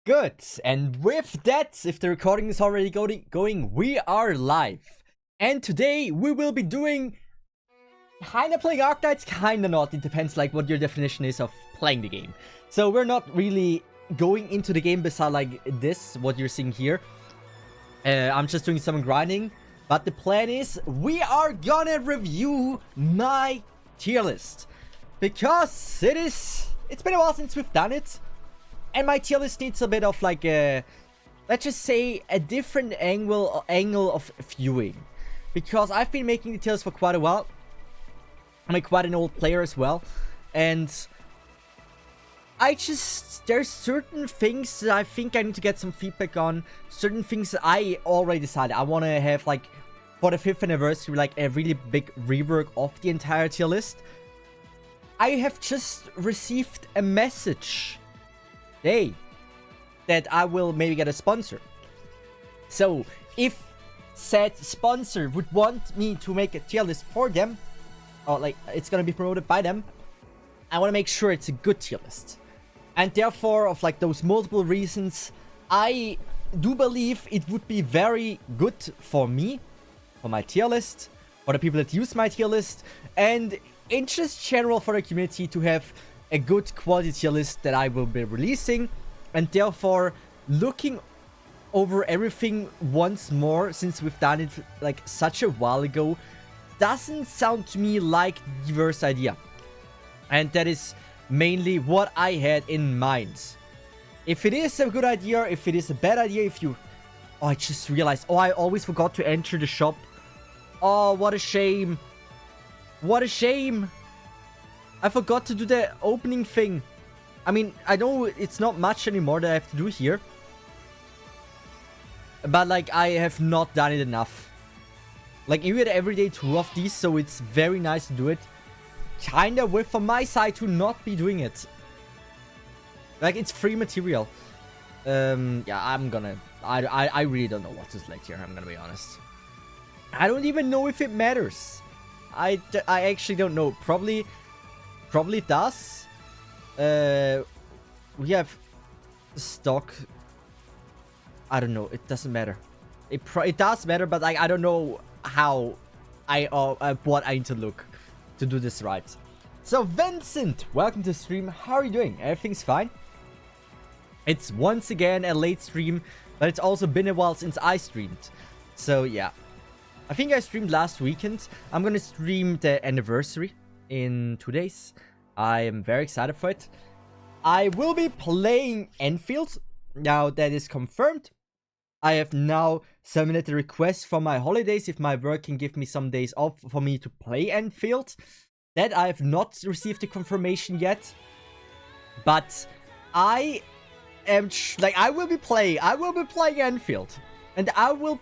Good. And with that, if the recording is already going, we are live. And today we will be doing kinda playing Arknights, kinda not. It depends like what your definition is of playing the game. So we're not really going into the game beside like this, what you're seeing here. I'm just doing some grinding. But the plan is we are gonna review my tier list. Because it's been a while since we've done it. And my tier list needs a bit of like a, let's just say, a different angle of viewing. Because I've been making the tier list for quite a while. I'm quite an old player as well. And there's certain things that I think I need to get some feedback on. Certain things that I already decided. I want to have like, for the 5th anniversary, like a really big rework of the entire tier list. I have just received a message that I will maybe get a sponsor. So if said sponsor would want me to make a tier list for them, or like it's gonna be promoted by them, I want to make sure it's a good tier list. And therefore, of like those multiple reasons, I do believe it would be very good for me, for my tier list, for the people that use my tier list, and in just general for the community to have a good quality tier list that I will be releasing. And therefore, looking over everything once more, since we've done it like such a while ago, doesn't sound to me like the worst idea. And that is mainly what I had in mind. If it is a good idea, if it is a bad idea, if you... Oh, I just realized. Oh, I always forgot to enter the shop. Oh, what a shame. What a shame. I forgot to do the opening thing. I mean, I know it's not much anymore that I have to do here. But, like, I have not done it enough. Like, you get every day 2 of these, so it's very nice to do it. Kinda with, from my side, to not be doing it. Like, it's free material. Yeah, I'm gonna... I really don't know what to select here, I'm gonna be honest. I don't even know if it matters. I actually don't know. Probably it does. We have stock. I don't know. It doesn't matter. It does matter, but like I don't know how what I need to look to do this right. So Vincent, welcome to the stream. How are you doing? Everything's fine. It's once again a late stream, but it's also been a while since I streamed. So yeah. I think I streamed last weekend. I'm gonna stream the anniversary in 2 days. I am very excited for it. I will be playing Enfield. Now that is confirmed. I have now submitted a request for my holidays if my work can give me some days off for me to play Enfield. That I have not received the confirmation yet. But I am like I will be playing Enfield. And I will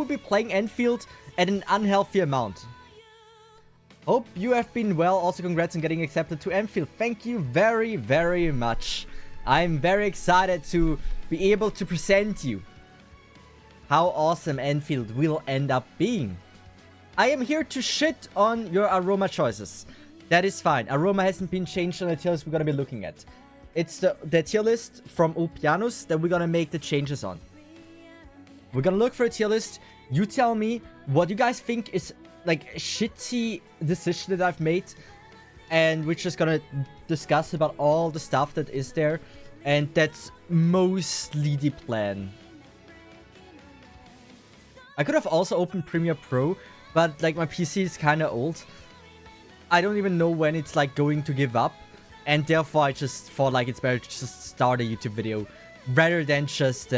be playing Enfield at an unhealthy amount. Hope you have been well. Also, congrats on getting accepted to Enfield. Thank you very, very much. I'm very excited to be able to present you how awesome Enfield will end up being. I am here to shit on your aroma choices. That is fine. Aroma hasn't been changed on the tier list we're gonna be looking at. It's the tier list from Opianus that we're gonna make the changes on. We're gonna look for a tier list. You tell me what you guys think is like a shitty decision that I've made. And we're just gonna discuss about all the stuff that is there. And that's mostly the plan. I could have also opened Premiere Pro, but like my PC is kinda old. I don't even know when it's like going to give up. And therefore I just thought like it's better to just start a YouTube video rather than just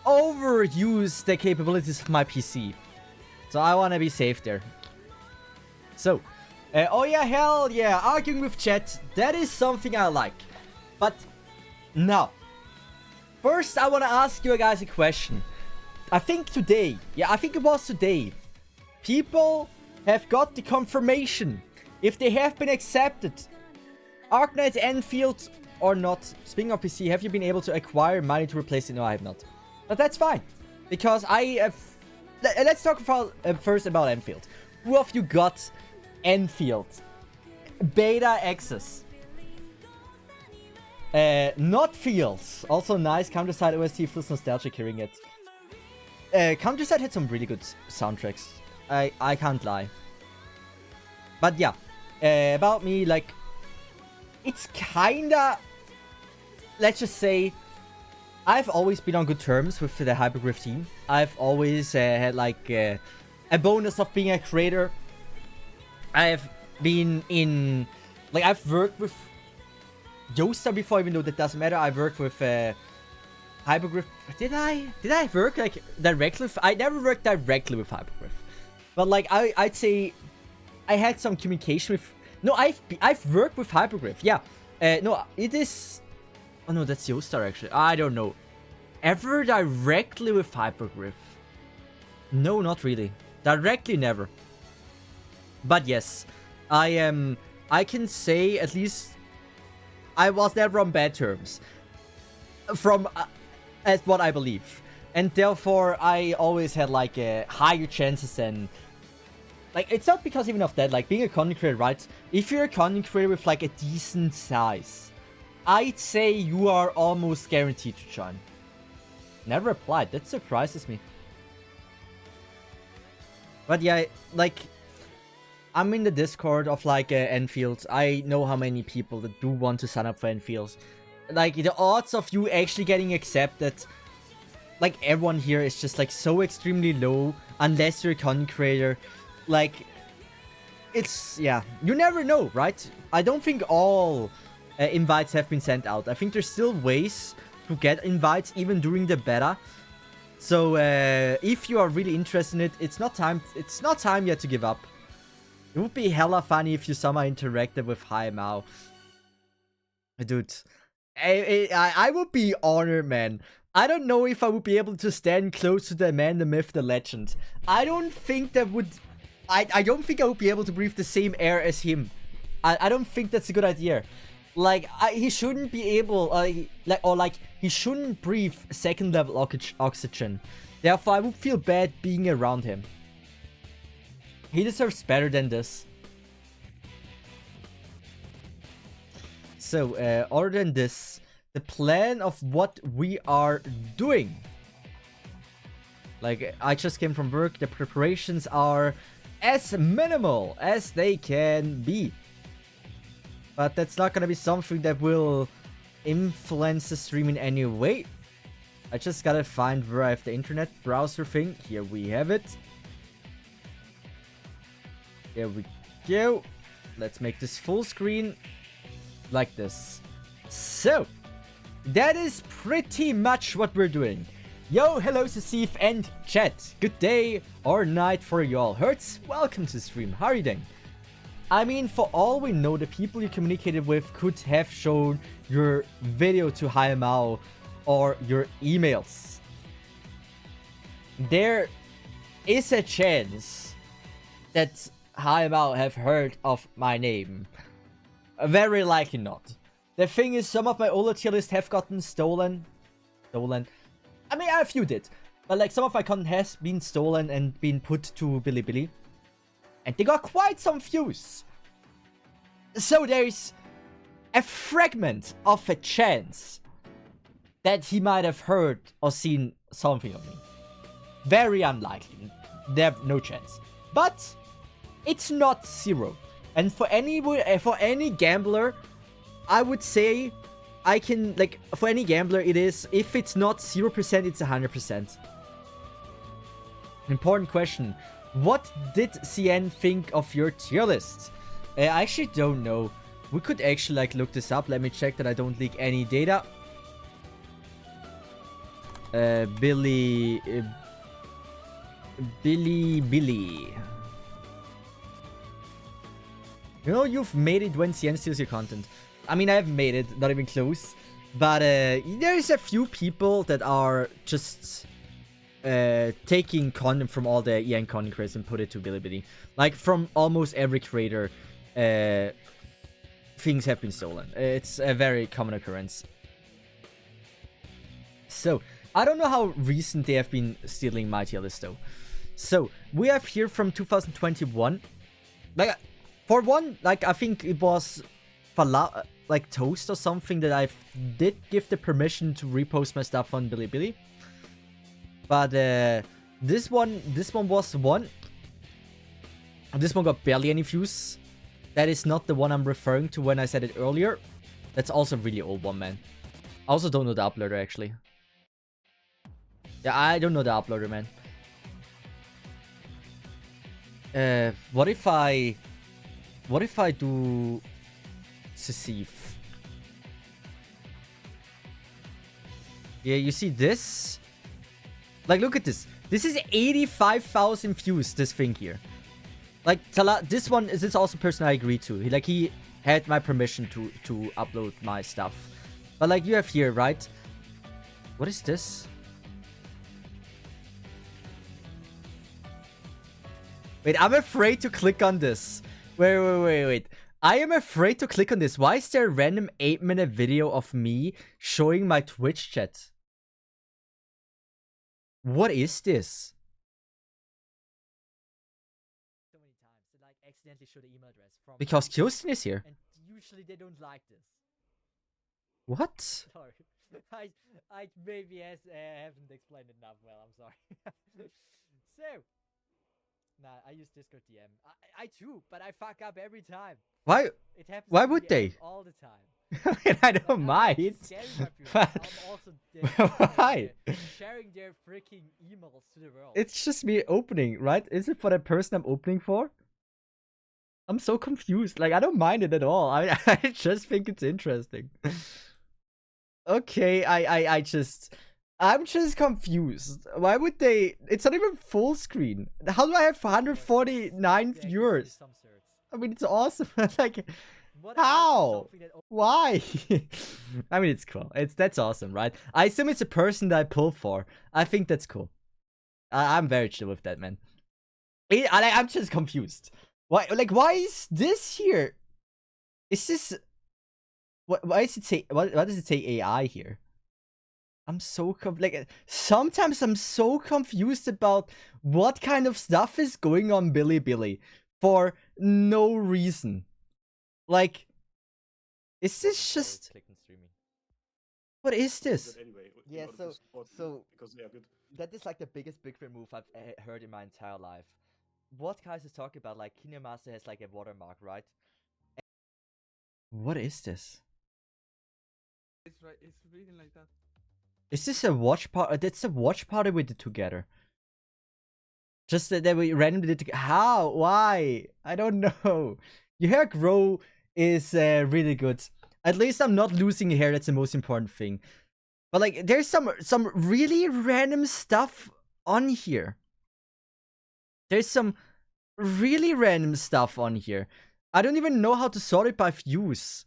overuse the capabilities of my PC. So I want to be safe there. So, oh yeah, hell yeah, arguing with chat, that is something I like. But, now, first I want to ask you guys a question. I think today, yeah, I think it was today, people have got the confirmation if they have been accepted. Arknights Enfield or not. Speaking of PC, have you been able to acquire money to replace it? No, I have not. But that's fine, because I have... Let's talk first about Enfield. Who of you got Enfield? Beta access. Not feels. Also nice. Countryside OST feels nostalgic hearing it. Countryside had some really good soundtracks. I can't lie. But yeah. About me, like... It's kinda... Let's just say... I've always been on good terms with the Hypergriff team. I've always had like a bonus of being a creator. I've been in... Like, I've worked with Yosta before, even though that doesn't matter. I worked with Hypergriff. Did I work like directly with... I never worked directly with Hypergriff. But like, I'd say I had some communication with... No, I've worked with Hypergriff. Yeah. No, it is... Oh no, that's Yosta actually. I don't know. Ever directly with Hypergriff? No, not really. Directly, never. But yes, I can say at least I was never on bad terms. From as what I believe. And therefore, I always had like higher chances than... Like, it's not because even of that. Like, being a content creator, right? If you're a content creator with like a decent size, I'd say you are almost guaranteed to join. Never applied. That surprises me. But yeah, like... I'm in the Discord of like Enfield. I know how many people that do want to sign up for Enfield. Like, the odds of you actually getting accepted, like, everyone here is just like so extremely low. Unless you're a content creator. Like, it's... Yeah, you never know, right? I don't think all... invites have been sent out. I think there's still ways to get invites even during the beta. So if you are really interested in it, it's not time yet to give up. It would be hella funny if you somehow interacted with Hai Mao. Dude, I would be honored, man. I don't know if I would be able to stand close to the man, the myth, the legend. I don't think that would... I don't think I would be able to breathe the same air as him. I don't think that's a good idea. Like, he shouldn't be able, he shouldn't breathe second level oxygen. Therefore, I would feel bad being around him. He deserves better than this. So, other than this, the plan of what we are doing. Like, I just came from work. The preparations are as minimal as they can be. But that's not gonna be something that will influence the stream in any way. I just gotta find where I have the internet browser thing. Here we have it. There we go. Let's make this full screen. Like this. So, that is pretty much what we're doing. Yo, hello Cesith and chat. Good day or night for y'all. Hertz, welcome to the stream. How are you doing? I mean, for all we know, the people you communicated with could have shown your video to Hai Mao or your emails. There is a chance that Hai Mao have heard of my name. Very likely not. The thing is, some of my older tier lists have gotten stolen. I mean, a few did. But like, some of my content has been stolen and been put to Bilibili. And they got quite some views. So there's a fragment of a chance that he might have heard or seen something of me. Very unlikely. There's no chance. But it's not zero. And for any gambler, I would say I can, like, for any gambler it is, if it's not 0%, it's 100%. Important question. What did CN think of your tier list? I actually don't know. We could actually like look this up. Let me check that I don't leak any data. Billy. You know, you've made it when CN steals your content. I mean, I haven't made it, not even close. But there's a few people that are just taking content from all the EN content creators and put it to Bilibili. Like, from almost every creator, things have been stolen. It's a very common occurrence. So, I don't know how recent they have been stealing my tier list though. So, we have here from 2021. Like, for one, like, I think it was like Toast or something that I did give the permission to repost my stuff on Bilibili. But this one was one. This one got barely any views. That is not the one I'm referring to when I said it earlier. That's also a really old one, man. I also don't know the uploader, actually. Yeah, I don't know the uploader, man. What if I do Cesith? Yeah, you see this? Like, look at this. This is 85,000 views, this thing here. Like, this one is also a person I agree to. He had my permission to upload my stuff. But like you have here, right? What is this? Wait, I'm afraid to click on this. Wait. I am afraid to click on this. Why is there a random 8-minute video of me showing my Twitch chat? What is this? So many times that like accidentally show the email address from because Kirsten is here. And usually they don't like this. What? Sorry. I maybe haven't explained it enough well. I'm sorry. So, nah, I use Discord DM. I too, but I fuck up every time. Why? It happens. Why would they? All the time. I mean, I don't mind. But I'm also why? Sharing their freaking emails to the world. It's just me opening, right? Is it for the person I'm opening for? I'm so confused. Like, I don't mind it at all. I just think it's interesting. Okay, I'm just confused. Why would they? It's not even full screen. How do I have 149 viewers? I mean, it's awesome. Like, how? Why? I mean, it's cool. That's awesome, right? I assume it's a person that I pull for. I think that's cool. I'm very chill with that, man. I'm just confused. Why? Like, why is this here? Is this? Why does it say? What does it say? AI here? I'm so sometimes I'm so confused about what kind of stuff is going on Bilibili for no reason. Like, is this just? What is this? Anyway, yeah. So because they are good. That is like the biggest big move I've heard in my entire life. What guys is talking about? Like, Kinemaster has like a watermark, right? What is this? It's right. It's reading like that. Is this a watch party? That's a watch party we did together. Just that we randomly did together. How? Why? I don't know. Your hair grow is really good. At least I'm not losing hair. That's the most important thing. But like, there's some really random stuff on here. There's some really random stuff on here. I don't even know how to sort it by views.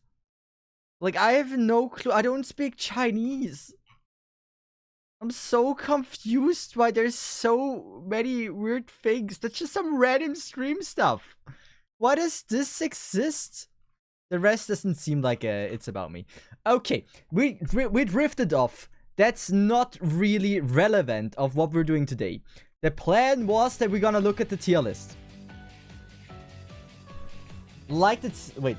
Like, I have no clue. I don't speak Chinese. I'm so confused why there's so many weird things. That's just some random stream stuff. Why does this exist? The rest doesn't seem like it's about me. Okay, we drifted off. That's not really relevant of what we're doing today. The plan was that we're gonna look at the tier list. Wait.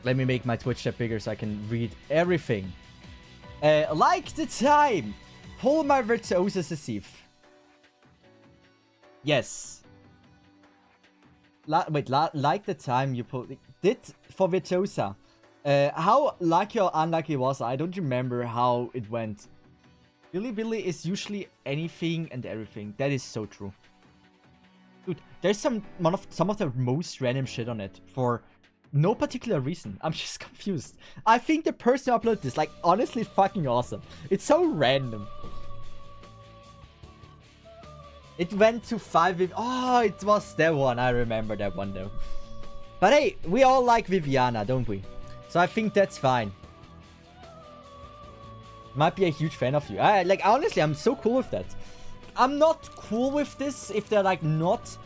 Let me make my Twitch chat bigger so I can read everything. Like the time. Pull my virtuosa Cesith. Yes. Like the time you did for virtuosa. How lucky or unlucky was I? don't remember how it went. Bilibili is usually anything and everything. That is so true. Dude, there's some of the most random shit on it for no particular reason. I'm just confused. I think the person who uploaded this, like, honestly fucking awesome. It's so random. It went to 5. Oh, it was that one. I remember that one though. But hey, we all like Viviana, don't we? So I think that's fine. Might be a huge fan of you. Like, honestly, I'm so cool with that. I'm not cool with this if they're like not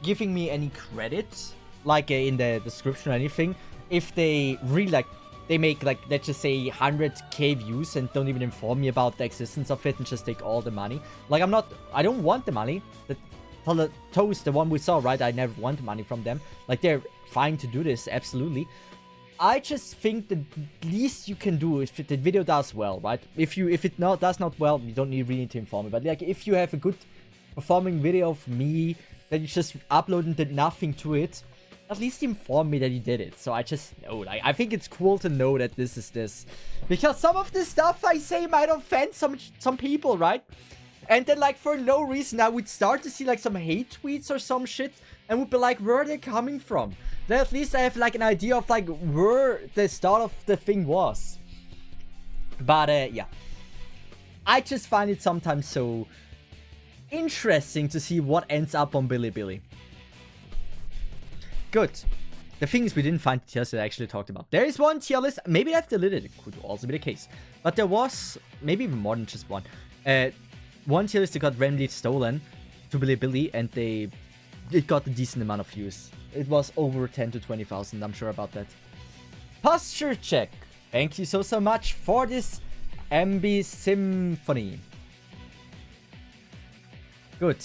giving me any credit, like in the description or anything. If they really like, they make like, let's just say 100k views and don't even inform me about the existence of it and just take all the money. Like, I don't want the money. The Toast, the one we saw, right? I never want money from them. Like, they're fine to do this, absolutely. I just think the least you can do if the video does well, right? If it does not well, you don't really need to inform me. But like, if you have a good performing video of me that you just uploaded and did nothing to it, at least inform me that you did it. So I just know. Like, I think it's cool to know that this is this, because some of the stuff I say might offend some people, right? And then like for no reason I would start to see like some hate tweets or some shit and would be like, where are they coming from? Then at least I have like an idea of like where the start of the thing was. But yeah, I just find it sometimes so interesting to see what ends up on Bilibili. Good. The thing is, we didn't find the tier list that I actually talked about. There is one tier list. Maybe I've deleted it. Could also be the case. But there was maybe even more than just one. One tier list that got randomly stolen to Bilibili, and it got a decent amount of views. It was over 10 to 20,000. I'm sure about that. Posture check. Thank you so much for this MB Symphony. Good.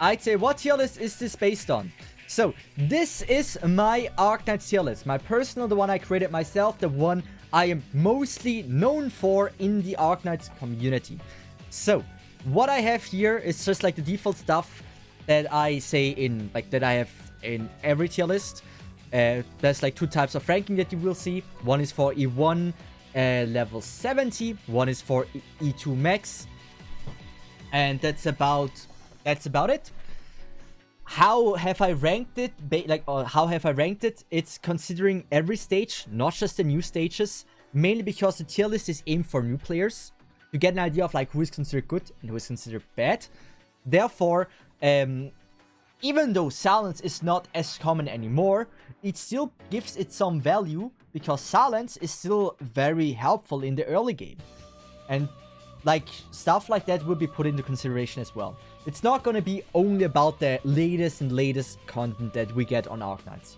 I'd say, what tier list is this based on? So, this is my Arknights tier list. My personal, the one I created myself, the one I am mostly known for in the Arknights community. So, what I have here is just like the default stuff that I say in, like, that I have in every tier list. There's like two types of ranking that you will see. One is for E1 level 70. One is for E2 max. And that's about it. How have I ranked it? How have I ranked it? It's considering every stage, not just the new stages. Mainly because the tier list is aimed for new players, to get an idea of like who is considered good and who is considered bad. Therefore, even though silence is not as common anymore, it still gives it some value, because silence is still very helpful in the early game. And like stuff like that will be put into consideration as well. It's not going to be only about the latest content that we get on Arknights,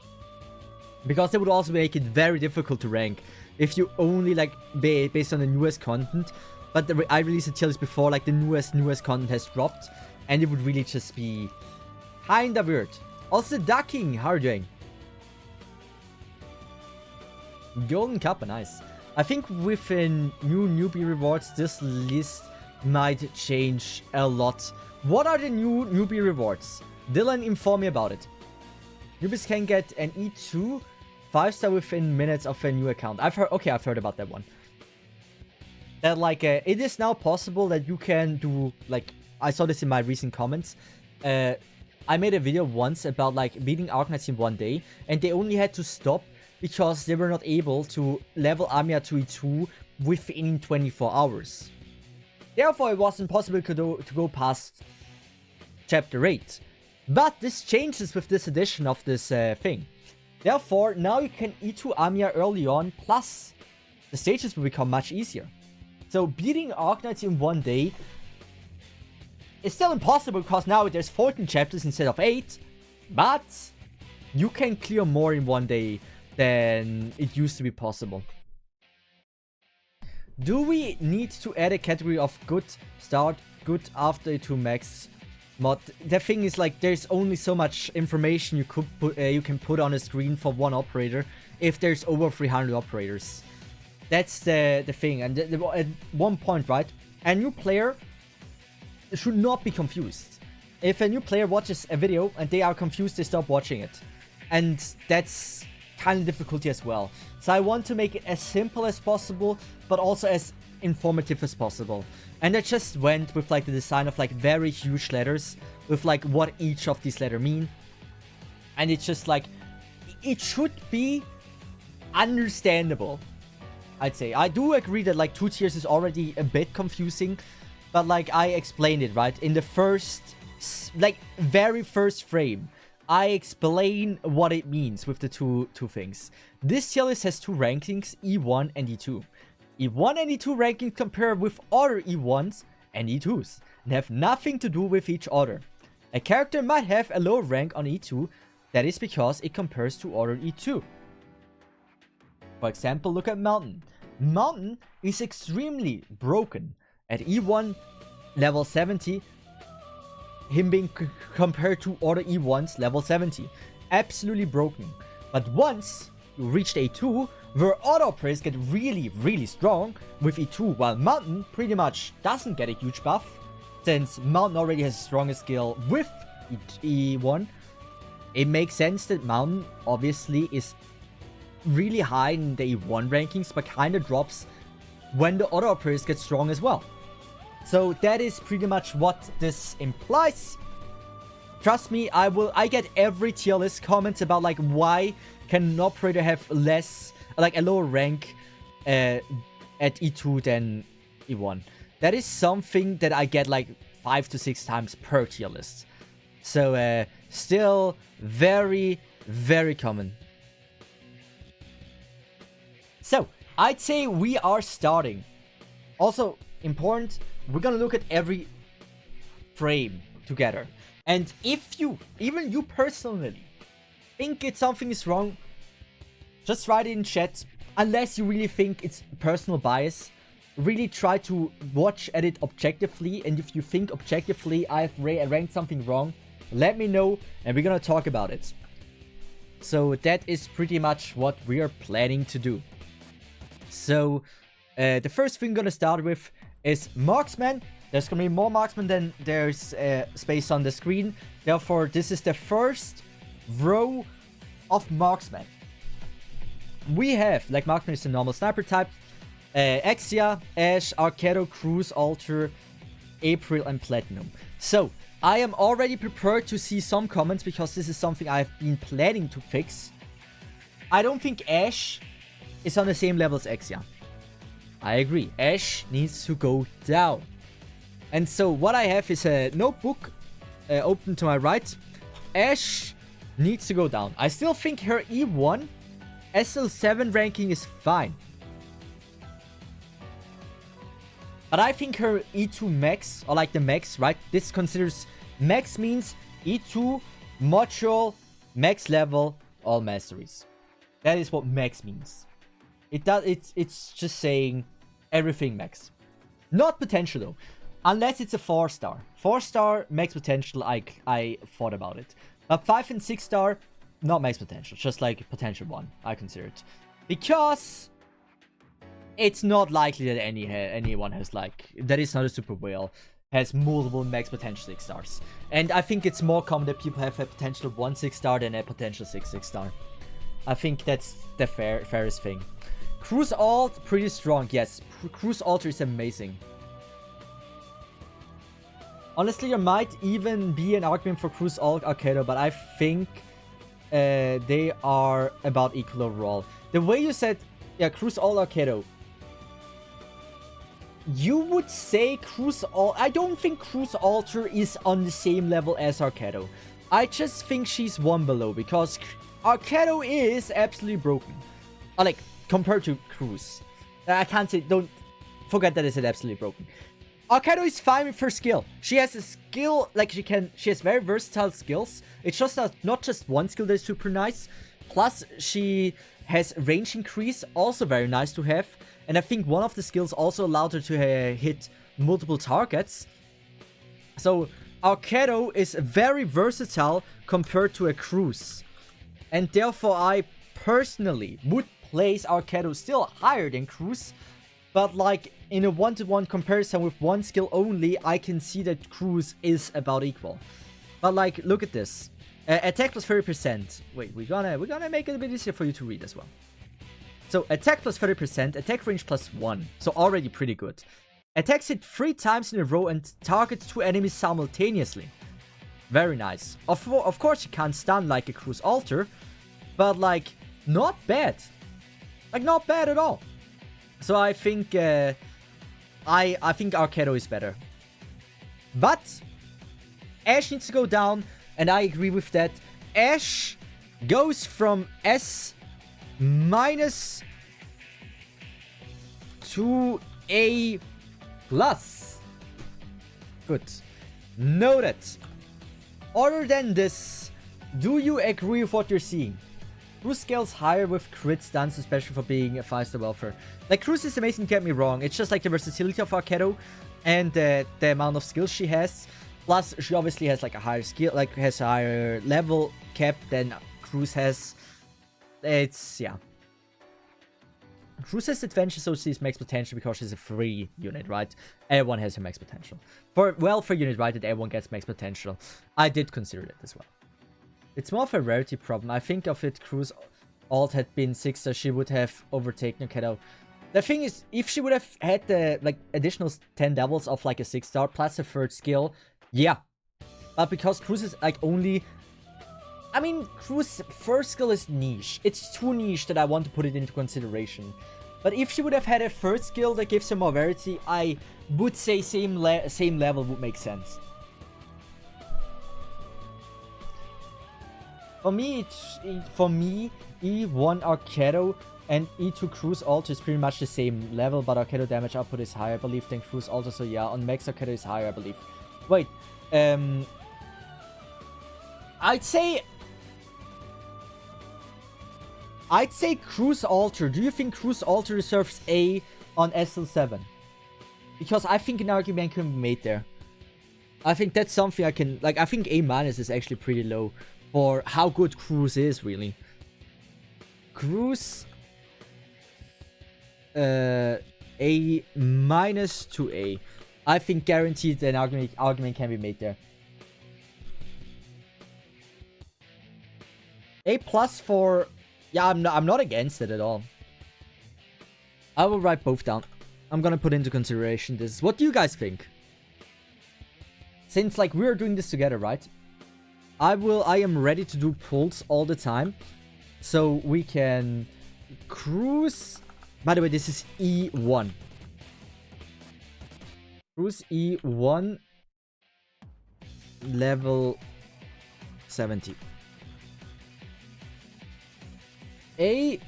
because it would also make it very difficult to rank if you only like based on the newest content. But I released a tier list before like the newest content has dropped, and it would really just be kinda weird. Also, Ducking, how are you doing? Golden Kappa, nice. I think with new newbie rewards, this list might change a lot. What are the new newbie rewards? Dylan, inform me about it. Newbies can get an E2 5-star within minutes of a new account. I've heard about that one. That like it is now possible that you can do, like, I saw this in my recent comments. I made a video once about like beating Arknights in one day, and they only had to stop because they were not able to level Amiya to E2 within 24 hours. Therefore, it wasn't possible to go past Chapter 8. But this changes with this edition of this thing. Therefore, now you can E2 Amiya early on, plus the stages will become much easier. So beating Arknights in one day is still impossible, because now there's 14 chapters instead of 8. But you can clear more in one day than it used to be possible. Do we need to add a category of good start, good after E2 max mod? The thing is, like, there's only so much information you can put on a screen for one operator if there's over 300 operators. That's the thing. And at one point, right, a new player should not be confused. If a new player watches a video and they are confused, they stop watching it. And that's kind of difficulty as well. So I want to make it as simple as possible, but also as informative as possible. And I just went with like the design of like very huge letters with like what each of these letters mean. And it's just like, it should be understandable, I'd say. I do agree that like 2 tiers is already a bit confusing, but like I explained it, right? In the first, like very first frame, I explain what it means with the two things. This tier list has 2 rankings, E1 and E2. E1 and E2 rankings compare with other E1s and E2s and have nothing to do with each other. A character might have a low rank on E2, that is because it compares to other E2. For example, look at Mountain. Mountain is extremely broken. At E1 level 70, him being compared to other E1s level 70. Absolutely broken. But once reached A2, where other players get really, really strong with E2, while Mountain pretty much doesn't get a huge buff, since Mountain already has a stronger skill with E1. It makes sense that Mountain obviously is really high in the E1 rankings, but kind of drops when the other players get strong as well. So that is pretty much what this implies. Trust me, I get every tier list comments about like why can an operator have less, like a lower rank at E2 than E1. That is something that I get like 5 to 6 times per tier list. So still very, very common. So I'd say we are starting. Also important, we're gonna look at every frame together. And if you, even you personally, think something is wrong, just write it in chat. Unless you really think it's personal bias, really try to watch at it objectively. And if you think objectively I've ranked something wrong, let me know and we're gonna talk about it. So that is pretty much what we are planning to do. So the first thing I'm gonna start with is marksman. There's gonna be more marksman than there's space on the screen. Therefore, this is the first row of marksman. We have, like, marksman is a normal sniper type. Exia, Ash, Arcado, Cruise, Alter, April, and Platinum. So, I am already prepared to see some comments because this is something I've been planning to fix. I don't think Ash is on the same level as Exia. I agree. Ash needs to go down. And so what I have is a notebook open to my right. Ash needs to go down. I still think her E1 SL7 ranking is fine. But I think her E2 max, or like the max, right? This considers max means E2 module max level all masteries. That is what max means. It's just saying everything max. Not potential though. Unless it's a 4-star. 4-star max potential, I thought about it. But 5 and 6-star, not max potential. Just like potential 1, I consider it. Because it's not likely that anyone has like, that is not a super whale, has multiple max potential 6-stars. And I think it's more common that people have a potential 1 6-star than a potential 6 6-star. I think that's the fairest thing. Cruise alt, pretty strong, yes. Cruise alter is amazing. Honestly, there might even be an argument for Cruise alt Arcado, but I think they are about equal overall. The way you said, yeah, Cruise alt Arcado. You would say Cruise alt. I don't think Cruise alter is on the same level as Arcado. I just think she's one below because Arcado is absolutely broken. Like, compared to Cruise. I can't say, don't forget that it's absolutely broken. Arkado is fine with her skill. She has a skill, like she has very versatile skills. It's just not just one skill that is super nice. Plus, she has range increase, also very nice to have. And I think one of the skills also allowed her to hit multiple targets. So, Arkado is very versatile compared to a Cruise. And therefore, I personally would place Arkado still higher than Cruise. But like, in a one-to-one comparison with one skill only, I can see that Cruise is about equal. But like, look at this. Attack plus 30%. Wait, we're gonna make it a bit easier for you to read as well. So, attack plus 30%, attack range plus 1. So, already pretty good. Attacks hit 3 times in a row and targets 2 enemies simultaneously. Very nice. Of course, you can't stun like a Cruise alter. But like, not bad. Like, not bad at all. So I think I think Arcado is better. But Ash needs to go down, and I agree with that. Ash goes from S- to A+. Good. Noted. Other than this, do you agree with what you're seeing? Cruise scales higher with crit stuns, especially for being a 5-star welfare. Like, Cruise is amazing, get me wrong. It's just like the versatility of Arcado and the amount of skills she has. Plus, she obviously has like a higher skill, like has a higher level cap than Cruise has. It's, yeah. Cruz has advantage, so she's max potential because she's a free unit, right? Everyone has her max potential. For unit, right, that everyone gets max potential. I did consider that as well. It's more of a rarity problem. I think of it, Cruz alt had been 6-star, she would have overtaken Keto. The thing is, if she would have had the, like, additional 10 levels of, like, a 6-star plus a 3rd skill, yeah. But because Cruz is, like, only... I mean, Cruz's 1st skill is niche. It's too niche that I want to put it into consideration. But if she would have had a 3rd skill that gives her more variety, I would say same level would make sense. For me, E1 Arcado and E2 Cruz Alter is pretty much the same level, but Arcado damage output is higher, I believe, than Cruz Alter. So yeah, on max Arcado is higher, I believe. Wait, I'd say Cruz Alter. Do you think Cruz Alter deserves A on SL7? Because I think an argument can be made there. I think that's something I can... Like, I think A- is actually pretty low for how good Cruz is, really. Cruz... A- to A. I think guaranteed an argument can be made there. A+ for... Yeah, I'm not against it at all. I will write both down. I'm gonna put into consideration this. What do you guys think? Since, like, we're doing this together, right? I am ready to do pulls all the time. So we can... Cruz... By the way, this is E1. Cruz E1... Level... 70. A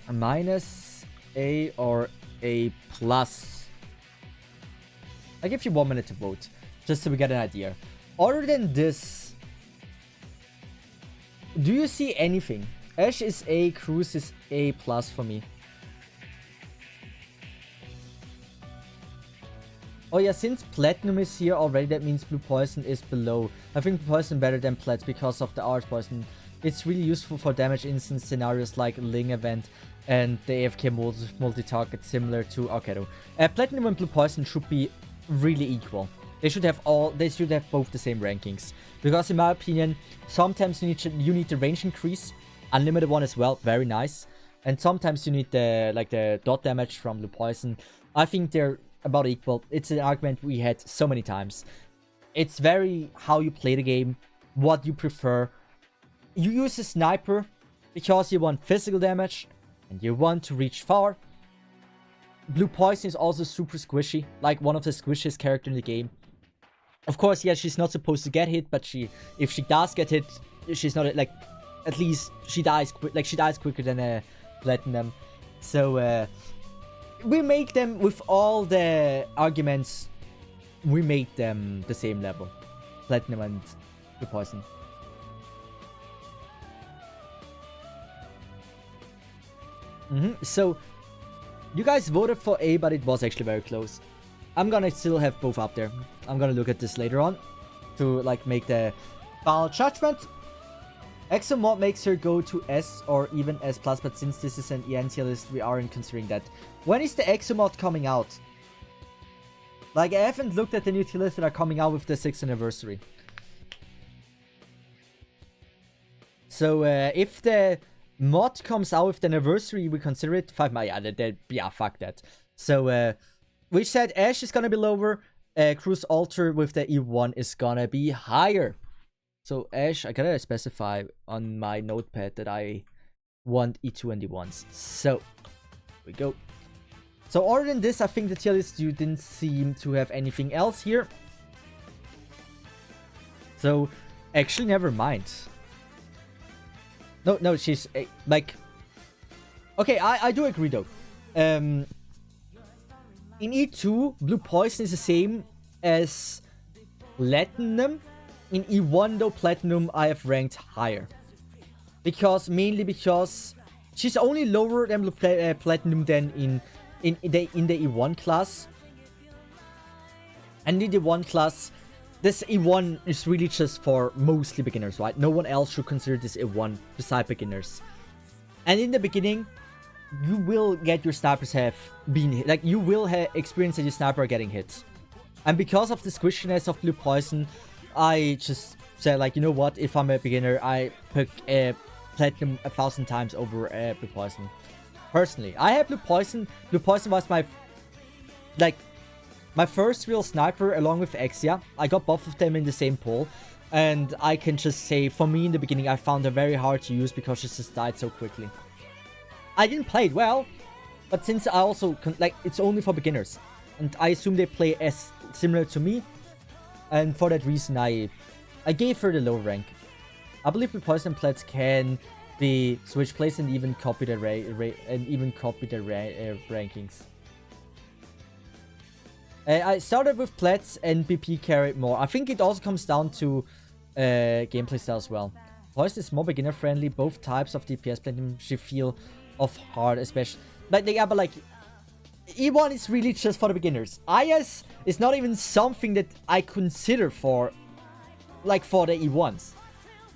minus, A or A plus. I give you 1 minute to vote, just so we get an idea. Other than this, do you see anything? Ash is A, Cruz is A plus for me. Oh yeah, since Platinum is here already, that means Blue Poison is below. I think Blue Poison better than Plat because of the Art Poison. It's really useful for damage instant scenarios like Ling Event and the AFK multi-target similar to Arcado. Platinum and Blue Poison should be really equal. They should have both the same rankings. Because in my opinion, sometimes you need the range increase. Unlimited one as well, very nice. And sometimes you need the dot damage from Blue Poison. I think they're about equal. It's an argument we had so many times. It's very how you play the game, what you prefer. You use a sniper because you want physical damage and you want to reach far. Blue Poison is also super squishy, like one of the squishiest characters in the game. Of course, yeah, she's not supposed to get hit, but if she does get hit, she's not, like, at least she dies quicker than a Platinum. So we make them, with all the arguments, we make them the same level, Platinum and Blue Poison. So, you guys voted for A, but it was actually very close. I'm gonna still have both up there. I'm gonna look at this later on to, like, make the final judgment. Exomod makes her go to S or even S+, but since this is an EN tier list, we aren't considering that. When is the Exomod coming out? Like, I haven't looked at the new tier lists that are coming out with the 6th anniversary. So, if the mod comes out with the anniversary, we consider it 5 months. Yeah, fuck that. So, we said Ash is gonna be lower. Cruz Alter with the E1 is gonna be higher. So, Ash, I gotta specify on my notepad that I want E2 and E1s. So, here we go. So, other than this, I think the tier list, you didn't seem to have anything else here. So, actually, never mind. No, she's, like... Okay, I do agree, though. In E2, Blue Poison is the same as Platinum. In E1, though, Platinum I have ranked higher. Mainly because she's only lower than Platinum than in the E1 class. And in the E1 class, this E1 is really just for mostly beginners, right? No one else should consider this E1 beside beginners. And in the beginning, you will get your snipers have been hit. Like, you will experience that your sniper are getting hit. And because of the squishiness of blue poison, I just said, like, you know what? If I'm a beginner, I pick platinum 1,000 times over blue poison. Personally, I had blue poison. Blue poison was my, like, my first real sniper along with Exia. I got both of them in the same pool. And I can just say, for me in the beginning, I found her very hard to use because she just died so quickly. I didn't play it well, but since I also, like, it's only for beginners. And I assume they play as similar to me. And for that reason, I gave her the low rank. I believe the poison plats can be switch plays and even copy the rankings. I started with plats and BP carried more. I think it also comes down to gameplay style as well. Poison is more beginner friendly. Both types of DPS platinum should feel of hard, especially like yeah, but like E1 is really just for the beginners. IS is not even something that I consider for, like, for the E1s.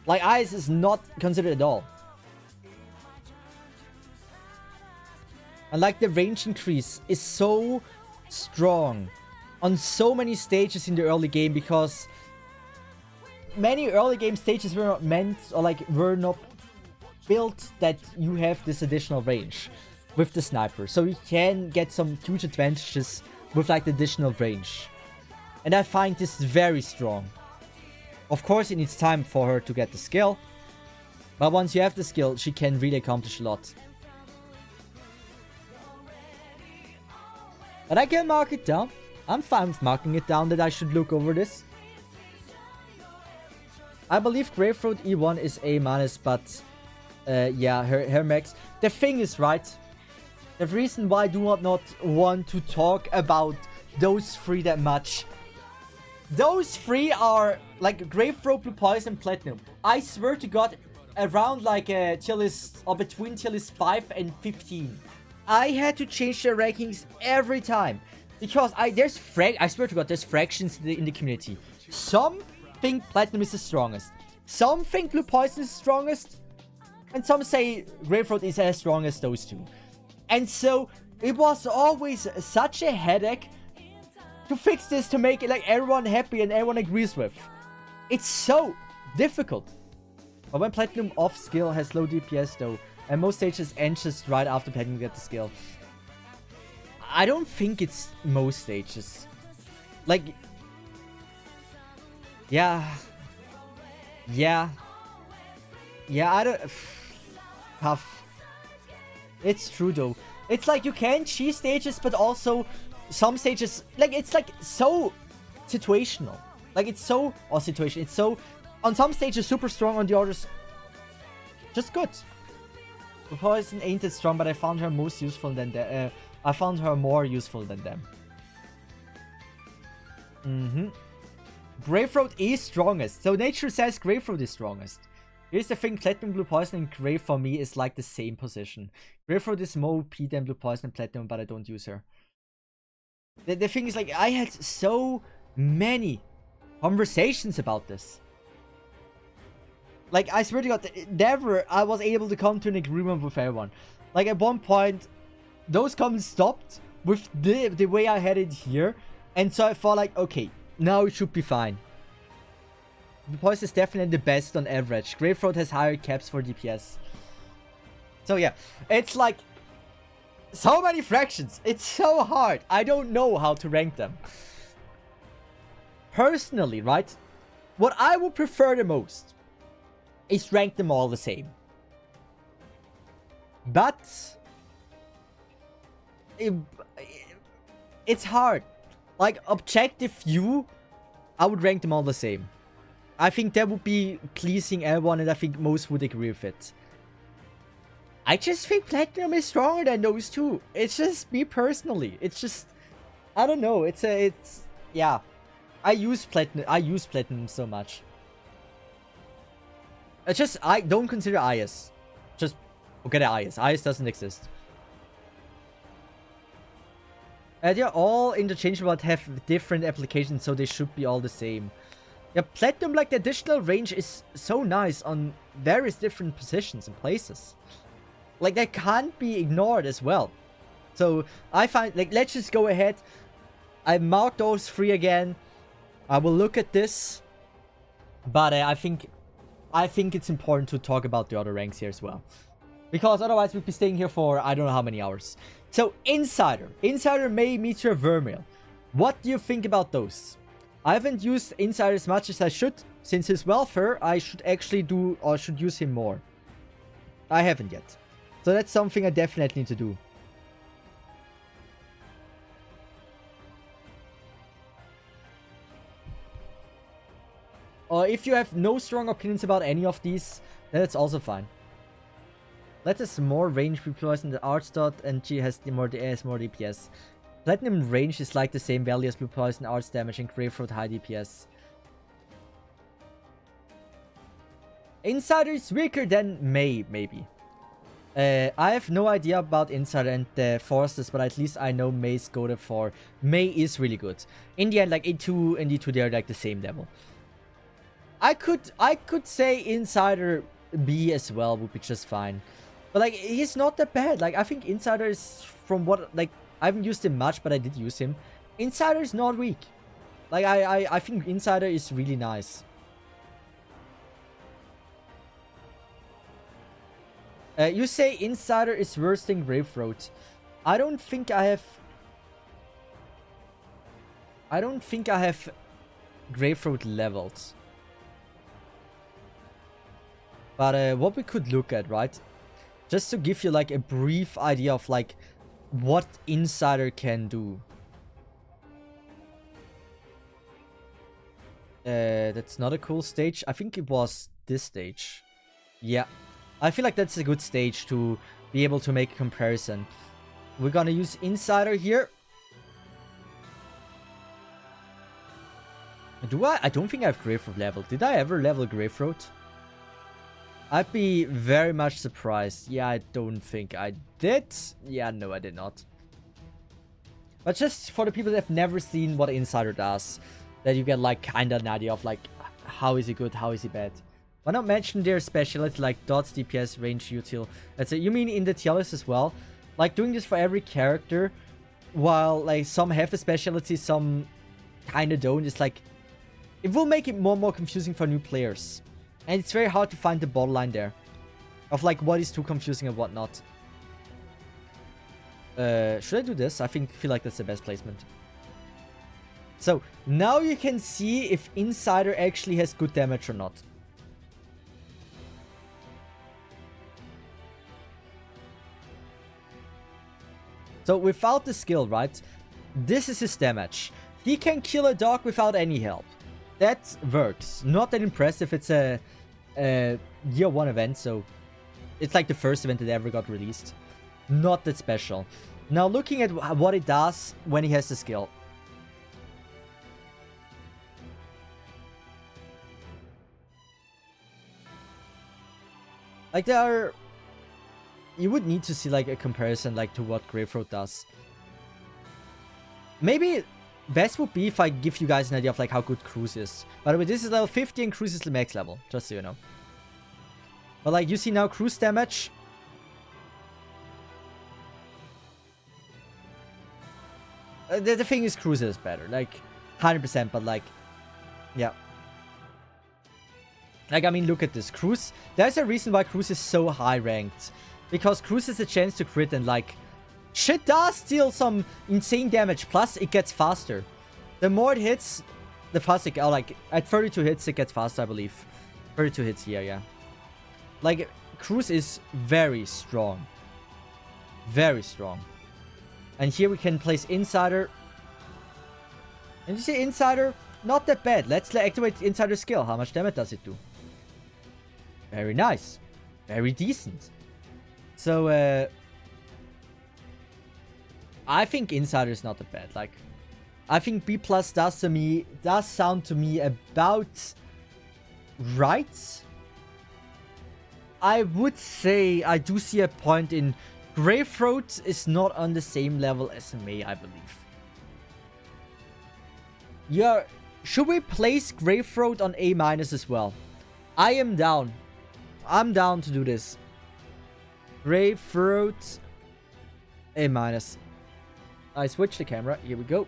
Like, IS is not considered at all. And like, the range increase is so strong on so many stages in the early game, because many early game stages were not meant, or like were not built that you have this additional range with the sniper, so you can get some huge advantages with like the additional range. And I find this very strong. Of course, it needs time for her to get the skill, but once you have the skill, she can really accomplish a lot. But I can mark it down. I'm fine with marking it down that I should look over this. I believe Gravethroat E1 is A-, but yeah, her max. The thing is, right, the reason why I do not want to talk about those three that much. Those three are like Gravethroat, Blue Poison, Platinum. I swear to God, around like tier list, or between tier list 5 and 15. I had to change the rankings every time. Because I swear to God, there's fractions in the community. Some think Platinum is the strongest. Some think Blue Poison is the strongest. And some say Gravethroat is as strong as those two. And so, it was always such a headache to fix this, to make it like everyone happy and everyone agrees with. It's so difficult. But when Platinum off skill has low DPS though, and most stages end just right after Platinum get the skill. I don't think it's most stages. Like, yeah, I don't. Tough. It's true though. It's like you can cheese stages, but also some stages, like, it's like so situational. Like, it's so, or situation. It's so, on some stages super strong, on the others just good. The Poison ain't that strong, but I found her most useful than the. I found her more useful than them. Gravethroat is strongest. So nature says Gravethroat is strongest. Here's the thing, Platinum, Blue Poison, and Grave for me is like the same position. Gravethroat is more OP than Blue Poison and Platinum, but I don't use her. The thing is, like, I had so many conversations about this. Like, I swear to God, never I was able to come to an agreement with everyone. Like, at one point, those comments stopped with the way I had it here. And so I thought, like, okay, now it should be fine. The Poison is definitely the best on average. Gravethroat has higher caps for DPS. So yeah, it's like so many fractions. It's so hard. I don't know how to rank them. Personally, right? What I would prefer the most is rank them all the same. But it's hard. Like, objective view, I would rank them all the same. I think that would be pleasing everyone, and I think most would agree with it. I just think Platinum is stronger than those two. It's just me personally. It's just, I don't know. It's yeah. I use Platinum so much. I don't consider IS. Just forget IS. IS doesn't exist. They're all interchangeable but have different applications, so they should be all the same. Yeah, Platinum, like, the additional range is so nice on various different positions and places. Like, that can't be ignored as well. So, I find, like, let's just go ahead. I mark those 3 again. I will look at this. But I think it's important to talk about the other ranks here as well. Because otherwise we'd be staying here for I don't know how many hours. So, Insider. Insider, May, Meteor, Vermeil. What do you think about those? I haven't used Insider as much as I should. Since his welfare, I should actually do, or should use him more. I haven't yet. So that's something I definitely need to do. Or if you have no strong opinions about any of these, then it's also fine. Let us more range be poison the Arts dot, and she has more DPS. Platinum range is like the same value as Blue Poison, Arts damage, and Greythroat high DPS. Insider is weaker than May, maybe. I have no idea about Insider and the Forces, but at least I know May's goaded for. May is really good. In the end, like A2 and D2, they're like the same level. I could say Insider B as well would be just fine. But like, he's not that bad. Like, I think Insider is, from what, like, I haven't used him much, but I did use him. Insider is not weak. Like, I think Insider is really nice. You say Insider is worse than Greythroat. I don't think I have Greythroat leveled. But what we could look at, right? Just to give you like a brief idea of like what Insider can do. That's not a cool stage. I think it was this stage. Yeah. I feel like that's a good stage to be able to make a comparison. We're gonna use Insider here. Do I? I don't think I have Greythroat leveled. Did I ever level Greythroat? I'd be very much surprised. Yeah, I don't think I did. Yeah, no, I did not. But just for the people that have never seen what Insider does, that you get like kind of an idea of like how is he good, how is he bad. Why not mention their specialty like dots, DPS, range, util? That's it. You mean in the tier list as well? Like doing this for every character, while like some have a specialty, some kind of don't. It's like it will make it more and more confusing for new players, and it's very hard to find the borderline there of like what is too confusing and what not. Should I do this? Feel like that's the best placement. So now you can see if Insider actually has good damage or not. So without the skill, right? This is his damage. He can kill a dog without any help. That works. Not that impressive. It's a year 1 event, so it's like the first event that ever got released. Not that special. Now looking at what it does when he has the skill. Like there are... You would need to see like a comparison like to what Greythroat does. Maybe best would be if I give you guys an idea of like how good Cruise is. By the way, this is level 50 and Cruise is the max level, just so you know. But like you see now Cruise damage. The thing is Cruise is better, like 100%, but like, yeah. Like, I mean, look at this. Cruise, there's a reason why Cruise is so high ranked. Because Cruise has a chance to crit and like, shit does deal some insane damage. Plus, it gets faster. The more it hits, the faster it gets. Like, at 32 hits, it gets faster, I believe. 32 hits here, yeah. Like, Cruise is very strong. Very strong. And here we can place Insider. And you see Insider, not that bad. Let's activate Insider skill. How much damage does it do? Very nice. Very decent. So, I think Insider is not that bad. Like, I think B+ does sound to me about right. I would say I do see a point in Greythroat is not on the same level as May, I believe. Yeah, should we place Greythroat on A- as well? I am down. I'm down to do this. Grapefruit A minus. I switched the camera. Here we go.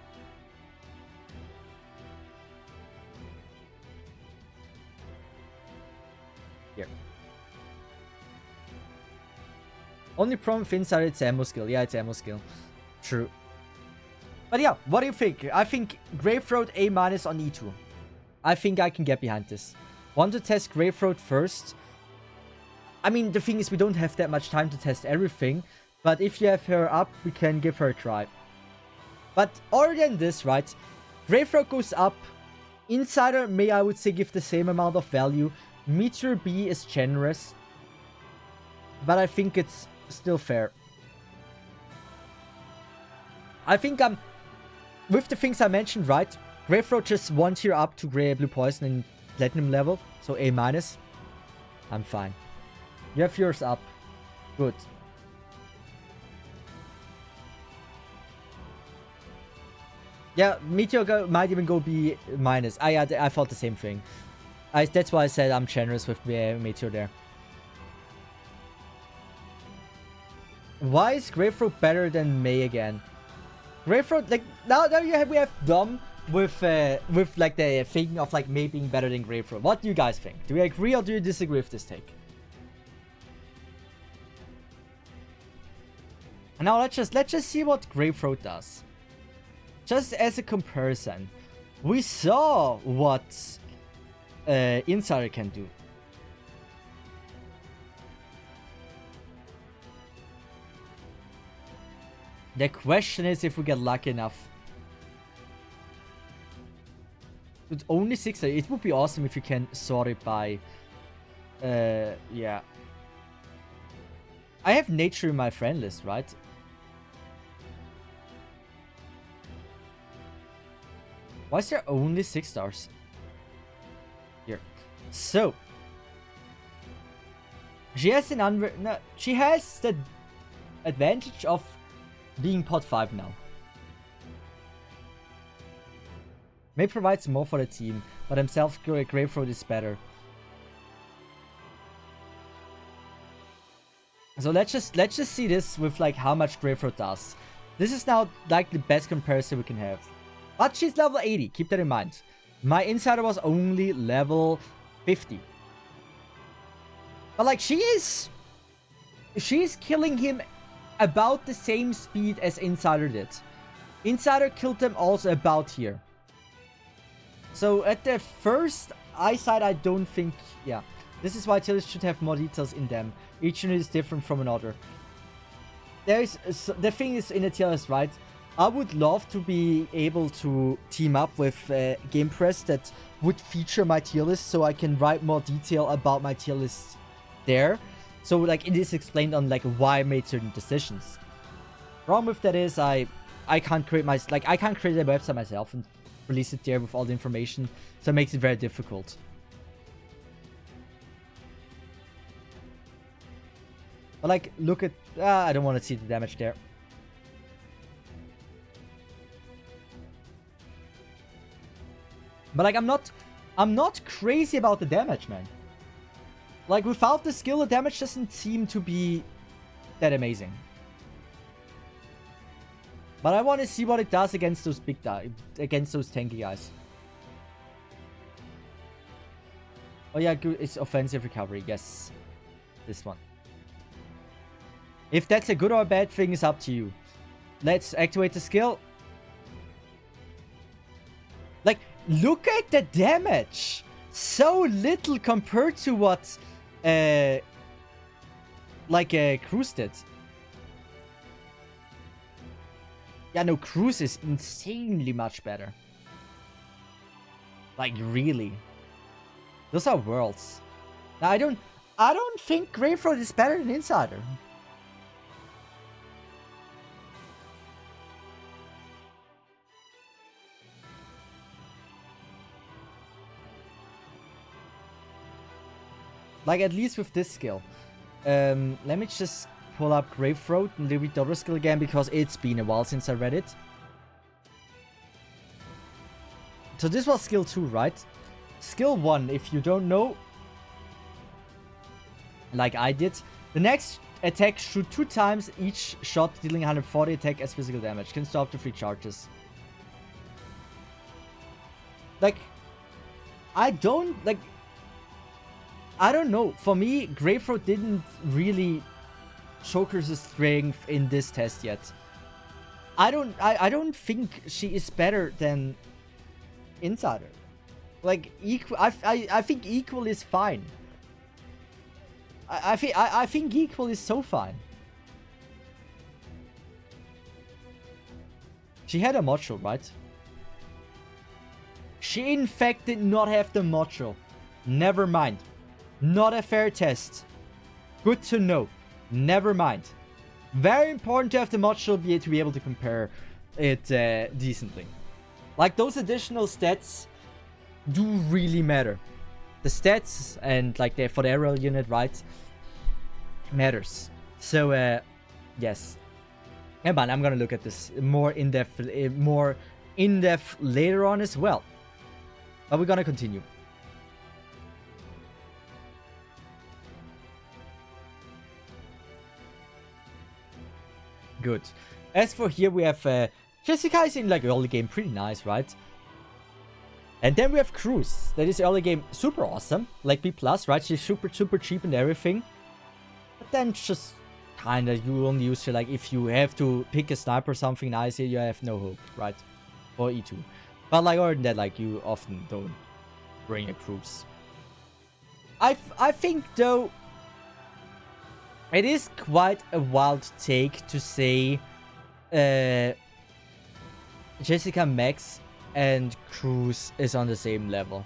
Here. Only problem with Insider, it's ammo skill. Yeah, it's ammo skill. True. But yeah, what do you think? I think Grapefruit A minus on E2. I think I can get behind this. Want to test Grapefruit first? I mean, the thing is, we don't have that much time to test everything. But if you have her up, we can give her a try. But other than this, right? Grapefruit goes up. Insider may, I would say, give the same amount of value. Meteor B is generous. But I think it's still fair. I think with the things I mentioned, right? Grapefruit just 1 tier up to Grey Blue Poison in Platinum level. So A minus. I'm fine. You have yours up. Good. Yeah, Meteor might even go B minus. I thought the same thing. That's why I said I'm generous with Meteor there. Why is Grapefruit better than May again? Grapefruit, like, now we have Dom with like the thing of like May being better than Grapefruit. What do you guys think? Do you agree or do you disagree with this take? And now let's just see what Grapefruit does. Just as a comparison, we saw what Insider can do. The question is if we get lucky enough. With only 6, it would be awesome if you can sort it by... yeah. I have nature in my friend list, right? Why is there only 6 stars? Here. So. She has she has the advantage of being pot 5 now. May provides more for the team, but himself Grapefruit is better. So let's just see this with like how much Grapefruit does. This is now like the best comparison we can have. But she's level 80, keep that in mind. My Insider was only level 50. But like she's killing him about the same speed as Insider did. Insider killed them also about here. So at the first eyesight, I don't think... Yeah. This is why tier lists should have more details in them. Each unit is different from another. The thing is in the tier list, right? I would love to be able to team up with Game Press that would feature my tier list so I can write more detail about my tier list there. So like it is explained on like why I made certain decisions. Problem with that is I can't create I can't create a website myself and release it there with all the information, so it makes it very difficult. But like look at I don't want to see the damage there. But like I'm not crazy about the damage, man. Like without the skill, the damage doesn't seem to be that amazing. But I want to see what it does against those big guys, against those tanky guys. Oh yeah, good. It's offensive recovery. Yes, this one. If that's a good or a bad thing is up to you. Let's activate the skill. Like, look at the damage. So little compared to what, Cruise did. Yeah, no, Cruise is insanely much better. Like, really. Those are worlds. Now, I don't think Grapefruit is better than Insider. Like, at least with this skill. Let me just pull up Grapefruit and read the other skill again, because it's been a while since I read it. So this was skill 2, right? Skill 1, if you don't know, like I did. The next Attack shoot 2 times each shot, dealing 140 attack as physical damage. Can stop to 3 charges. Like, I don't know. For me, Grapefruit didn't really showcase his strength in this test yet. I don't think she is better than Insider. Like, I think equal is fine. I think equal is so fine. She had a module, right? She in fact did not have the module. Never mind. Not a fair test. Good to know. Never mind. Very important to have the module to be able to compare it decently. Like, those additional stats do really matter. The stats and like for the aerial unit, right, matters. So yes. Yeah, but I'm gonna look at this more in depth later on as well. But we're gonna continue. Good. As for here, we have Jessica is in like early game, pretty nice, right? And then we have Cruz. That is early game, super awesome, like B+, right? She's super cheap and everything. But then just kinda, you only use her like if you have to pick a sniper or something nice here, you have no hope, right? Or E2. But like other than that, like you often don't bring a Cruz. I think though, it is quite a wild take to say Jessica Max and Cruz is on the same level.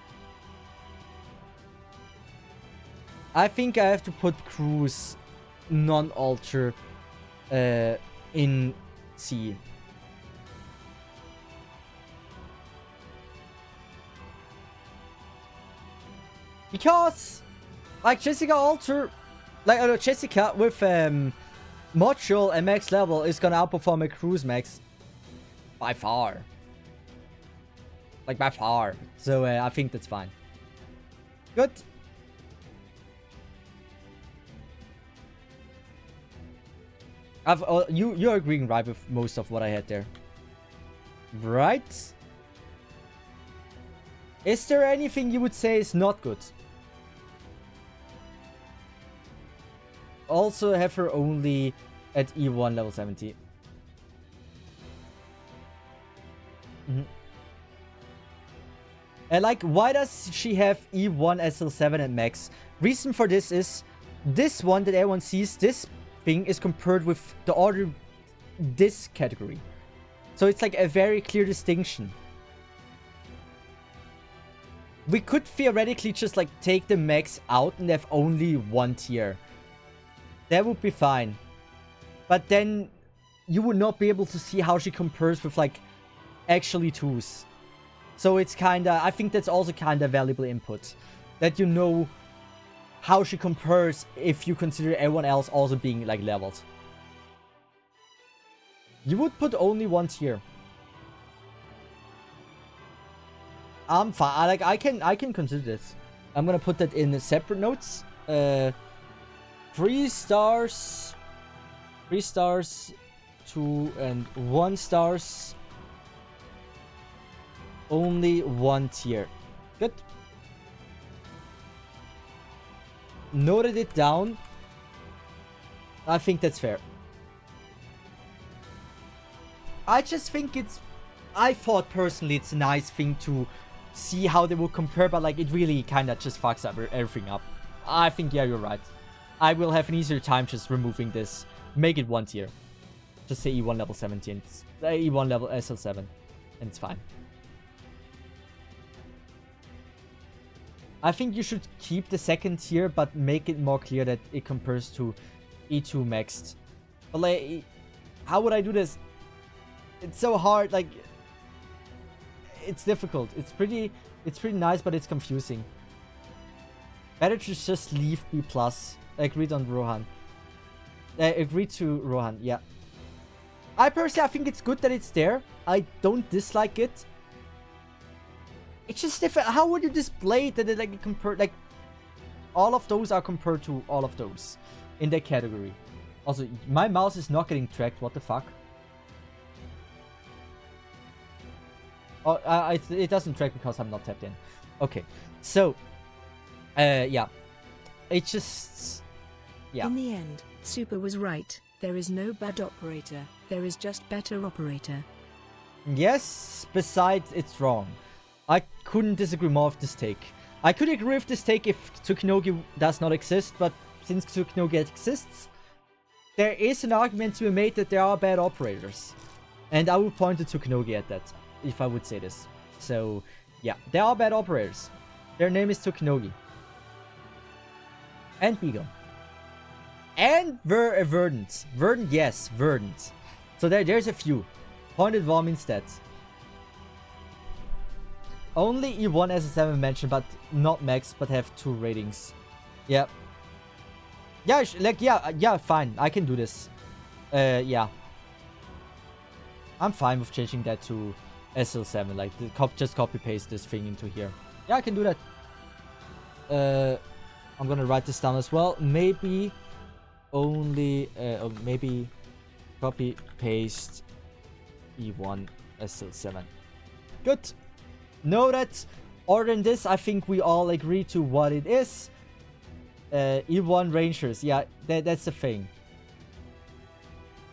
I think I have to put Cruz non-alter in C. Because like Jessica alter, like Jessica with module and max level is gonna outperform a Cruz max by far. Like by far. So I think that's fine. Good. You're agreeing, right, with most of what I had there, right? Is there anything you would say is not good? Also have her only at E1 level 70. And like, why does she have E1 SL7 and max? Reason for this is this one that everyone sees, this thing is compared with the other this category. So it's like a very clear distinction. We could theoretically just like take the max out and have only one tier. That would be fine. But then you would not be able to see how she compares with like actually twos. So it's kinda, I think that's also kinda valuable input. That you know how she compares if you consider everyone else also being like leveled. You would put only one tier. I'm fine. Like I can consider this. I'm gonna put that in separate notes. 3 stars, 3 stars, 2 and 1 stars. Only one tier. Good. Noted it down. I think that's fair. I just think it's... I thought personally it's a nice thing to see how they will compare, but like it really kind of just fucks up everything up. I think, yeah, you're right. I will have an easier time just removing this. Make it one tier. Just say E1 level 17. E1 level SL7. And it's fine. I think you should keep the second tier, but make it more clear that it compares to E2 maxed. But like, how would I do this? It's so hard, like... It's difficult. It's pretty nice, but it's confusing. Better to just leave B+. Agreed on Rohan. Agreed to Rohan, yeah. I personally, I think it's good that it's there. I don't dislike it. It's just different. How would you display that it like compare, like all of those are compared to all of those in that category? Also, my mouse is not getting tracked. What the fuck? Oh, it doesn't track because I'm not tapped in. Okay, so, yeah. It just... Yeah. In the end, Super was right. There is no bad operator. There is just better operator. Yes, besides it's wrong. I couldn't disagree more with this take. I could agree with this take if Tsukunogi does not exist, but since Tsukunogi exists, there is an argument to be made that there are bad operators. And I would point to Tsukunogi at that, if I would say this. So, yeah, there are bad operators. Their name is Tsukunogi. And Beagle. And Verdant. Verdant, yes, Verdant. So there's a few. Pointed War means that. Only E1 as a 7 mentioned, but not max, but have 2 ratings. Yeah. Yeah, yeah, fine. I can do this. Yeah. I'm fine with changing that to SL7. Like, just copy-paste this thing into here. Yeah, I can do that. I'm gonna write this down as well. Maybe only, maybe copy-paste E1 SL7. Good. Noted. Other than this, I think we all agree to what it is. E1 Rangers. Yeah, that's the thing.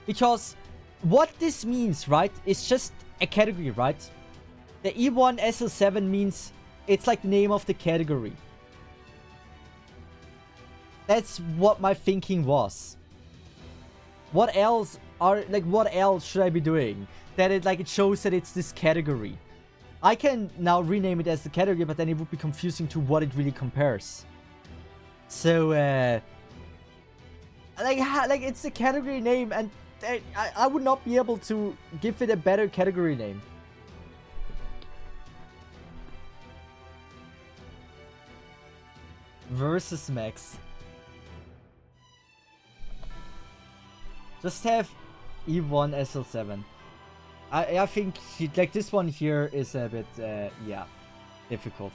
Because what this means, right, is just a category, right? The E1 SL7 means it's like the name of the category. That's what my thinking was. What else should I be doing? That it shows that it's this category. I can now rename it as the category, but then it would be confusing to what it really compares. So, it's a category name, and I would not be able to give it a better category name. Versus Max. Just have E1 SL7. I think like this one here is a bit yeah, difficult.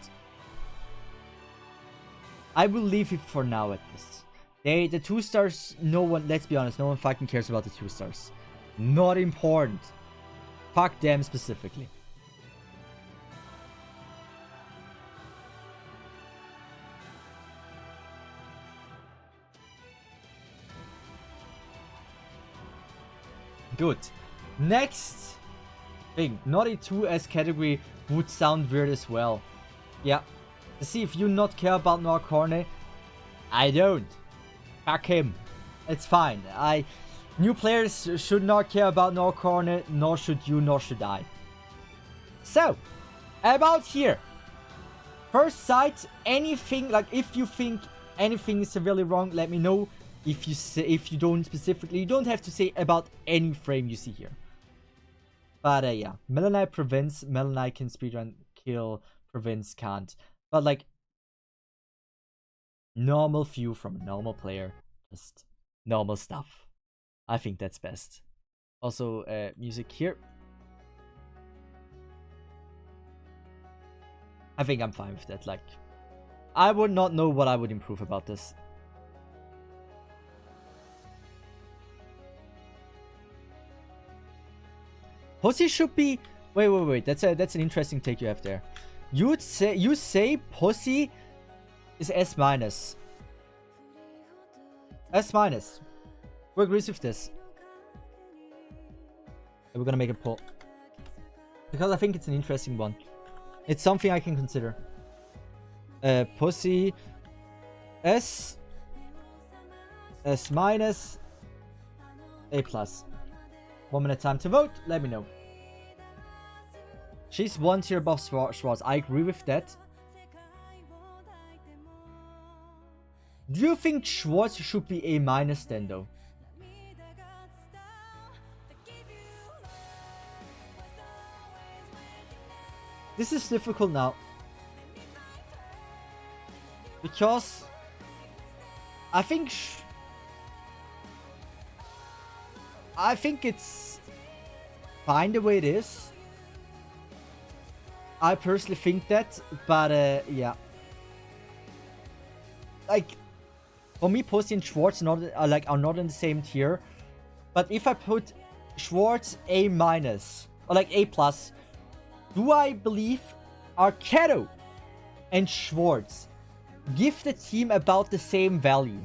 I will leave it for now at this. The 2 stars, no one, let's be honest, no one fucking cares about the 2 stars. Not important. Fuck them specifically. Good. Next thing. Naughty 2 as category would sound weird as well. Yeah. To see if you not care about Norcorne. I don't. Fuck him. It's fine. New players should not care about Norcorne, nor should you, nor should I. So, about here. First sight, anything, like if you think anything is severely wrong, let me know. If you don't specifically, you don't have to say about any frame you see here. But yeah, Melanite prevents, Melanite can speedrun, kill, prevents, can't. But like, normal view from a normal player, just normal stuff. I think that's best. Also, music here. I think I'm fine with that. Like, I would not know what I would improve about this. Pussy should be... Wait. That's an interesting take you have there. You say Pussy is S-. S-. Who agrees with this? We're gonna make a poll. Because I think it's an interesting one. It's something I can consider. Pussy S... S-, A+. 1 minute time to vote. Let me know. She's 1 tier above Schwartz. I agree with that. Do you think Schwartz should be A- then though? This is difficult now. Because I think it's fine the way it is. I personally think that, but yeah. Like, For me, Pussy and Schwartz are not in the same tier. But if I put Schwartz A-, or like A+, do I believe Arknights and Schwartz give the team about the same value?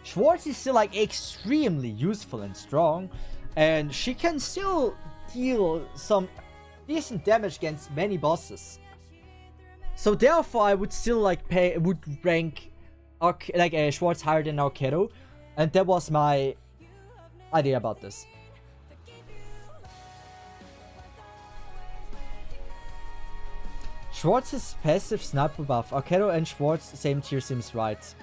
Schwartz is still like extremely useful and strong, and she can still deal some decent damage against many bosses. So therefore, I would still like rank Schwartz higher than Arknights, and that was my idea about this. Schwartz's passive sniper buff. Arknights and Schwartz same tier seems right.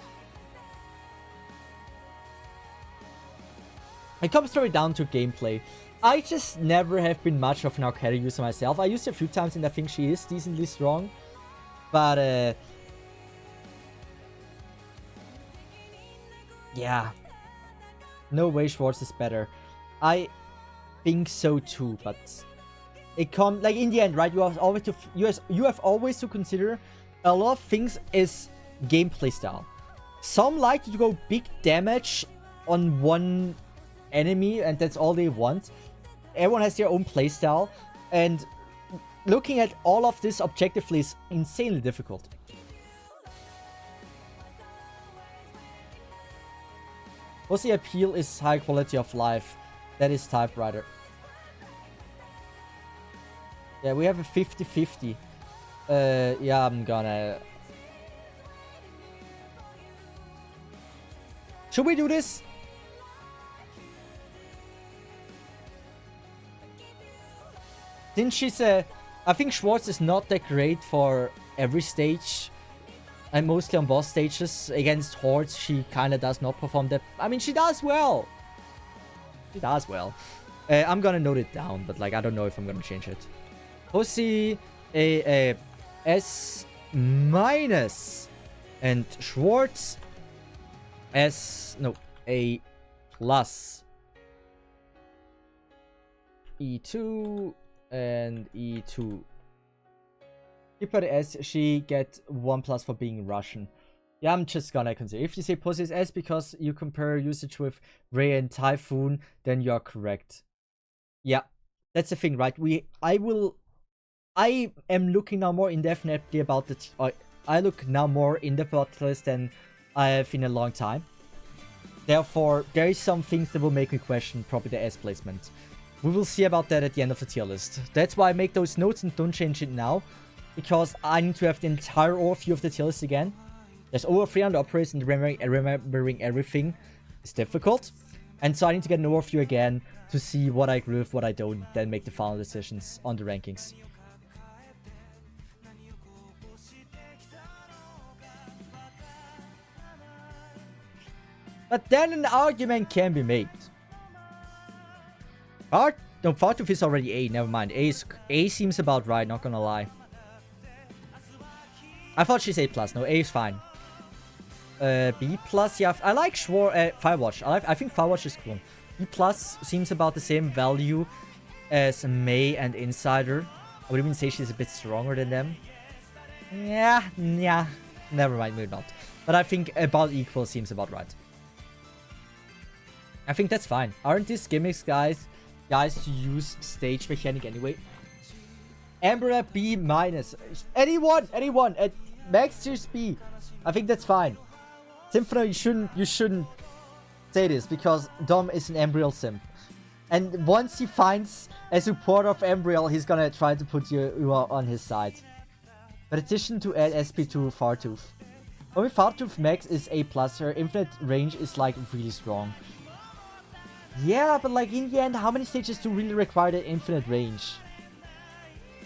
It comes straight down to gameplay. I just never have been much of an Arknights user myself. I used her a few times and I think she is decently strong. But yeah. No way Schwartz is better. I think so too, but it comes like in the end, right? You have always to consider a lot of things is gameplay style. Some like to go big damage on one enemy and that's all they want. Everyone has their own playstyle, and looking at all of this objectively is insanely difficult. What's the appeal is high quality of life. That is typewriter. Yeah, we have a 50-50. Yeah, I'm gonna... Should we do this? Since she's I think Schwartz is not that great for every stage. And mostly on boss stages. Against hordes, she kind of does not perform that. I mean, she does well. She does well. I'm gonna note it down, but like, I don't know if I'm gonna change it. Pussy, a S-, and Schwartz, A+. E2 and E2. Keep her S, she get 1+ for being Russian. Yeah, I'm just gonna consider. If you say Pussy is S because you compare usage with Ray and Typhoon, then you're correct. Yeah, that's the thing, right? I am looking now more indefinitely about I look now more in depth about the list than I have in a long time. Therefore, there is some things that will make me question probably the S placement. We will see about that at the end of the tier list. That's why I make those notes and don't change it now. Because I need to have the entire overview of the tier list again. There's over 300 operators and remembering everything is difficult. And so I need to get an overview again to see what I agree with, what I don't, then make the final decisions on the rankings. But then an argument can be made. Fartooth is already A, never mind. A seems about right, not gonna lie. I thought she's A+, no, A is fine. B+, yeah, I like Firewatch. I think Firewatch is cool. B+ seems about the same value as May and Insider. I would even say she's a bit stronger than them. Yeah, never mind, maybe not. But I think about equal seems about right. I think that's fine. Aren't these gimmicks, guys to use stage mechanic anyway? Emperor B-. Anyone at max tiers B. I think that's fine. Symphono, you shouldn't say this because Dom is an Embryo simp. And once he finds a supporter of Embryo, he's gonna try to put you on his side. But addition to add SP to Fartooth. Only Fartooth max is A+, her infinite range is like really strong. Yeah, but like in the end, how many stages do really require the infinite range?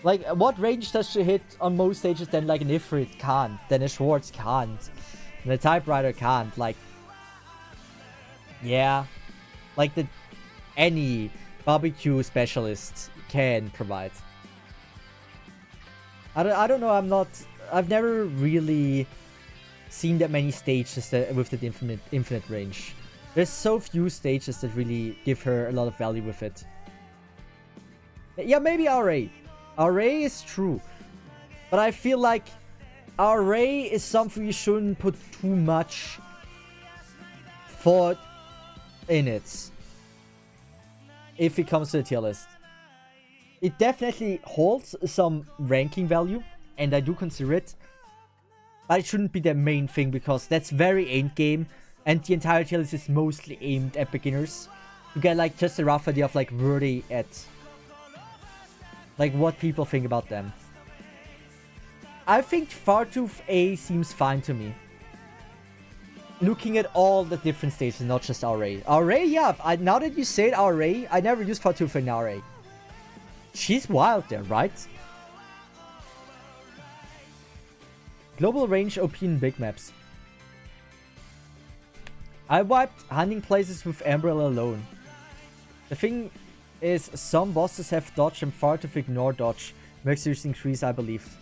Like, what range does she hit on most stages then like an Ifrit can't, then a Schwartz can't, and a Typewriter can't, like... Yeah. Like any barbecue specialist can provide. I don't know, I've never really seen that many stages with the infinite range. There's so few stages that really give her a lot of value with it. Yeah, maybe RA. RA is true. But I feel like RA is something you shouldn't put too much thought in it if it comes to the tier list. It definitely holds some ranking value, and I do consider it. But it shouldn't be the main thing, because that's very end game, and the entire tier list is mostly aimed at beginners. To get like just a rough idea of like where they at. Like what people think about them. I think Fartooth A seems fine to me. Looking at all the different stages, not just RA. RA, yeah, now that you say it, RA, I never used Fartooth in RA. She's wild there, right? Global range OP in big maps. I wiped hunting places with Umbrella alone. The thing is, some bosses have dodge and Fartooth ignore dodge. Makes use increase, I believe.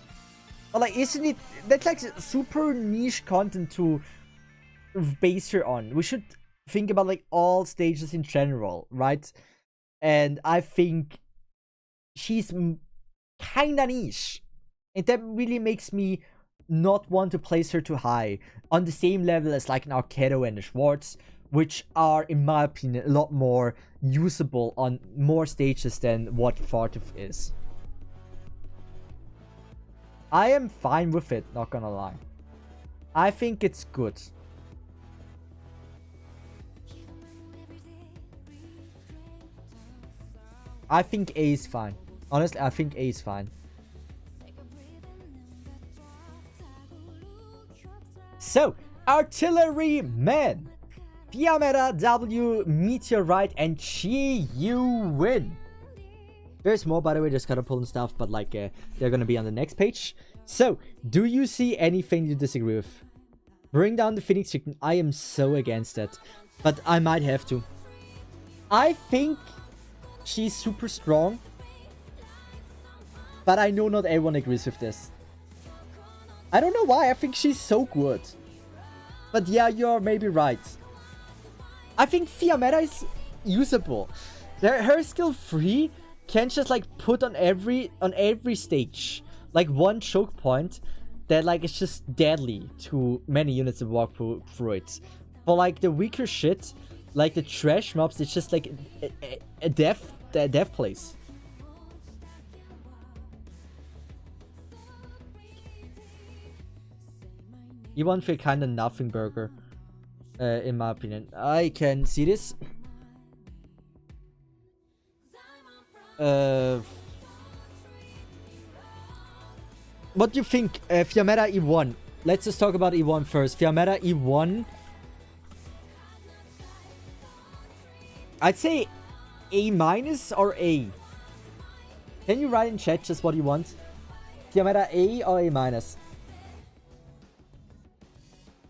But like, isn't it... That's like super niche content to base her on. We should think about like all stages in general, right? And I think she's kinda niche. And that really makes me not want to place her too high. On the same level as like an Arcado and a Schwartz, which are, in my opinion, a lot more usable on more stages than what Fartooth is. I am fine with it, not gonna lie. I think it's good. I think A is fine. Honestly, I think A is fine. So, Artillery Men. Fiametta, W, Meteorite, and Chi, you win. There's more, by the way, there's catapult and stuff, but like, they're gonna be on the next page. So, do you see anything you disagree with? Bring down the Phoenix Chicken. I am so against that, but I might have to. I think she's super strong, but I know not everyone agrees with this. I don't know why, I think she's so good. But yeah, you're maybe right. I think Fiametta is usable. Her skill 3 can just like put on every stage like one choke point that like is just deadly to many units that walk through it. For like the weaker shit, like the trash mobs, it's just like a death place. E1 feel kinda nothing burger, in my opinion. I can see this. What do you think, Fiametta E1? Let's just talk about E1 first. Fiametta E1. I'd say A- or A. Can you write in chat just what you want? Fiametta A or A-?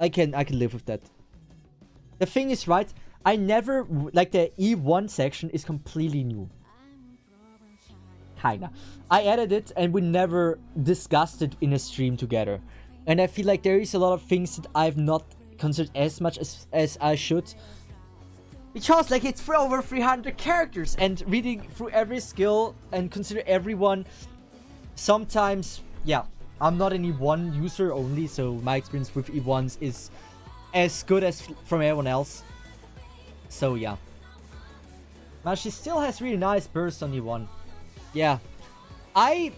I can live with that. The thing is, right, I never, like the E1 section is completely new. Kinda. I added it and we never discussed it in a stream together. And I feel like there is a lot of things that I've not considered as much as I should. Because like it's for over 300 characters, and reading through every skill and consider everyone, sometimes, yeah, I'm not an E1 user only, so my experience with E1s is as good as from everyone else. So yeah. Now she still has really nice bursts on E1. Yeah. I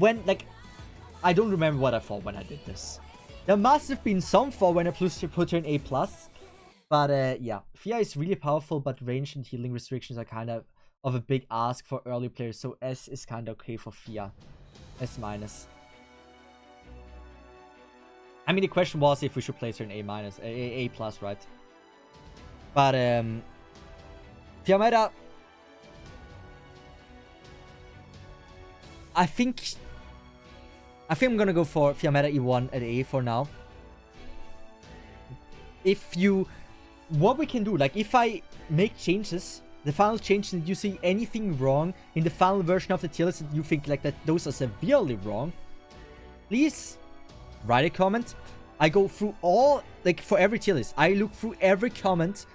don't remember what I thought when I did this. There must have been some thought when I put her in A+. But yeah, Fia is really powerful, but range and healing restrictions are kind of a big ask for early players, so S is kind of okay for Fia. S-. I mean, the question was if we should place her in A-, A+, right? But Fiametta, I think I'm gonna go for Fiametta E1 at A for now. What we can do, like if I make changes, the final changes, and you see anything wrong in the final version of the tier list that you think like that those are severely wrong, please write a comment. I go through all, like for every tier list, I look through every comment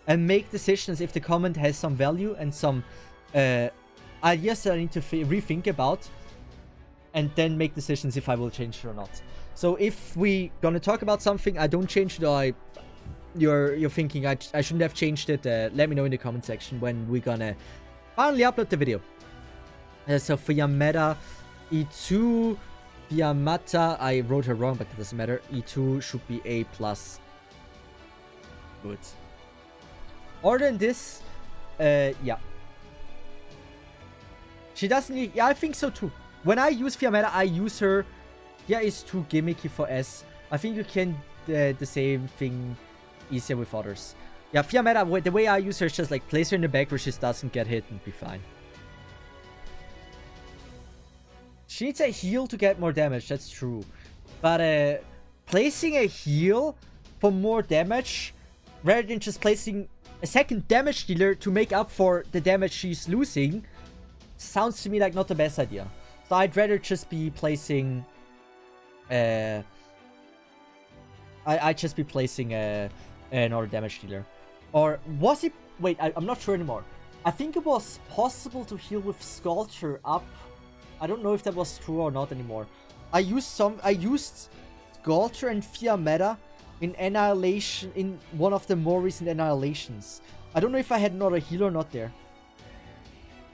and make decisions if the comment has some value and some ideas that I need to rethink about, and then make decisions if I will change it or not. So if we gonna talk about something, I don't change it, or you're thinking I shouldn't have changed it, let me know in the comment section when we're gonna finally upload the video. So for Yamada, E2, Yamata, I wrote her wrong, but it doesn't matter. E2 should be A+. Good. Other than this, yeah. She doesn't need... Yeah, I think so too. When I use Fiametta, I use her... Yeah, it's too gimmicky for S. I think you can the same thing easier with others. Yeah, Fiametta, the way I use her is just like place her in the back where she doesn't get hit and be fine. She needs a heal to get more damage, that's true. But placing a heal for more damage rather than just placing a second damage dealer to make up for the damage she's losing sounds to me like not the best idea. So I'd rather just be placing I'd just be placing another damage dealer. Or was it... Wait, I'm not sure anymore. I think it was possible to heal with Sculpture up. I don't know if that was true or not anymore. I used Sculpture and Fiametta in Annihilation, in one of the more recent Annihilations. I don't know if I had another healer or not there.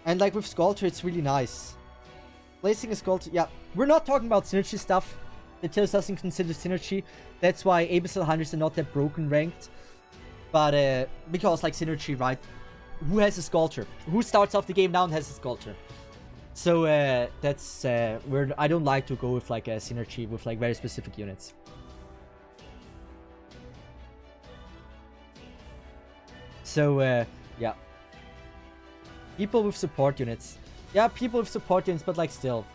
And like with Sculpture, it's really nice. Placing a Sculpture... Yeah, we're not talking about synergy stuff. The Tails doesn't consider synergy. That's why Abyssal Hunters are not that broken ranked. But, because like synergy, right? Who has a Sculpture? Who starts off the game now and has a Sculpture? So, that's, I don't like to go with like a synergy with like very specific units. So, yeah. People with support units. Yeah, people with support units, but like still.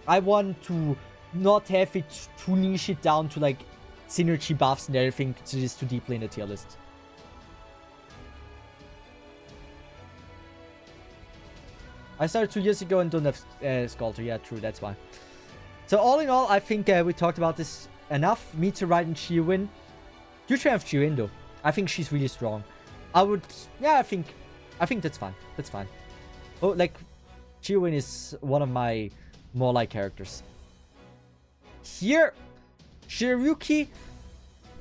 I want to not have it too niche it down to like synergy buffs and everything so it's too deeply in the tier list. I started 2 years ago and don't have Sculptor. Yeah, true, that's why. So all in all, I think we talked about this enough. Me to ride in Chiwin. Huge fan of Chiwin though. I think she's really strong. I would... Yeah, I think that's fine. That's fine. Oh, like, Chiwin is one of my more like characters. Here, Shiruki,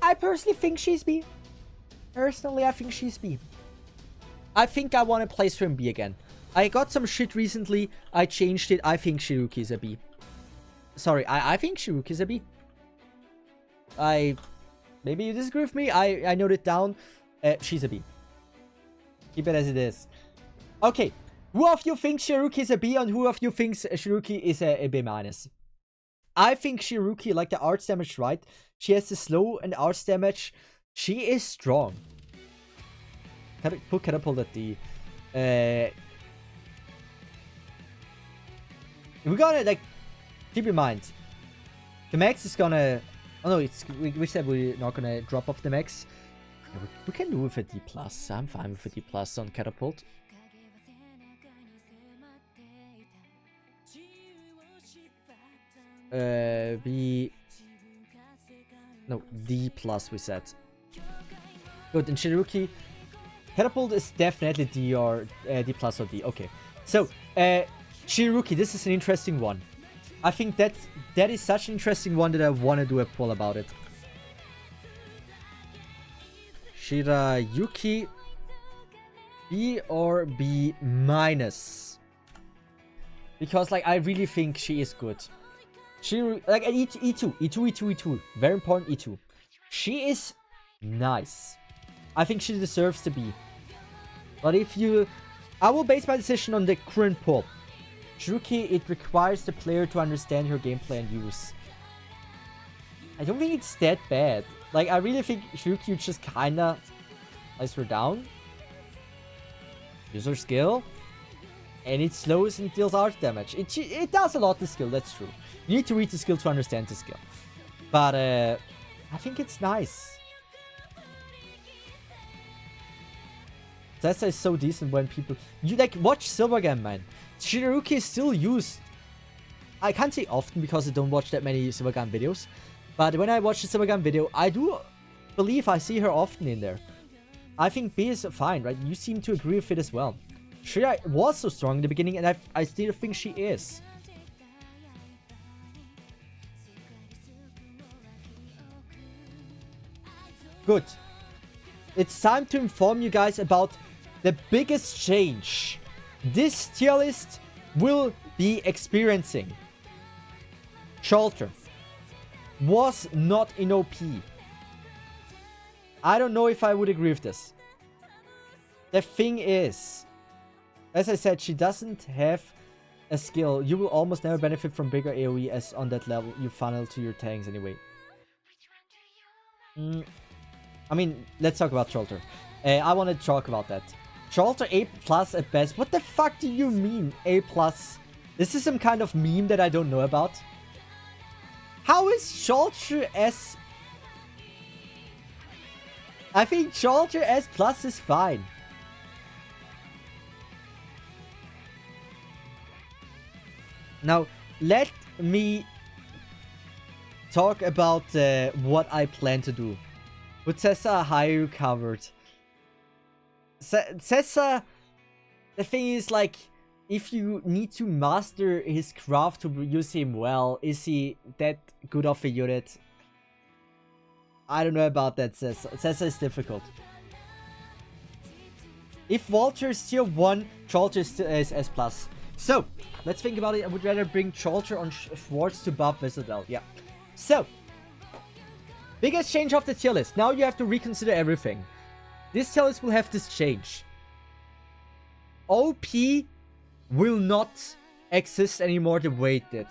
I personally think she's B. Personally, I think she's B. I think I want to place her in B again. I got some shit recently. I changed it. I think Shiruki is a B. Sorry, I think Shiruki is a B. Maybe you disagree with me. I noted it down. She's a B. Keep it as it is. Okay. Who of you thinks Shiruki is a B and who of you thinks Shiruki is a B minus? I think Shiruki, like the arts damage, right? She has the slow and arts damage. She is strong. Put Catapult at D. We're gonna, like, keep in mind. The max is gonna... Oh no, we said we're not gonna drop off the max. We can do with a D+. I'm fine with a D+ on Catapult. No, D+ we said. Good, and Shiruki. Catapult is definitely D or D+ or D. Okay. So, Shiruki, this is an interesting one. I think that is such an interesting one that I want to do a poll about it. Shirayuki, B or B minus? Because, like, I really think she is good. Like, E2. Very important, E2. She is nice. I think she deserves to be. But if you... I will base my decision on the current poll. Shiruki, it requires the player to understand her gameplay and use. I don't think it's that bad. Like, I really think Shiruki just kinda lays her down. Use her skill. And it slows and deals art damage. It does a lot the skill, that's true. You need to read the skill to understand the skill. But, I think it's nice. Cesith is so decent when people... You, like, watch Silvergun, man. Shiruki is still used. I can't say often because I don't watch that many Silvergun videos. But when I watch the Silvergun video, I do believe I see her often in there. I think B is fine, right? You seem to agree with it as well. Shira was so strong in the beginning, and I still think she is. Good. It's time to inform you guys about the biggest change this tier list will be experiencing. Shelter was not in OP. I don't know if I would agree with this. The thing is, as I said, she doesn't have a skill. You will almost never benefit from bigger AoE as on that level you funnel to your tanks anyway. I mean, let's talk about Shelter. I want to talk about that. Shelter A+ at best. What the fuck do you mean A+? This is some kind of meme that I don't know about. How is Shelter S? I think Shelter S+ is fine. Now, let me talk about what I plan to do. With Cesith higher covered. Cesith, the thing is, like, if you need to master his craft to use him well, is he that good of a unit? I don't know about that, Cesith. Cesith is difficult. If Walter is tier 1, Shelter is S+. So, let's think about it. I would rather bring Shelter on Schwartz to buff Wizardel. Yeah. So, biggest change of the tier list. Now you have to reconsider everything. This tier list will have this change. OP will not exist anymore the way it did.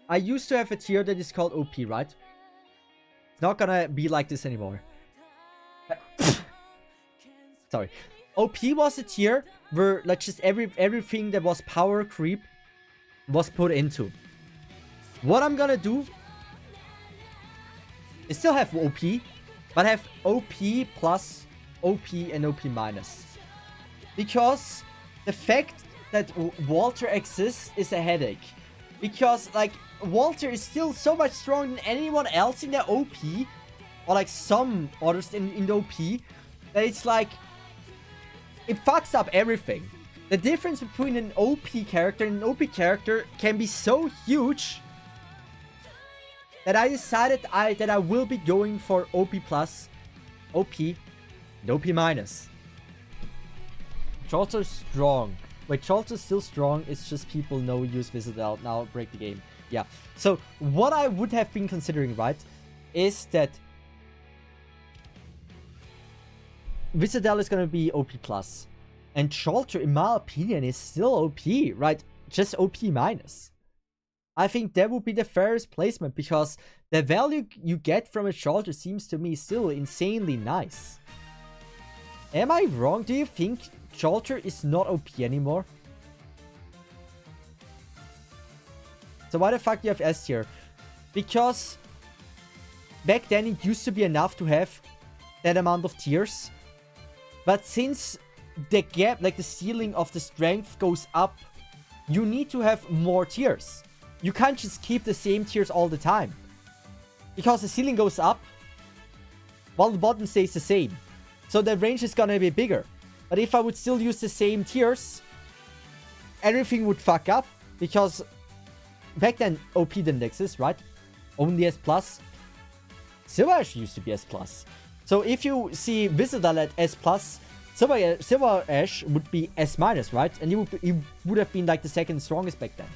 I used to have a tier that is called OP, right? It's not gonna be like this anymore. Sorry. OP was a tier where like just everything that was power creep was put into. What I'm gonna do is still have OP, but have OP plus OP and OP minus. Because the fact that Walter exists is a headache. Because like Walter is still so much stronger than anyone else in the OP, or like some others in the OP, that it's like it fucks up everything. The difference between an OP character and an OP character can be so huge that I decided that I will be going for OP plus, OP, and OP minus. Shelter's strong. Wait, Shelter's still strong. It's just people know use Wizardel. Now break the game. Yeah. So what I would have been considering, right, is that Wizardel is gonna be OP plus, and Shelter, in my opinion, is still OP, right? Just OP minus. I think that would be the fairest placement because the value you get from a Shelter seems to me still insanely nice. Am I wrong? Do you think Shelter is not OP anymore? So why the fuck do you have S tier? Because back then it used to be enough to have that amount of tiers. But since the gap, like the ceiling of the strength goes up, you need to have more tiers. You can't just keep the same tiers all the time. Because the ceiling goes up while the bottom stays the same. So the range is gonna be bigger. But if I would still use the same tiers, everything would fuck up. Because back then OP didn't exist, right? Only S+. Silver Ash used to be S+. So if you see Wizardel at S+, Silver Ash would be S-, right? And he would have been like the second strongest back then.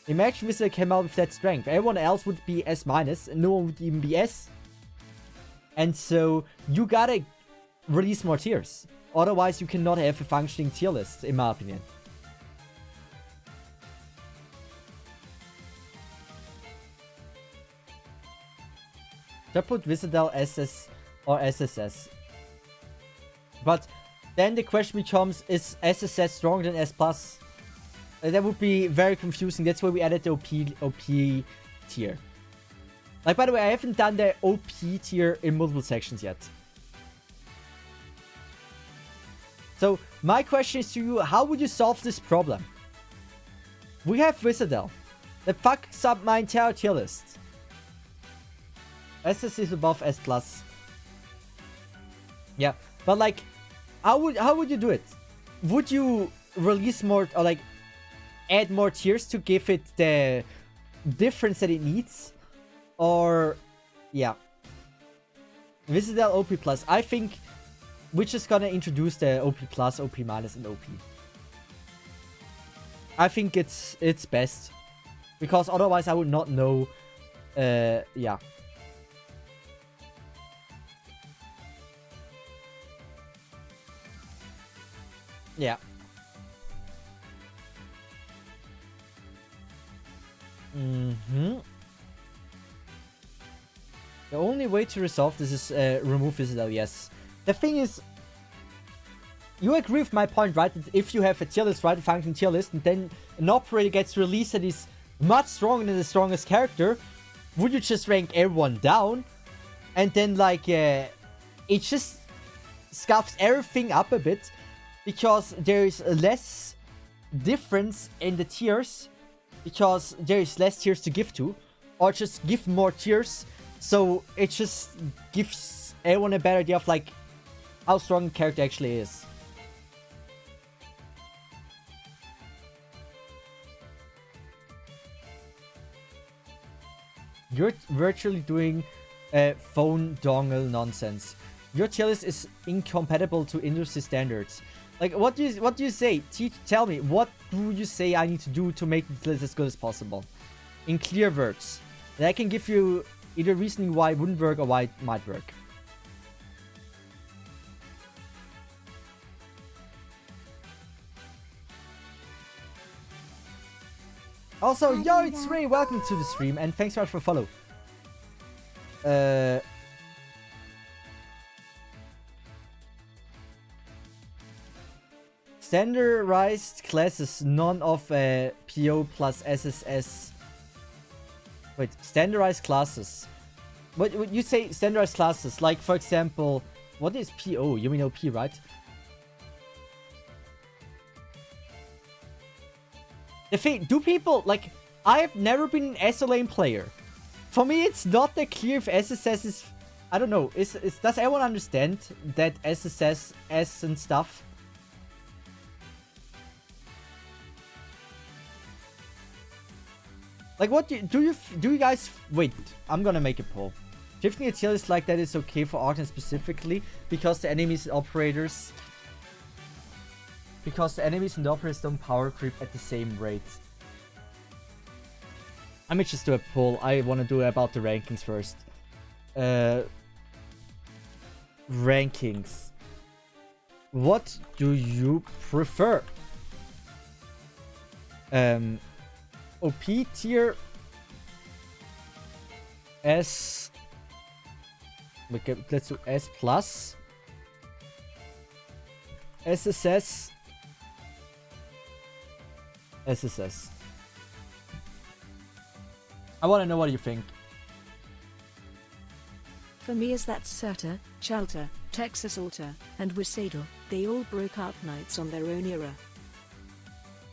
Imagine Wizardel came out with that strength. Everyone else would be S-, and no one would even be S. And so you gotta release more tiers. Otherwise you cannot have a functioning tier list, in my opinion. Should I put Wizardel SS or SSS? But then the question becomes, is SSS stronger than S+? That would be very confusing. That's why we added the OP tier. Like, by the way, I haven't done the OP tier in multiple sections yet. So, my question is to you, how would you solve this problem? We have Wizardel. That fucks up my entire tier list. SS is above S+. Yeah, but like, how would you do it? Would you release more, or like, add more tiers to give it the difference that it needs? Or, yeah. Visidel OP plus. I think we're just gonna introduce the OP plus, OP minus, and OP. I think it's best. Because otherwise I would not know. Yeah. Yeah. The only way to resolve this is remove Visidel, yes. The thing is, you agree with my point, right? That if you have a tier list, right, a functioning tier list, and then an operator gets released that is much stronger than the strongest character, would you just rank everyone down? And then, like, it just scuffs everything up a bit, because there is less difference in the tiers, because there is less tiers to give to, or just give more tiers, so it just gives everyone a better idea of, like, how strong the character actually is. You're virtually doing phone dongle nonsense. Your tier list is incompatible to industry standards. Like, what do you say? Tell me, what do you say I need to do to make this list as good as possible? In clear words. And I can give you either reasoning why it wouldn't work or why it might work. Also, yo, it's Ray, welcome to the stream, and thanks so much for follow. Standardized classes, none of PO plus SSS. Wait, standardized classes. What would you say standardized classes? Like, for example, what is PO? You mean OP, right? The thing, do people, like, I've never been an SO lane player. For me, it's not that clear if SSS is, I don't know, does everyone understand that SSS, S and stuff? Like, what do you guys, wait, I'm gonna make a poll. Shifting a tier list like that is okay for Arknights specifically, because the enemies and operators... Because the enemies and the operators don't power creep at the same rate. Let me just do a poll. I want to do about the rankings first. Rankings. What do you prefer? OP tier. S. Okay, let's do S plus. SSS. SSS. I want to know what you think. For me, is that Surta, Chalta, Texas Alta, and Wisadel. They all broke Arknights on their own era.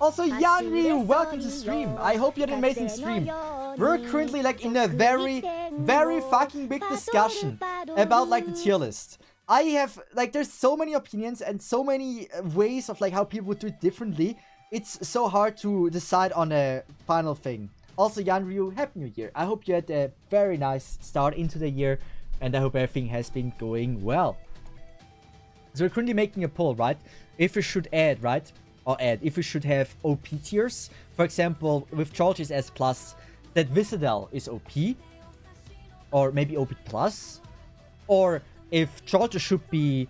Also, Yanryu, welcome to stream. I hope you had an amazing stream. We're currently like in a very fucking big discussion about like the tier list. I have like there's so many opinions and so many ways of like how people would do it differently. It's so hard to decide on a final thing. Also, Yanryu, Happy New Year. I hope you had a very nice start into the year, and I hope everything has been going well. So we're currently making a poll, right? If we should add, right? Or add, if we should have OP tiers. For example, with George's S+, that Visidel is OP. Or maybe OP+. Or if George should be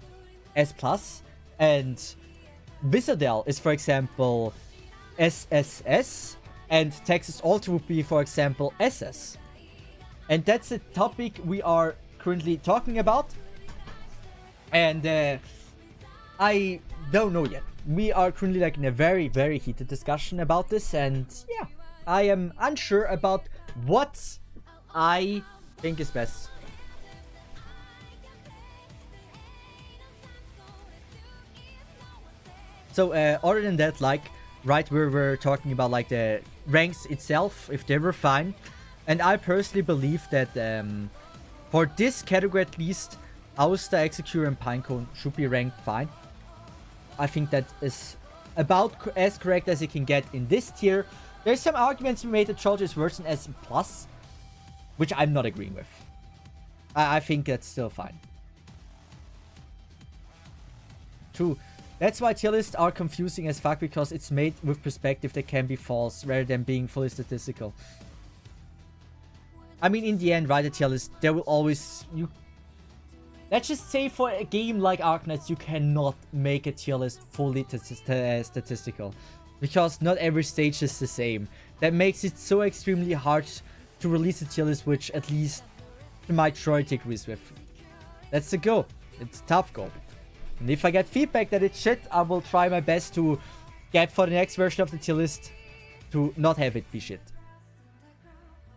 S+, and Visidel is, for example, SSS, and Texas Alter would be, for example, SS. And that's the topic we are currently talking about. And I don't know yet. We are currently like in a very heated discussion about this, and yeah, I am unsure about what I think is best. So other than that, like right where we're talking about like the ranks itself, if they were fine, and I personally believe that for this category at least, Auster, Executor, and Pinecone should be ranked fine. I think that is about as correct as it can get in this tier. There's some arguments to be made that George is worse than S+, which I'm not agreeing with. I think that's still fine. true. That's why tier lists are confusing as fuck, because it's made with perspective that can be false rather than being fully statistical. I mean, in the end, right, a tier list, there will always... Let's just say for a game like Arknights, you cannot make a tier list fully statistical. Because not every stage is the same. That makes it so extremely hard to release a tier list which at least the majority agrees with. That's the goal. It's a tough goal. And if I get feedback that it's shit, I will try my best to get for the next version of the tier list to not have it be shit.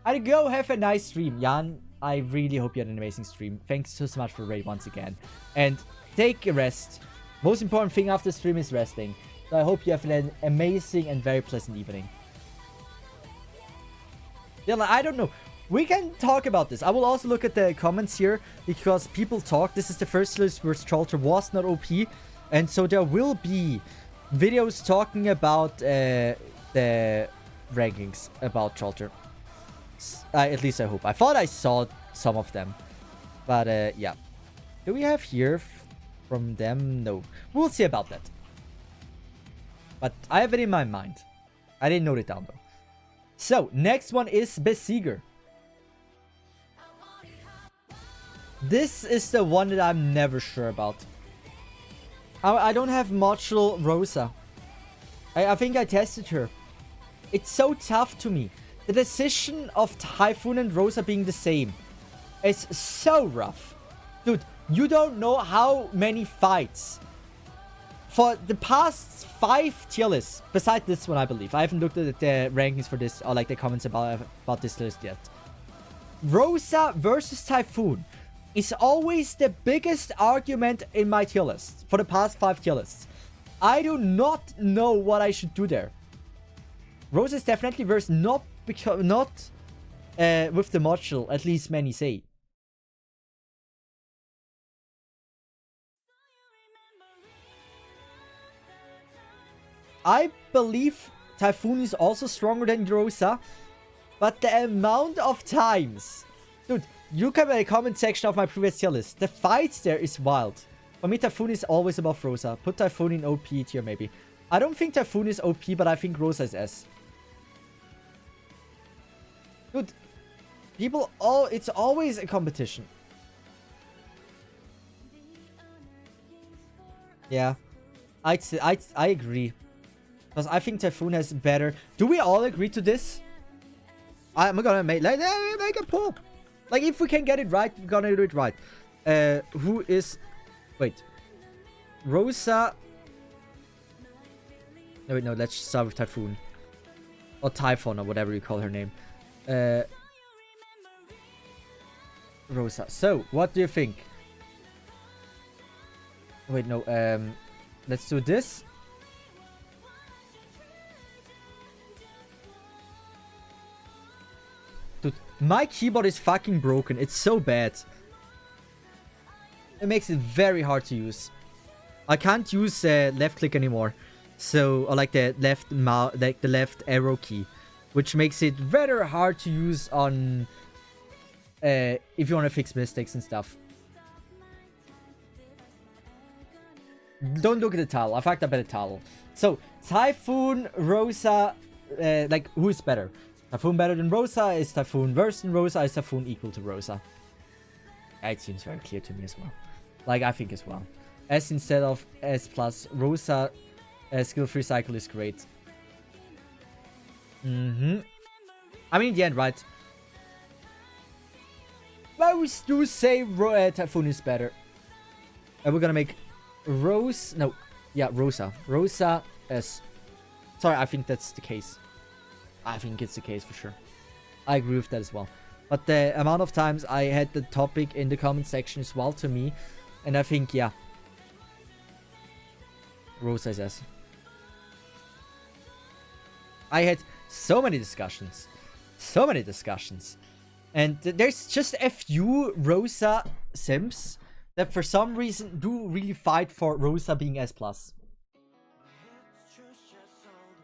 I go, have a nice stream, Jan. I really hope you had an amazing stream. Thanks so much for the raid once again. And take a rest. Most important thing after stream is resting. So I hope you have an amazing and very pleasant evening. Yeah, like, I don't know. We can talk about this. I will also look at the comments here because people talk. This is the first list where Trollter was not OP. And so there will be videos talking about the rankings about Trollter. At least I hope. I thought I saw some of them. But yeah. Do we have here from them? No. We'll see about that. But I have it in my mind. I didn't note it down though. So, next one is Besieger. This is the one that I'm never sure about. I don't have module Rosa. I think I tested her. It's so tough to me. The decision of Typhoon and Rosa being the same is so rough. Dude, you don't know how many fights. For the past 5 tier lists, besides this one I believe. I haven't looked at the rankings for this or like the comments about this list yet. Rosa versus Typhoon is always the biggest argument in my tier list for the past 5 tier lists. I do not know what I should do there. Rosa is definitely worse, not with the module, at least many say. I believe Typhoon is also stronger than Rosa, but the amount of times... Dude, you come in the comment section of my previous tier list. The fights there is wild. For me, Typhoon is always above Rosa. Put Typhoon in OP tier, maybe. I don't think Typhoon is OP, but I think Rosa is S. Dude, it's always a competition. Yeah, I agree. Because I think Typhoon has better... Do we all agree to this? I'm gonna make a poll. Like, if we can get it right, we're gonna do it right. Who is... Wait. Rosa... No, wait, no. Let's start with Typhoon. Or Typhon, or whatever you call her name. Rosa. So, what do you think? Wait, no. Let's do this. Dude, my keyboard is fucking broken. It's so bad. It makes it very hard to use. I can't use left click anymore. So, or like the left mouse, like the left arrow key, which makes it very hard to use on if you want to fix mistakes and stuff. Don't look at the title. I fucked up at the title. So, Typhoon, Rosa, like, who is better? Typhoon better than Rosa? Is Typhoon worse than Rosa? Is Typhoon equal to Rosa? It seems very clear to me as well. Like, I think as well. S instead of S plus. Rosa skill-free cycle is great. I mean, in the end, right? Most do say Typhoon is better. And we're gonna make Rose... No. Yeah, Rosa. Rosa S. Sorry, I think that's the case. I think it's the case for sure. I agree with that as well. But the amount of times I had the topic in the comment section as well to me. And I think, yeah. Rosa is S. I had so many discussions. So many discussions. And there's just a few Rosa Sims that for some reason do really fight for Rosa being S+.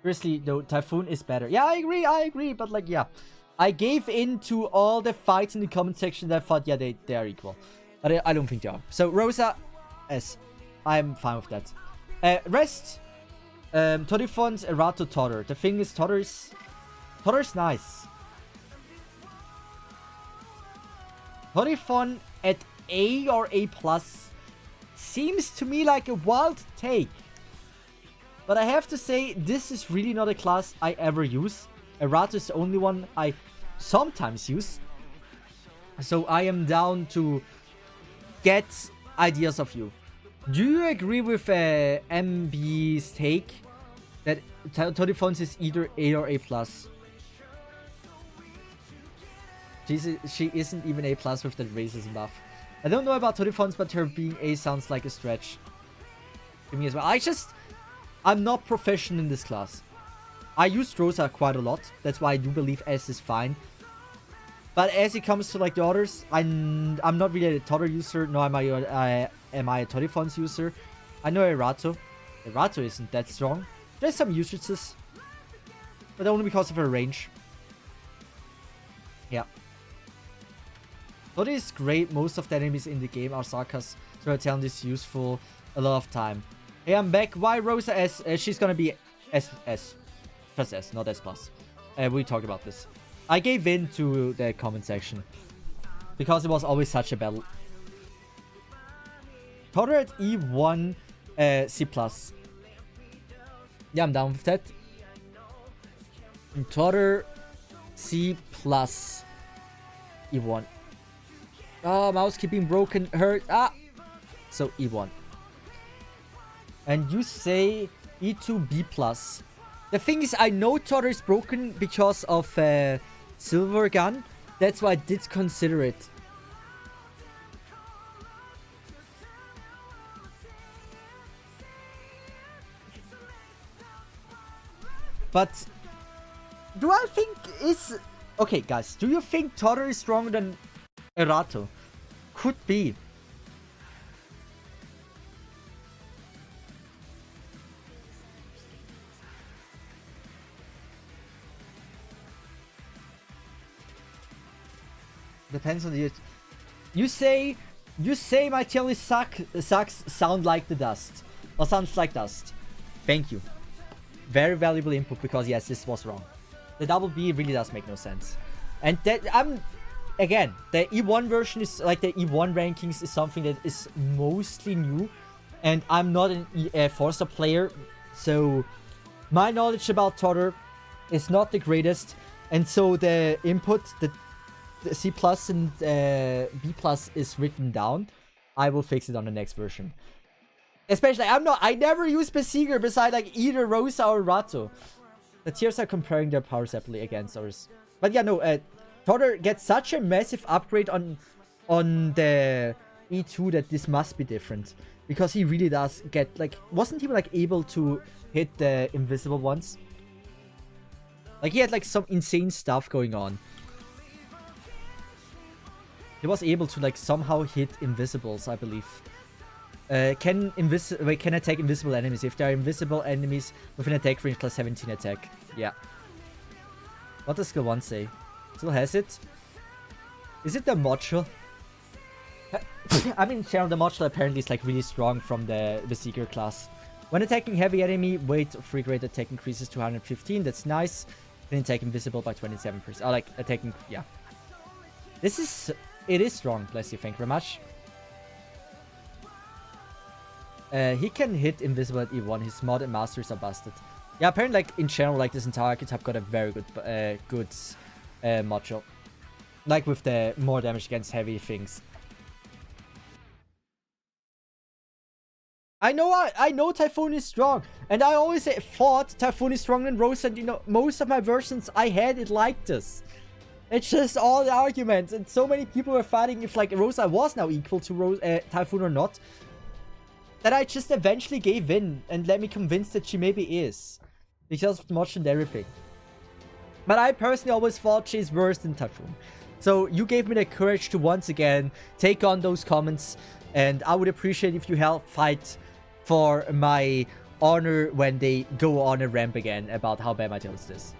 Seriously, though, Typhoon is better. Yeah, I agree, but like, yeah. I gave in to all the fights in the comment section that I thought, yeah, they are equal. But I don't think they are. So, Rosa, S. I'm fine with that. Rest. Torifons, Erato, Totter. The thing is, Totter's nice. Torifon at A or A plus seems to me like a wild take. But I have to say, this is really not a class I ever use. Erato is the only one I sometimes use. So I am down to get ideas of you. Do you agree with MB's take that Torifons is either A or A plus? She isn't even A plus with that racism buff. I don't know about Torifons, but her being A sounds like a stretch to me as well. I'm not proficient in this class. I used Rosa quite a lot. That's why I do believe S is fine. But as it comes to like the others, I'm not really a Totter user. No, am I a Torifons user? I know Erato. Erato isn't that strong. There's some usages, but only because of her range. Yeah. Totter is great. Most of the enemies in the game are Sarkas, so her talent is useful a lot of time. Hey, I'm back. Why Rosa S? She's gonna be S. Just S, not S+. We talked about this. I gave in to the comment section because it was always such a battle. Totter at E1, C+. Yeah, I'm down with that. And Totter, C+, E1. Oh, mouse keeping broken, hurt. Ah! So E1. And you say E2, B+. The thing is, I know Totter is broken because of Silver Gun. That's why I did consider it. But do I think is... Okay, guys. Do you think Totter is stronger than Erato? Could be. Depends on the... You say my chili sucks sound like the dust. Or sounds like dust. Thank you. Very valuable input because yes, this was wrong. The double B really does make no sense. And that again, the E1 version is like the E1 rankings is something that is mostly new. And I'm not an Forza player, so my knowledge about Totter is not the greatest. And so the input, the C+ and B+ is written down. I will fix it on the next version. Especially, I never use Besieger beside like either Rosa or Rato. The tiers are comparing their power separately against ours. But yeah, no, Totter gets such a massive upgrade on the E2 that this must be different. Because he really does get, like, wasn't he like able to hit the invisible ones? Like, he had like some insane stuff going on. He was able to like somehow hit invisibles, I believe. Can attack invisible enemies if they are invisible enemies with an attack range plus 17 attack. Yeah. What does skill 1 say? Still has it? Is it the module? I mean, in general, the module apparently is like really strong from the Seeker class. When attacking heavy enemy, weight of free grade attack increases to 115. That's nice. Then attack invisible by 27%. Oh, like attacking, yeah. This is... It is strong, bless you, thank you very much. He can hit invisible at E1. His mod and masters are busted. Yeah, apparently, like, in general, like, this entire archetype got a very good module. Like, with the more damage against heavy things. I know Typhoon is strong. And I always thought Typhoon is stronger than Rosa. And, you know, most of my versions I had it like this. It's just all the arguments, and so many people were fighting if like Rosa was now equal to Typhoon or not, that I just eventually gave in and let me convince that she maybe is, because of the mod and everything. But I personally always thought she's worse than Typhoon. So you gave me the courage to once again take on those comments, and I would appreciate if you help fight for my honor when they go on a ramp again about how bad my tail is.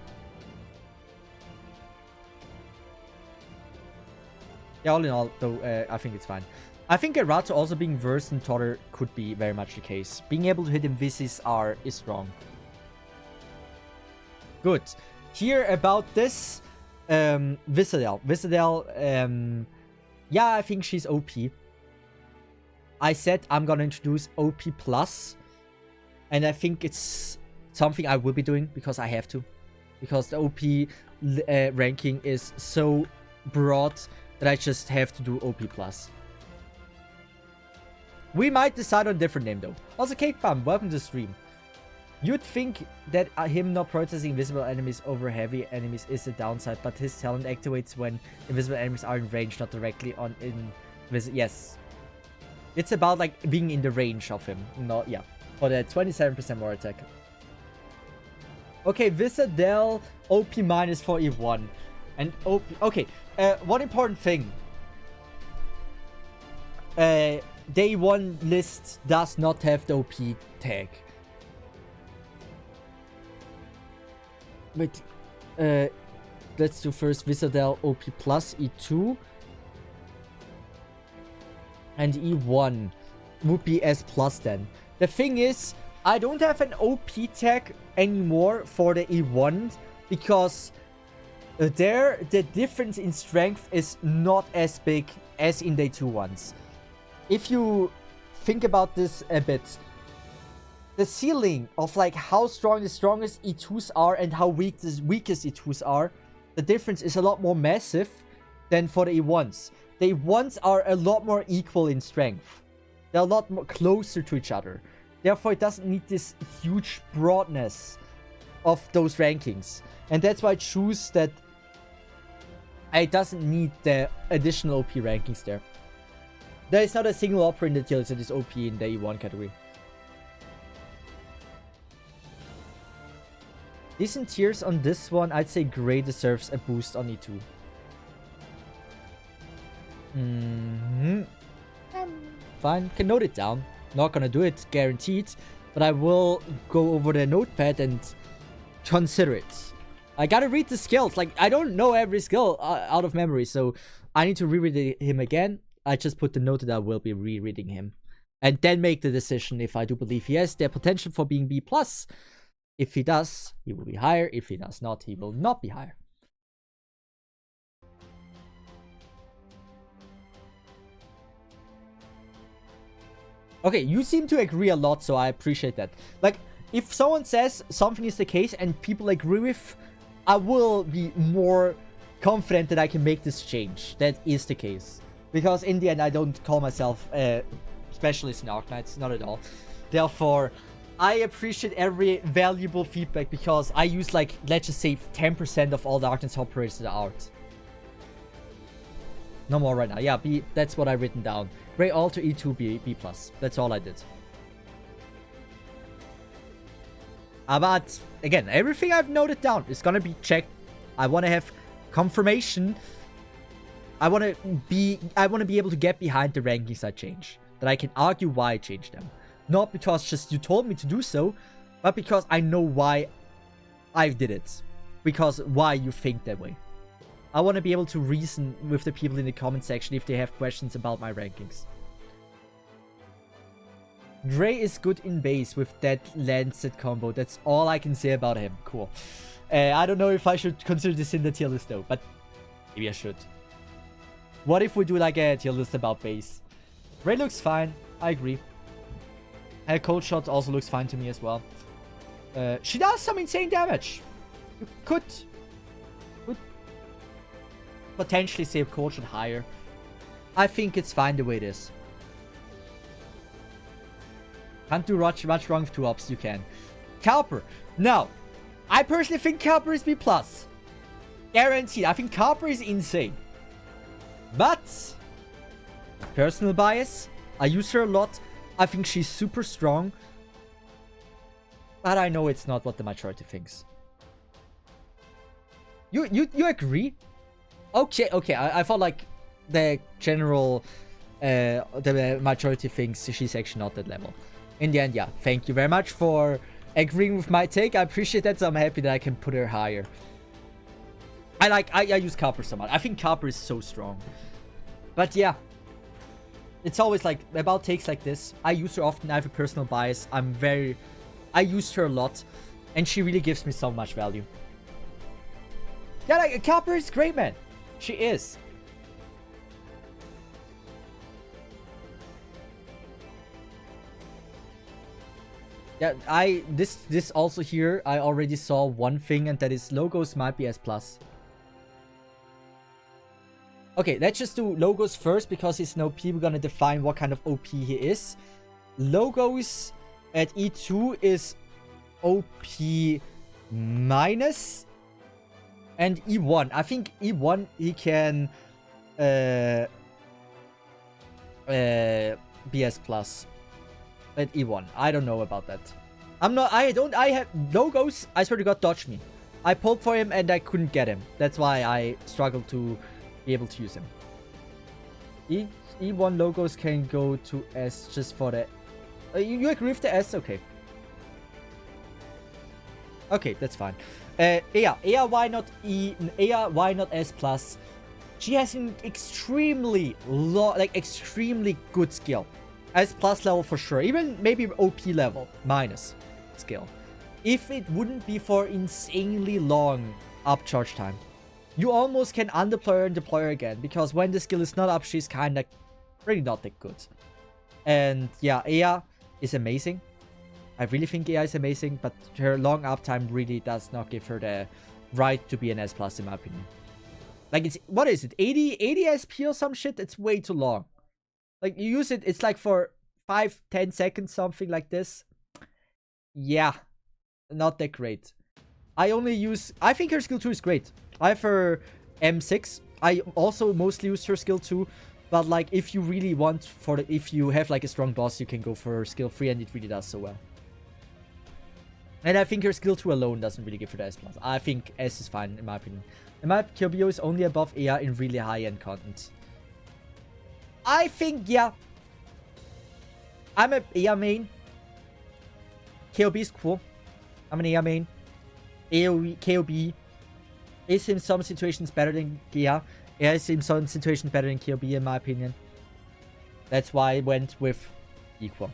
Yeah, all in all, though, I think it's fine. I think Erato also being versed in Totter could be very much the case. Being able to hit Invisis is strong. Good. Here about this, Visadel. Visadel, yeah, I think she's OP. I said I'm gonna introduce OP+, and I think it's something I will be doing because I have to. Because the OP ranking is so broad that I just have to do OP+. We might decide on a different name though. Also, Cake Bomb, welcome to the stream. You'd think that him not prioritizing invisible enemies over heavy enemies is a downside, but his talent activates when invisible enemies are in range, not directly on invisible. Yes. It's about like being in the range of him. Not, yeah. For the 27% more attack. Okay, Visadel OP minus for E1. And OP. Okay, one important thing. Day 1 list does not have the OP tag. Wait, let's do first Visadel OP plus E2. And E1 would be S plus then. The thing is, I don't have an OP tag anymore for the E1 because there the difference in strength is not as big as in the 2 ones. If you think about this a bit, the ceiling of like how strong the strongest E2s are and how weak the weakest E2s are, the difference is a lot more massive than for the E1s. The E1s are a lot more equal in strength. They're a lot more closer to each other. Therefore, it doesn't need this huge broadness of those rankings. And that's why I choose that it doesn't need the additional OP rankings there. There is not a single opera in the tier list that is OP in the E1 category. Decent tiers on this one. I'd say Grey deserves a boost on E2. Fine, can note it down. Not gonna do it, guaranteed. But I will go over the notepad and consider it. I gotta read the skills. Like, I don't know every skill out of memory, so I need to reread him again. I just put the note that I will be rereading him. And then make the decision if I do believe he has the potential for being B+. If he does, he will be higher. If he does not, he will not be higher. Okay, you seem to agree a lot, so I appreciate that. Like, if someone says something is the case and people agree with, I will be more confident that I can make this change. That is the case. Because in the end, I don't call myself a specialist in Arknights, not at all. Therefore, I appreciate every valuable feedback because I use, like, let's just say 10% of all the Arknights operators that are out. No more right now. Yeah, B, that's what I've written down. Grey Alter E2 B+. That's all I did. But, again, everything I've noted down is gonna be checked. I want to have confirmation. I want to be able to get behind the rankings I change. That I can argue why I changed them. Not because just you told me to do so, but because I know why I did it. Because why you think that way. I want to be able to reason with the people in the comment section if they have questions about my rankings. Dre is good in base with that Lancet combo. That's all I can say about him. Cool. I don't know if I should consider this in the tier list though, but maybe I should. What if we do like a tier list about base? Ray looks fine. I agree. Cold Shot also looks fine to me as well. She does some insane damage. You could potentially save Cold Shot higher. I think it's fine the way it is. Can't do much wrong with 2 ops. You can. Cowper. Now, I personally think Cowper is B+. Guaranteed. I think Cowper is insane. But personal bias. I use her a lot. I think she's super strong. But I know it's not what the majority thinks. You agree? Okay. I thought like the general the majority thinks she's actually not that level. In the end, yeah. Thank you very much for agreeing with my take. I appreciate that, so I'm happy that I can put her higher. I use Copper so much. I think Copper is so strong. But yeah. It's always like, about takes like this. I use her often. I have a personal bias. I use her a lot. And she really gives me so much value. Yeah, like, Copper is great, man. She is. Yeah, this also here, I already saw one thing, and that is logos might be S+. Okay, let's just do logos first, because he's an OP. We're gonna define what kind of OP he is. Logos at E2 is OP minus, and E1. I think E1 he can be S+ at E1. I don't know about that. I have logos. I swear to God, dodged me. I pulled for him and I couldn't get him. That's why I struggled to be able to use him. E1 logos can go to S just for the... you agree with the S? Okay. Okay, that's fine. Ea, why not E? Ea, why not S+? She has an extremely extremely good skill. S+ level for sure. Even maybe OP level minus skill. If it wouldn't be for insanely long upcharge time, you almost can undeploy her and deploy her again, because when the skill is not up, she's kind of really not that good. And yeah, Ea is amazing. I really think Ea is amazing, but her long uptime really does not give her the right to be an S+ in my opinion. Like, it's, what is it, 80 SP or some shit? It's way too long. Like, you use it, it's like for 5-10 seconds, something like this. Yeah, not that great. I think her skill 2 is great. I have her M6. I also mostly use her skill 2. But like, if you really want if you have like a strong boss, you can go for her skill 3, and it really does so well. And I think her skill 2 alone doesn't really give her the S+. I think S is fine, in my opinion. In my opinion, KOBO is only above Ea in really high-end content. I think, yeah. I'm a Ea main. KOB is cool. I'm an Ea main. KOB is in some situations better than Ea. Ea is in some situations better than KOB, in my opinion. That's why I went with equal.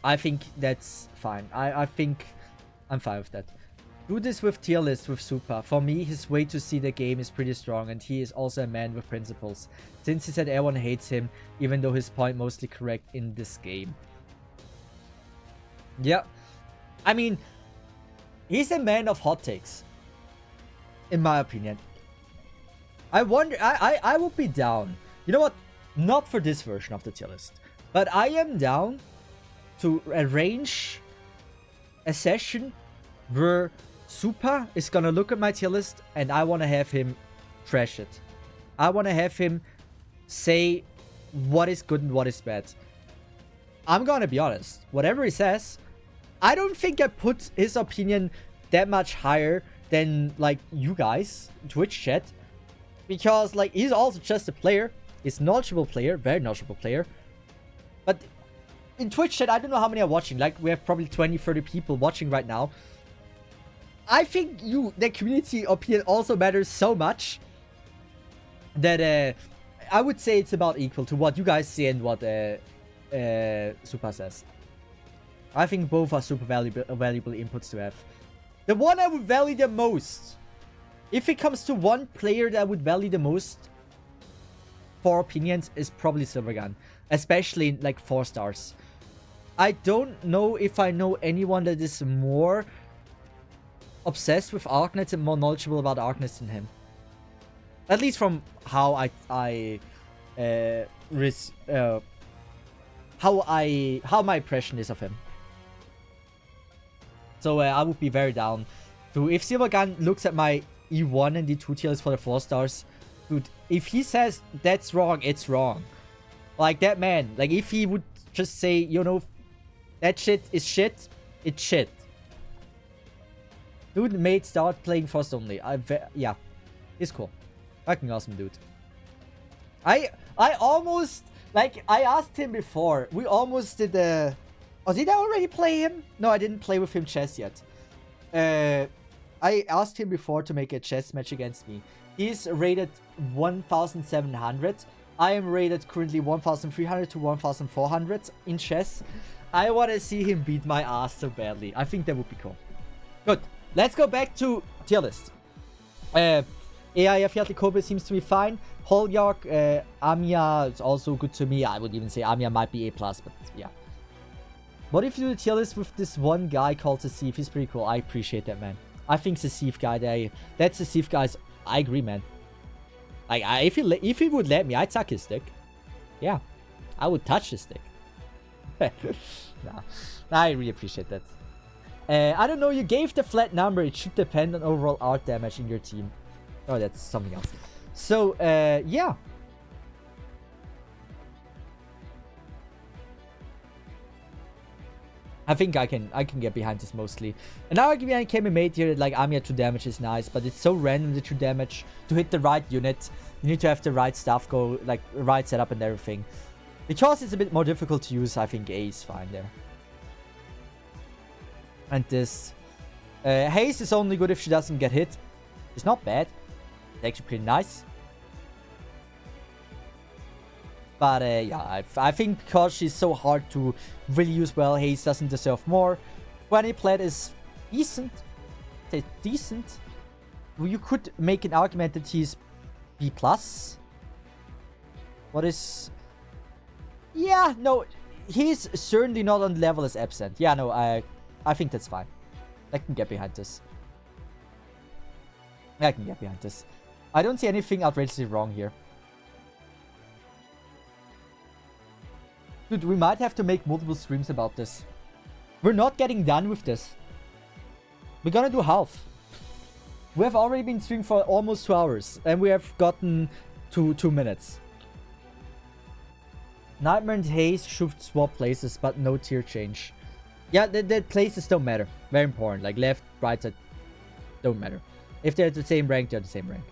I think that's fine. I think I'm fine with that. Do this with tier list with Super. For me, his way to see the game is pretty strong, and he is also a man with principles. Since he said everyone hates him, even though his point mostly correct in this game. Yeah. I mean, he's a man of hot takes. In my opinion. I wonder, I would be down. You know what? Not for this version of the tier list. But I am down to arrange a session where Super is gonna look at my tier list and I want to have him trash it. I want to have him say what is good and what is bad. I'm gonna be honest. Whatever he says, I don't think I put his opinion that much higher than, like, you guys, Twitch chat. Because, like, he's also just a player. He's a knowledgeable player. Very knowledgeable player. But in Twitch chat, I don't know how many are watching. Like, we have probably 20-30 people watching right now. I think the community opinion also matters so much that I would say it's about equal to what you guys say and what Super says. I think both are super valuable inputs to have. The one I would value the most, if it comes to one player that I would value the most for opinions, is probably Silvergun. Especially in, like, 4 stars. I don't know if I know anyone that is more obsessed with Arknights and more knowledgeable about Arknights than him. At least from how how my impression is of him. So I would be very down to, if Silvergun looks at my E1 and D2 tiers for the 4 stars, dude, if he says that's wrong, it's wrong. Like, that man, like, if he would just say, you know, that shit is shit, it's shit. Dude made start playing Frost only. Yeah, he's cool. Fucking awesome, dude. I almost, like, I asked him before. We almost did a... Oh, did I already play him? No, I didn't play with him chess yet. I asked him before to make a chess match against me. He's rated 1,700. I am rated currently 1,300 to 1,400 in chess. I want to see him beat my ass so badly. I think that would be cool. Good. Let's go back to tier list. AI Fiatli Kobe seems to be fine. Holyark, Amiya is also good to me. I would even say Amiya might be A+, but yeah. What if you do the tier list with this one guy called Cesith? He's pretty cool. I appreciate that, man. I think Cesith guy, that's Cesith guys. I agree, man. Like, if he would let me, I'd suck his stick. Yeah. I would touch his stick. Nah. I really appreciate that. I don't know, you gave the flat number. It should depend on overall art damage in your team. Oh, that's something else. So, yeah. I think I can get behind this mostly. And now I came and made here, like, Amiya 2 damage is nice, but it's so random, the 2 damage. To hit the right unit, you need to have the right stuff go, like, right setup and everything. Because it's a bit more difficult to use, I think A is fine there. And this haste is only good if she doesn't get hit. It's not bad. It's actually pretty nice. But yeah, I think because she's so hard to really use well, haste doesn't deserve more. 20 plat is decent. It's decent. You could make an argument that he's B+. What is... Yeah, no, he's certainly not on the level as Absent. Yeah, no, I think that's fine. I can get behind this. I can get behind this. I don't see anything outrageously wrong here. Dude, we might have to make multiple streams about this. We're not getting done with this. We're gonna do half. We have already been streaming for almost 2 hours. And we have gotten to 2 minutes. Nightmare and Haze should swap places, but no tier change. Yeah, the places don't matter. Very important. Like left, right side, don't matter. If they're the same rank, they're the same rank.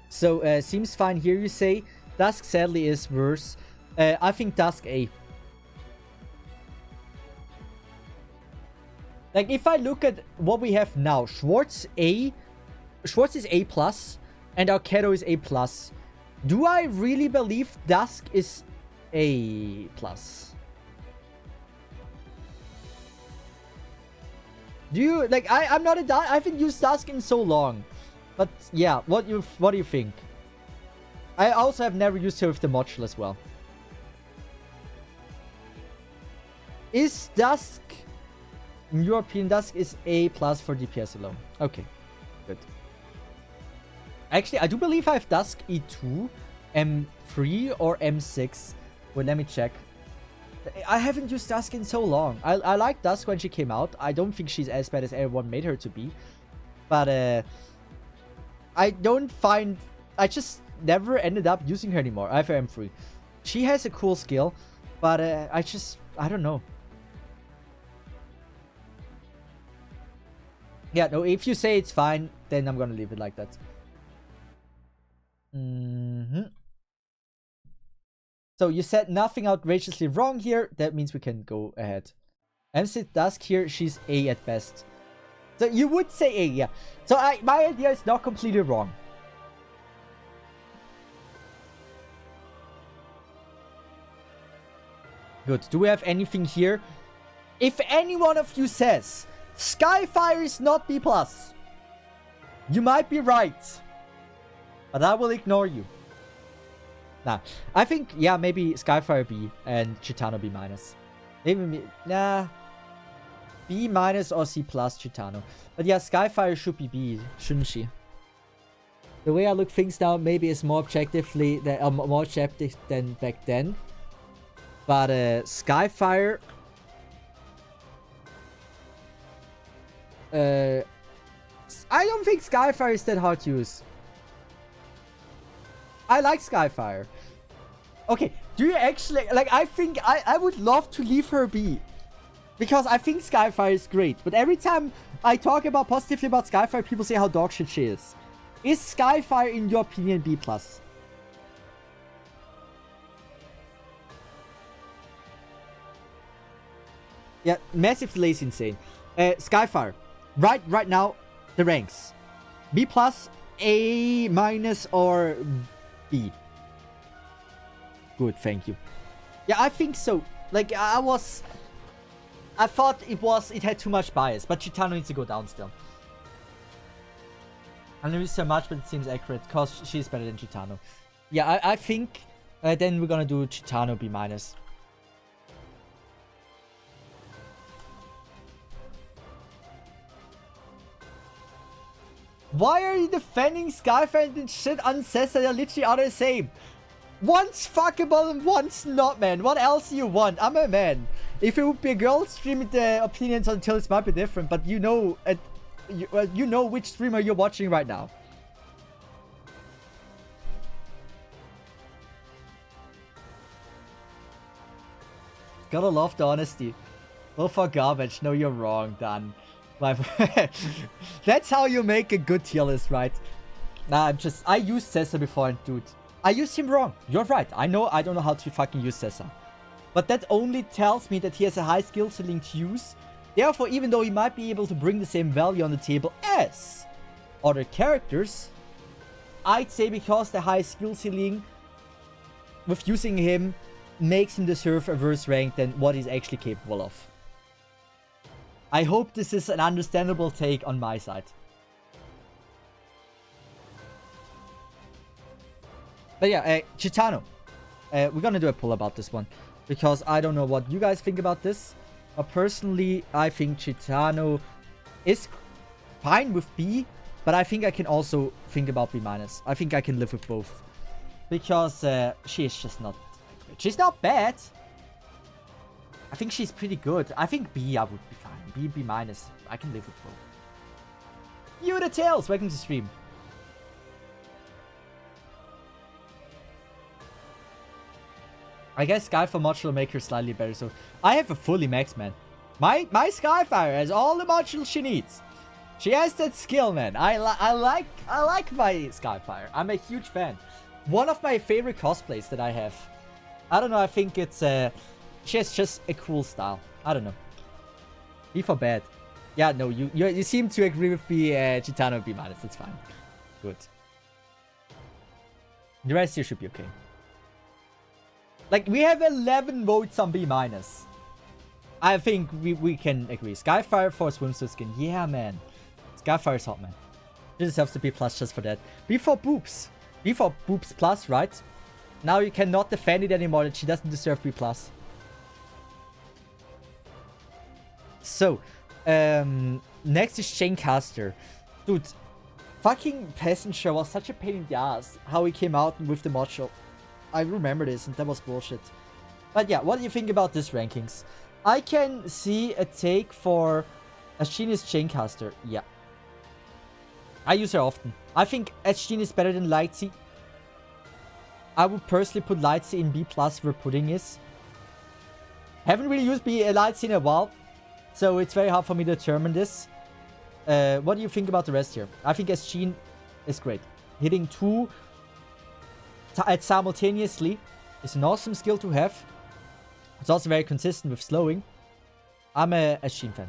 So, seems fine here, you say. Dusk sadly is worse. I think Dusk A. Like, if I look at what we have now, Schwartz A. Schwartz is A+, and Arkedo is A+. Do I really believe Dusk is A+? Do you, like, I'm not a I haven't used Dusk in so long. But yeah, what do you think? I also have never used her with the module as well. Is Dusk, in your opinion, Dusk is A+ for DPS alone? Okay, good. Actually, I do believe I have Dusk E2, M3, or M6. Wait, let me check. I haven't used Dusk in so long. I like Dusk when she came out. I don't think she's as bad as everyone made her to be. But, I don't find... I just never ended up using her anymore. I have her M3. She has a cool skill, but I don't know. Yeah, no, if you say it's fine, then I'm gonna leave it like that. So you said nothing outrageously wrong here. That means we can go ahead. MC Dusk here, she's A at best. So you would say A, yeah. So my idea is not completely wrong. Good. Do we have anything here? If any one of you says Skyfire is not B+, you might be right. But I will ignore you. Nah. I think, yeah, maybe Skyfire B and Chitano B-. Maybe, nah. B- or C+ Chitano. But yeah, Skyfire should be B, shouldn't she? The way I look things now maybe is more objectively more objective than back then. But Skyfire, I don't think Skyfire is that hard to use. I like Skyfire. Okay, do you actually like? I think I would love to leave her be. Because I think Skyfire is great. But every time I talk about positively about Skyfire, people say how dog shit she is. Is Skyfire, in your opinion, B+? Yeah, massive delay is insane. Skyfire. Right now, the ranks. B+, A minus or B? Good, thank you. Yeah, I think so. Like, I thought it had too much bias, but Chitano needs to go down still. I don't use so much, but it seems accurate, because she's better than Chitano. Yeah, I think then we're gonna do Chitano B minus. Why are you defending Skyfire and shit on Cesith? They're literally all the same. One's fuckable and one's not, man. What else do you want? I'm a man. If it would be a girl, stream the opinions until it might be different. But you know, you know which streamer you're watching right now. Gotta love the honesty. Well, for garbage. No, you're wrong, Dan. That's how you make a good tier list, right? Nah, I used Cesith before, and dude, I used him wrong. You're right. I know I don't know how to fucking use Cesith. But that only tells me that he has a high skill ceiling to use. Therefore, even though he might be able to bring the same value on the table as other characters, I'd say because the high skill ceiling with using him makes him deserve a worse rank than what he's actually capable of. I hope this is an understandable take on my side. But yeah, Chitano. We're gonna do a poll about this one, because I don't know what you guys think about this. But personally, I think Chitano is fine with B, but I think I can also think about B minus. I think I can live with both, because she is just not great. She's not bad. I think she's pretty good. I think B I would be fine. B minus. I can live with both. You the Tails, welcome to stream. I guess Skyfire module will make her slightly better. So I have a fully max, man. My Skyfire has all the modules she needs. She has that skill, man. I like my Skyfire. I'm a huge fan. One of my favorite cosplays that I have. I don't know. I think it's she has just a cool style. I don't know. B for bad. Yeah, no, you seem to agree with B, Chitano B minus. That's fine. Good. The rest here should be okay. Like, we have 11 votes on B minus. I think we can agree. Skyfire for swimsuit skin. Yeah, man. Skyfire is hot, man. She deserves to be plus just for that. B for boobs. B for boobs plus, right? Now you cannot defend it anymore that she doesn't deserve B plus. So, next is Shane Caster. Dude, fucking Passenger was such a pain in the ass. How he came out with the module. I remember this, and that was bullshit. But yeah, what do you think about this rankings? I can see a take for Ashini's Chaincaster. Yeah. I use her often. I think Ashini is better than Lightsy. I would personally put Lightsy in B+, where Pudding is. Haven't really used Lightsy in a while, so it's very hard for me to determine this. What do you think about the rest here? I think Ashini is great. Hitting 2 simultaneously is an awesome skill to have. It's also very consistent with slowing. I'm a Shin fan.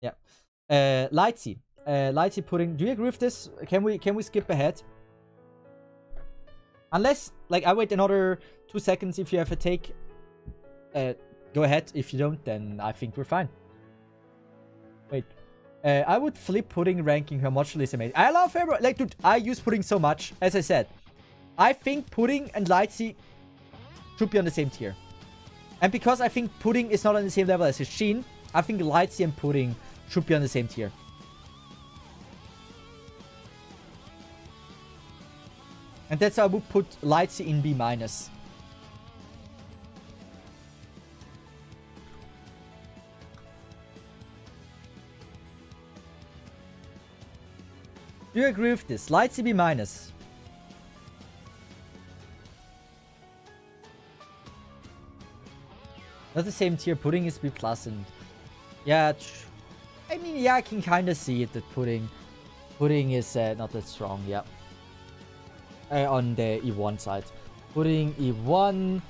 Yeah. Lightsy. Lightsy Pudding. Do you agree with this? Can we skip ahead? Unless, like, I wait another 2 seconds if you have a take. Go ahead. If you don't, then I think we're fine. Wait. I would flip Pudding ranking her module is amazing. I love her. Like, dude, I use Pudding so much. As I said, I think Pudding and Lightsy should be on the same tier. And because I think Pudding is not on the same level as Sheen, I think Lightsy and Pudding should be on the same tier. And that's why I would put Lightsy in B minus. Do you agree with this? Lightsy B minus. Not the same tier. Pudding is B plus, and yeah, I mean, yeah, I can kind of see it that Pudding is not that strong. Yeah, on the E1 side, Pudding E1,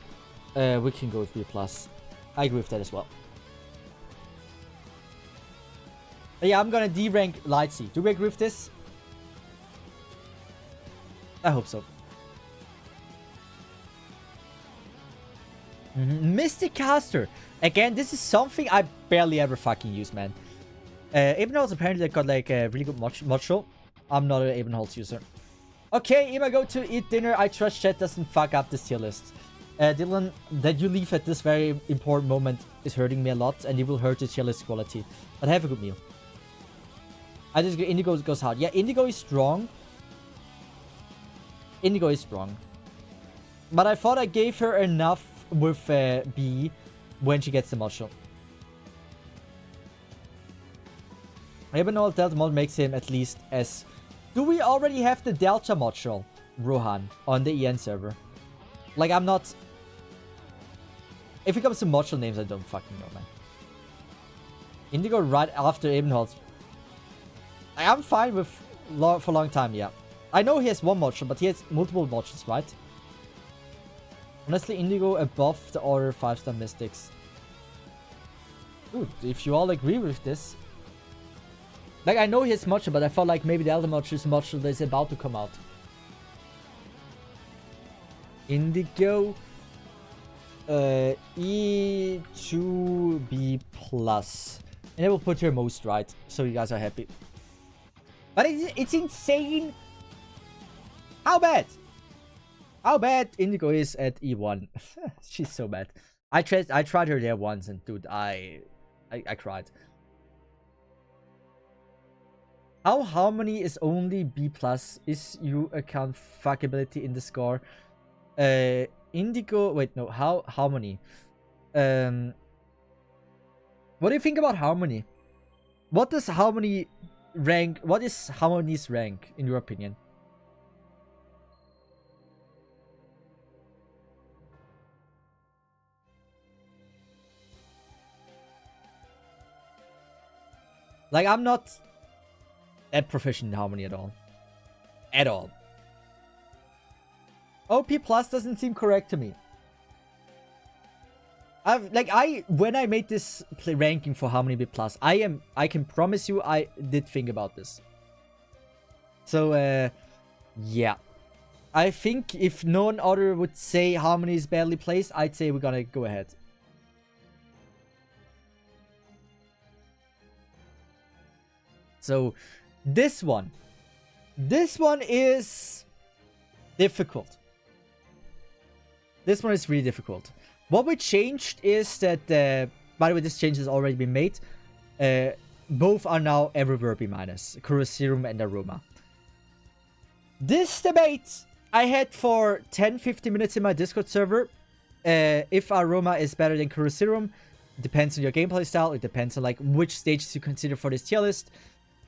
we can go with B plus. I agree with that as well. But yeah, I'm gonna D-rank Lightsea. Do we agree with this? I hope so. Mystic Caster. Again, this is something I barely ever fucking use, man. Ebenholz apparently got like a really good module. I'm not an Ebenholz user. Okay, Ima, go to eat dinner. I trust chat doesn't fuck up this tier list. Dylan, that you leave at this very important moment is hurting me a lot, and it will hurt the tier list quality. But have a good meal. I just Indigo goes hard. Yeah, Indigo is strong. Indigo is strong. But I thought I gave her enough with B when she gets the module. Ebenholz Delta mod makes him at least S. Do we already have the Delta module, Rohan, on the EN server? Like, I'm not... If it comes to module names, I don't fucking know, man. Indigo right after Ebenholz. I'm fine with for a long time, yeah. I know he has one module, but he has multiple modules, right? Honestly, Indigo above the other 5-star mystics. Dude, if you all agree with this... Like, I know he has module, but I felt like maybe the other module is a module that is about to come out. Indigo. E to B+. And I will put her most right, so you guys are happy. But it's insane how bad Indigo is at E1. She's so bad. I tried her there once, and dude, I cried. How Harmony is only B+. Is you account fuckability in the score? Indigo. Wait, no. How Harmony? What do you think about Harmony? What does Harmony rank? What is Harmony's rank in your opinion? Like, I'm not that proficient in Harmony at all. At all. OP plus doesn't seem correct to me. When I made this ranking for Harmony B plus, I can promise you I did think about this. So, yeah. I think if no one other would say Harmony is badly placed, I'd say we're gonna go ahead. So, this one is difficult. This one is really difficult. What we changed is that, by the way, this change has already been made. Both are now everywhere B-, Serum and Aroma. This debate I had for 10-15 minutes in my Discord server. If Aroma is better than Serum, it depends on your gameplay style. It depends on like which stages you consider for this tier list.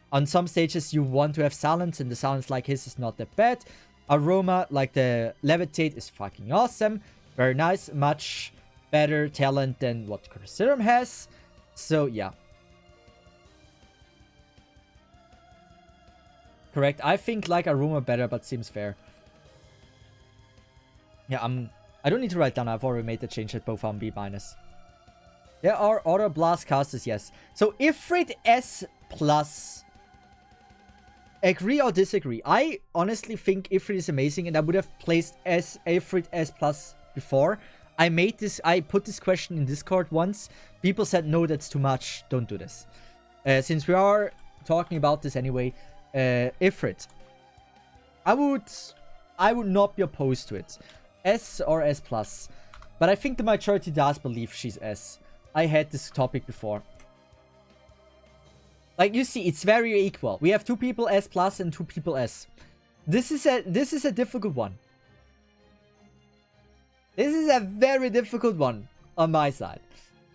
On some stages you want to have silence, and the silence like his is not that bad. Aroma, like the Levitate, is fucking awesome. Very nice. Much better talent than what Serum has. So, yeah. Correct. I think like Aroma better, but seems fair. Yeah, I don't need to write down. I've already made the change that both are B-. There are other blast casters, yes. So, Ifrit S+. Agree or disagree? I honestly think Ifrit is amazing, and I would have placed Ifrit S+ before. I put this question in Discord once. People said, no, that's too much. Don't do this. Since we are talking about this anyway, Ifrit. I would not be opposed to it. S or S+. But I think the majority does believe she's S. I had this topic before. Like, you see, it's very equal. We have 2 people S+ and 2 people S. This is a difficult one. This is a very difficult one on my side.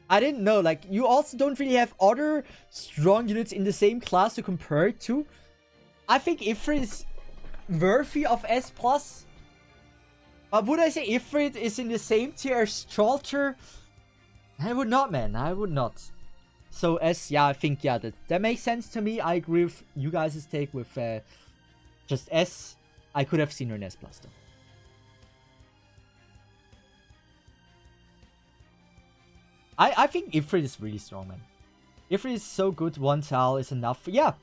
I didn't know, like, you also don't really have other strong units in the same class to compare it to. I think Ifrit is worthy of S+. But would I say Ifrit is in the same tier as Trollter? I would not, man. I would not. So S, yeah, I think, yeah, that makes sense to me. I agree with you guys' take with just S. I could have seen her in S+ though. I think Ifrit is really strong, man. Ifrit is so good, one tile is enough. Yeah,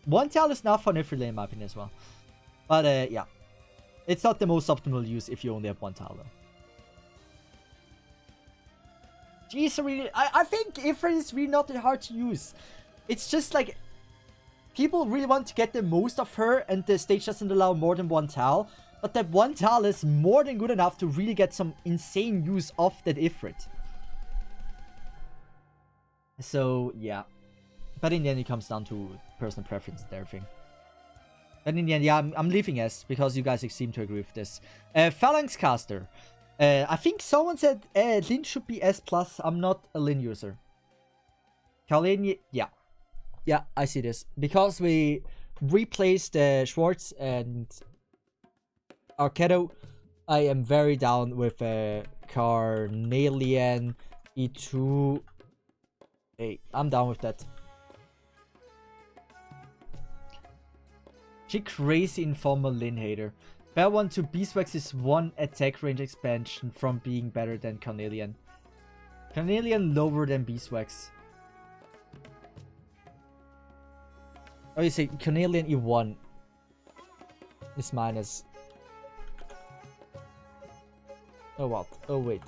one tile is enough for an Ifrit lane in my opinion as well. But yeah, it's not the most optimal use if you only have one tile though. Jeez, really, I think Ifrit is really not that hard to use. It's just like, people really want to get the most of her and the stage doesn't allow more than one tile. But that one tile is more than good enough to really get some insane use of that Ifrit. So, yeah. But in the end, it comes down to personal preference and everything. But in the end, yeah, I'm leaving S because you guys seem to agree with this. Phalanx Caster. I think someone said Lin should be S+. I'm not a Lin user. Kalin, yeah. Yeah, I see this. Because we replaced Schwartz and Arkedo, I am very down with Carnelian E2. Hey, I'm down with that. She crazy informal Lin hater. Fair one to Beeswax is one attack range expansion from being better than Carnelian. Carnelian lower than Beeswax. Oh, you say Carnelian E1 is minus. Oh what? Oh wait.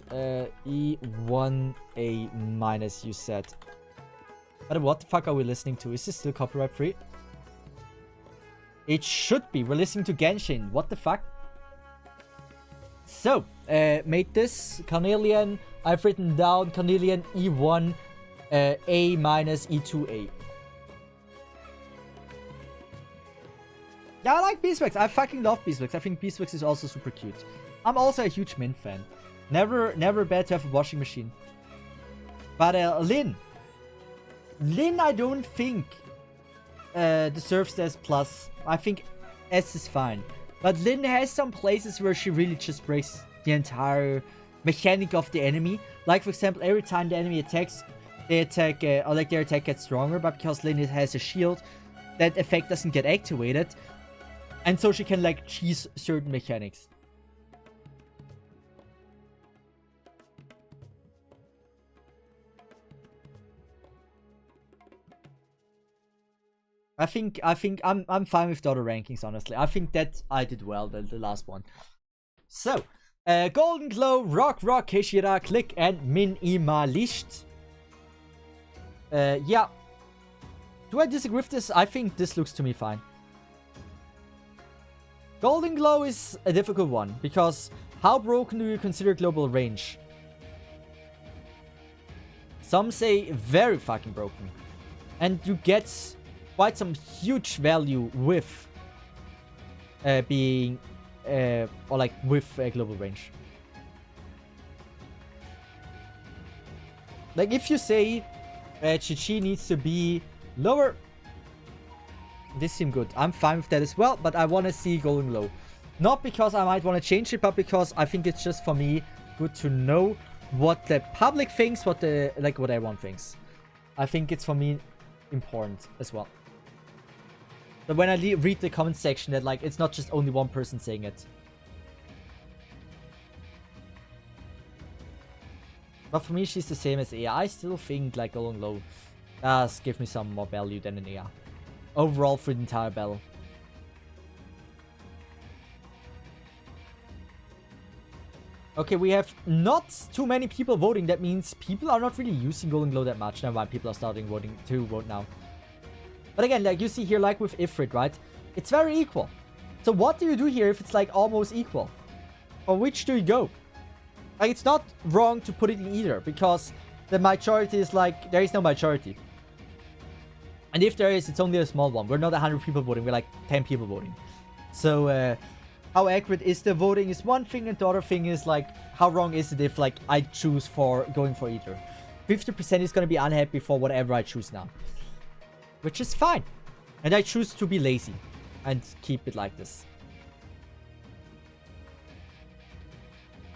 E1A minus you said. But what the fuck are we listening to? Is this still copyright free? It should be. We're listening to Genshin. What the fuck? So, made this Carnelian. I've written down Carnelian E1 A minus E2A. Yeah, I like Beeswax. I fucking love Beeswax. I think Beeswax is also super cute. I'm also a huge Mint fan. Never bad to have a washing machine. But Lin. Lin, I don't think deserves the S+. I think S is fine. But Lin has some places where she really just breaks the entire mechanic of the enemy. Like, for example, every time the enemy attacks, they attack, or like their attack gets stronger. But because Lin has a shield, that effect doesn't get activated. And so she can, like, cheese certain mechanics. I think I'm fine with the other rankings, honestly. I think that I did well, the last one. So, Golden Glow, Rock, Keshira, Click, and Minimalicht. Yeah. Do I disagree with this? I think this looks to me fine. Golden Glow is a difficult one, because how broken do you consider global range? Some say very fucking broken. And you get quite some huge value with being, or like with global range. Like if you say Chi needs to be lower, this seems good. I'm fine with that as well, but I want to see Golden Glow. Not because I might want to change it, but because I think it's just for me good to know what the public thinks, what everyone thinks. I think it's for me important as well. But when I read the comment section, that like it's not just only one person saying it. But for me, she's the same as Ea. I still think like Golden Glow does give me some more value than an Ea. Overall for the entire battle. Okay, we have not too many people voting. That means people are not really using Golden Glow that much. Never mind, people are starting voting to vote now. But again, like you see here, like with Ifrit, right? It's very equal. So what do you do here if it's like almost equal? For which do you go? Like it's not wrong to put it in either, because the majority is like, there is no majority. And if there is, it's only a small one. We're not 100 people voting, we're like 10 people voting. So, how accurate is the voting is one thing, and the other thing is like, how wrong is it if like I choose for going for either? 50% is going to be unhappy for whatever I choose now. Which is fine. And I choose to be lazy and keep it like this.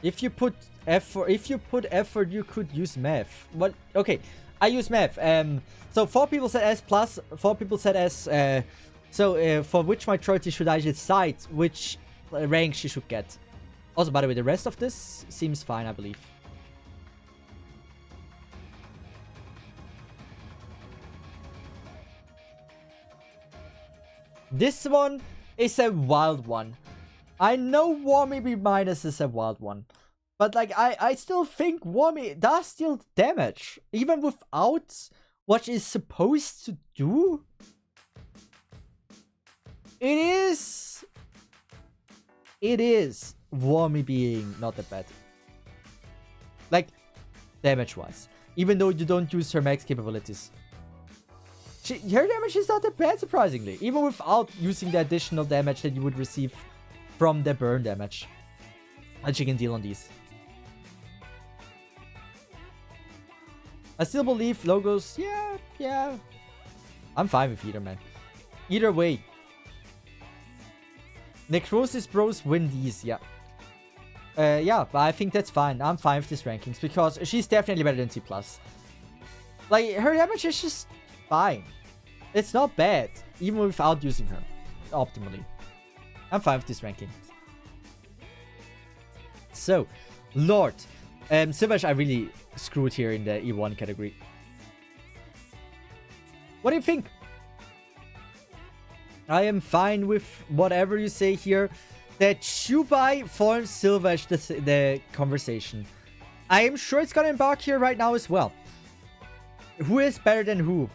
If you put effort, you could use math. Well, okay, I use math. So 4 people said S+, 4 people said S. For which majority should I decide which rank she should get? Also, by the way, the rest of this seems fine, I believe. This one is a wild one. I know Warmy B- is a wild one. But like, I still think Warmy does still damage. Even without what it's supposed to do. It is Warmy being not that bad. Like, damage-wise. Even though you don't use her max capabilities. Her damage is not that bad, surprisingly. Even without using the additional damage that you would receive from the burn damage that you can deal on these. I still believe Logos, yeah. I'm fine with either, man. Either way. Necrosis Bros win these, yeah. Yeah, but I think that's fine. I'm fine with these rankings because she's definitely better than C+. Like, her damage is just fine. It's not bad, even without using her optimally. I'm fine with this ranking. So, Lord. Silvage I really screwed here in the E1 category. What do you think? I am fine with whatever you say here. That Shubai forms Silvage the conversation. I am sure it's gonna embark here right now as well. Who is better than who?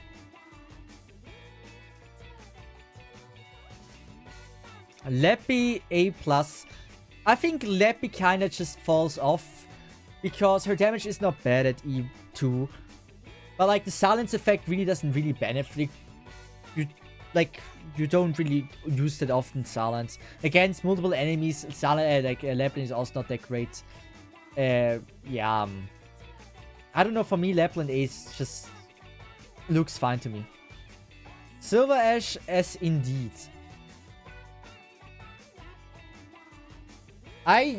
Leppy A+. I think Leppy kinda just falls off because her damage is not bad at E2. But like the silence effect really doesn't really benefit. You don't really use that often silence. Against multiple enemies, Lapland is also not that great. Yeah. I don't know, for me Lapland Ace just looks fine to me. Silver Ash as indeed. I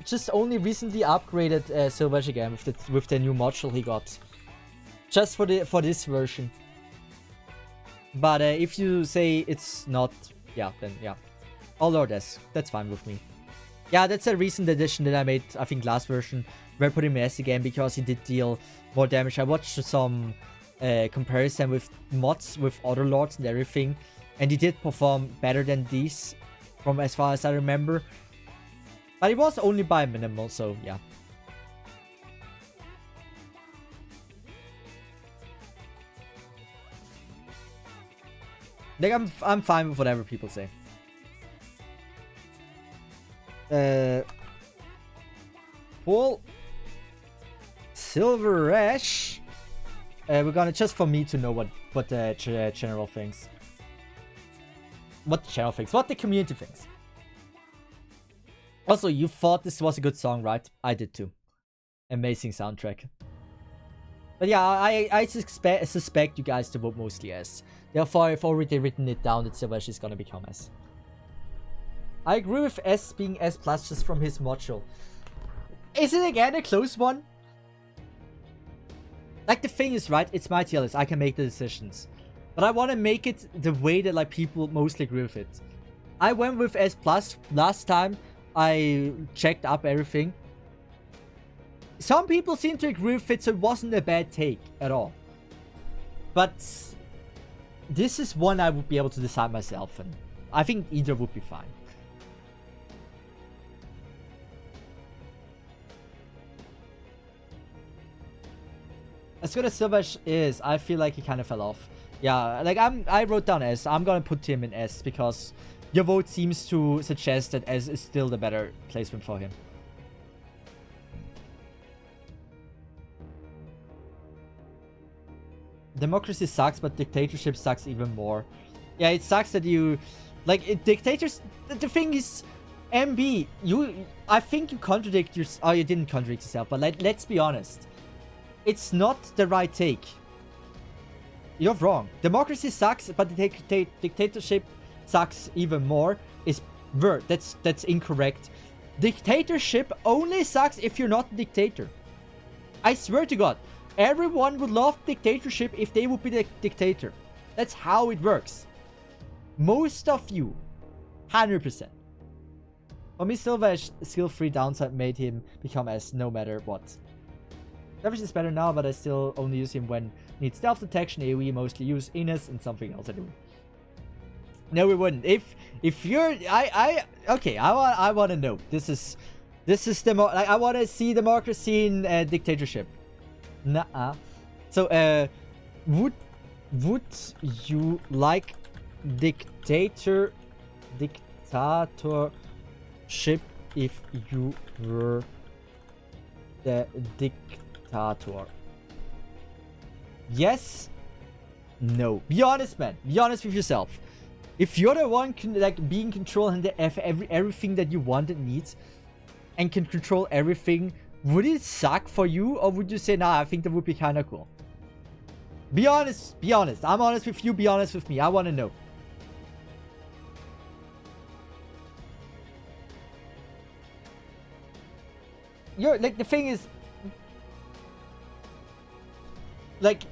just only recently upgraded Silver Ash again with the new module he got. Just for this version. But if you say it's not, yeah, then yeah. Oh Lord, that's fine with me. Yeah, that's a recent addition that I made, I think last version, where I put him in S again because he did deal more damage. I watched some comparison with mods with other lords and everything, and he did perform better than these, from as far as I remember. But it was only by minimal, so yeah. Like, I'm fine with whatever people say. Paul Silver Ash. We're gonna, just for me to know what the general thinks. What the channel thinks. What the community thinks. Also, you thought this was a good song, right? I did too. Amazing soundtrack. But yeah, I suspect you guys to vote mostly S. Therefore, I've already written it down that Silver Ash is gonna become S. I agree with S being S+ just from his module. Is it again a close one? Like, the thing is, right, it's my tier list. I can make the decisions. But I want to make it the way that like people mostly agree with it. I went with S+ last time I checked up everything. Some people seem to agree with it, so it wasn't a bad take at all. But this is one I would be able to decide myself, and I think either would be fine. As good as Silver Ash is, I feel like he kind of fell off. Yeah, like I wrote down S. I'm gonna put him in S because your vote seems to suggest that S is still the better placement for him. Democracy sucks, but dictatorship sucks even more. Yeah, it sucks that you... Like, dictators... The thing is... MB, I think you contradict yourself... Oh, you didn't contradict yourself, but like, let's be honest. It's not the right take. You're wrong. Democracy sucks, but the dictatorship sucks even more. Is word. That's incorrect. Dictatorship only sucks if you're not a dictator. I swear to God. Everyone would love dictatorship if they would be the dictator. That's how it works. Most of you. 100%. For me, Silver Ash skill-free downside made him become S no matter what. Savage is better now, but I still only use him when need stealth detection, AoE, mostly use Innes, and something else I do. No, we wouldn't. If you're, okay. I want to know. This is the like, I want to see democracy in dictatorship. Nah. So would you like dictatorship if you were the dictator? Yes. No. Be honest, man. Be honest with yourself. If you're the one like being control and everything that you want and need, and can control everything, would it suck for you, or would you say, nah, I think that would be kind of cool? Be honest. Be honest. I'm honest with you. Be honest with me. I want to know. You're like, the thing is, like,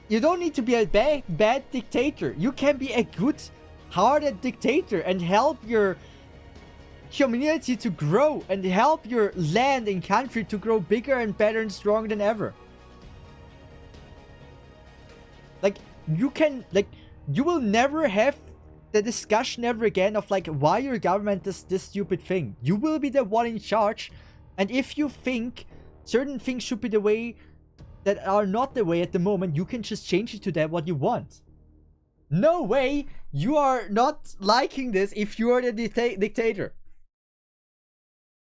you don't need to be a bad dictator. You can be a good, hearted dictator and help your community to grow and help your land and country to grow bigger and better and stronger than ever. Like, you can, like, you will never have the discussion ever again of like why your government does this stupid thing. You will be the one in charge, and if you think certain things should be the way that are not the way at the moment, you can just change it to that what you want. No way you are not liking this if you are the dictator.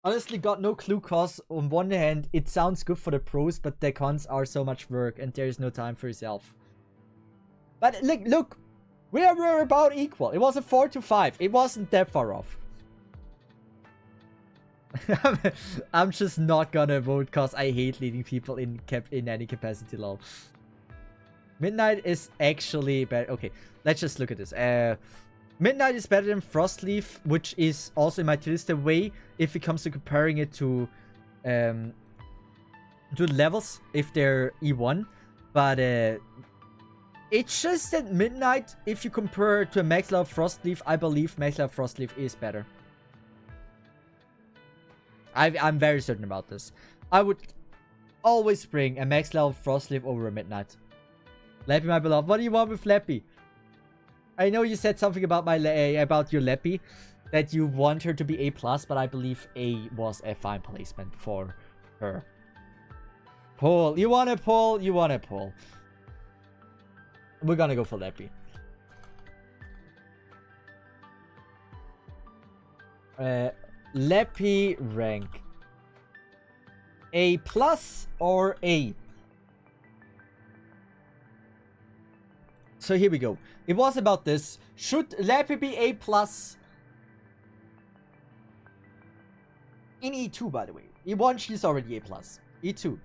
Honestly, got no clue, cause on one hand it sounds good for the pros, but the cons are so much work and there is no time for yourself. But look, we were about equal. It was a 4-5. It wasn't that far off. I'm just not gonna vote cause I hate leading people in any capacity, lol. Midnight is actually better. Okay, let's just look at this. Midnight is better than Frostleaf, which is also in my tier list. The way, if it comes to comparing it to levels, if they're E1, but it's just that Midnight, if you compare it to a max level Frostleaf, I believe max level Frostleaf is better. I'm very certain about this. I would always bring a max level Frostleaf over a Midnight. Leppy, my beloved. What do you want with Leppy? I know you said something about about your Leppy, that you want her to be A+, but I believe A was a fine placement for her. Pull. You want to pull? You want to pull. We're gonna go for Leppy. Leppy rank. A+ or A? So here we go. It was about this. Should Leppy be A+? In E2, by the way. E1, she's already A+. E2.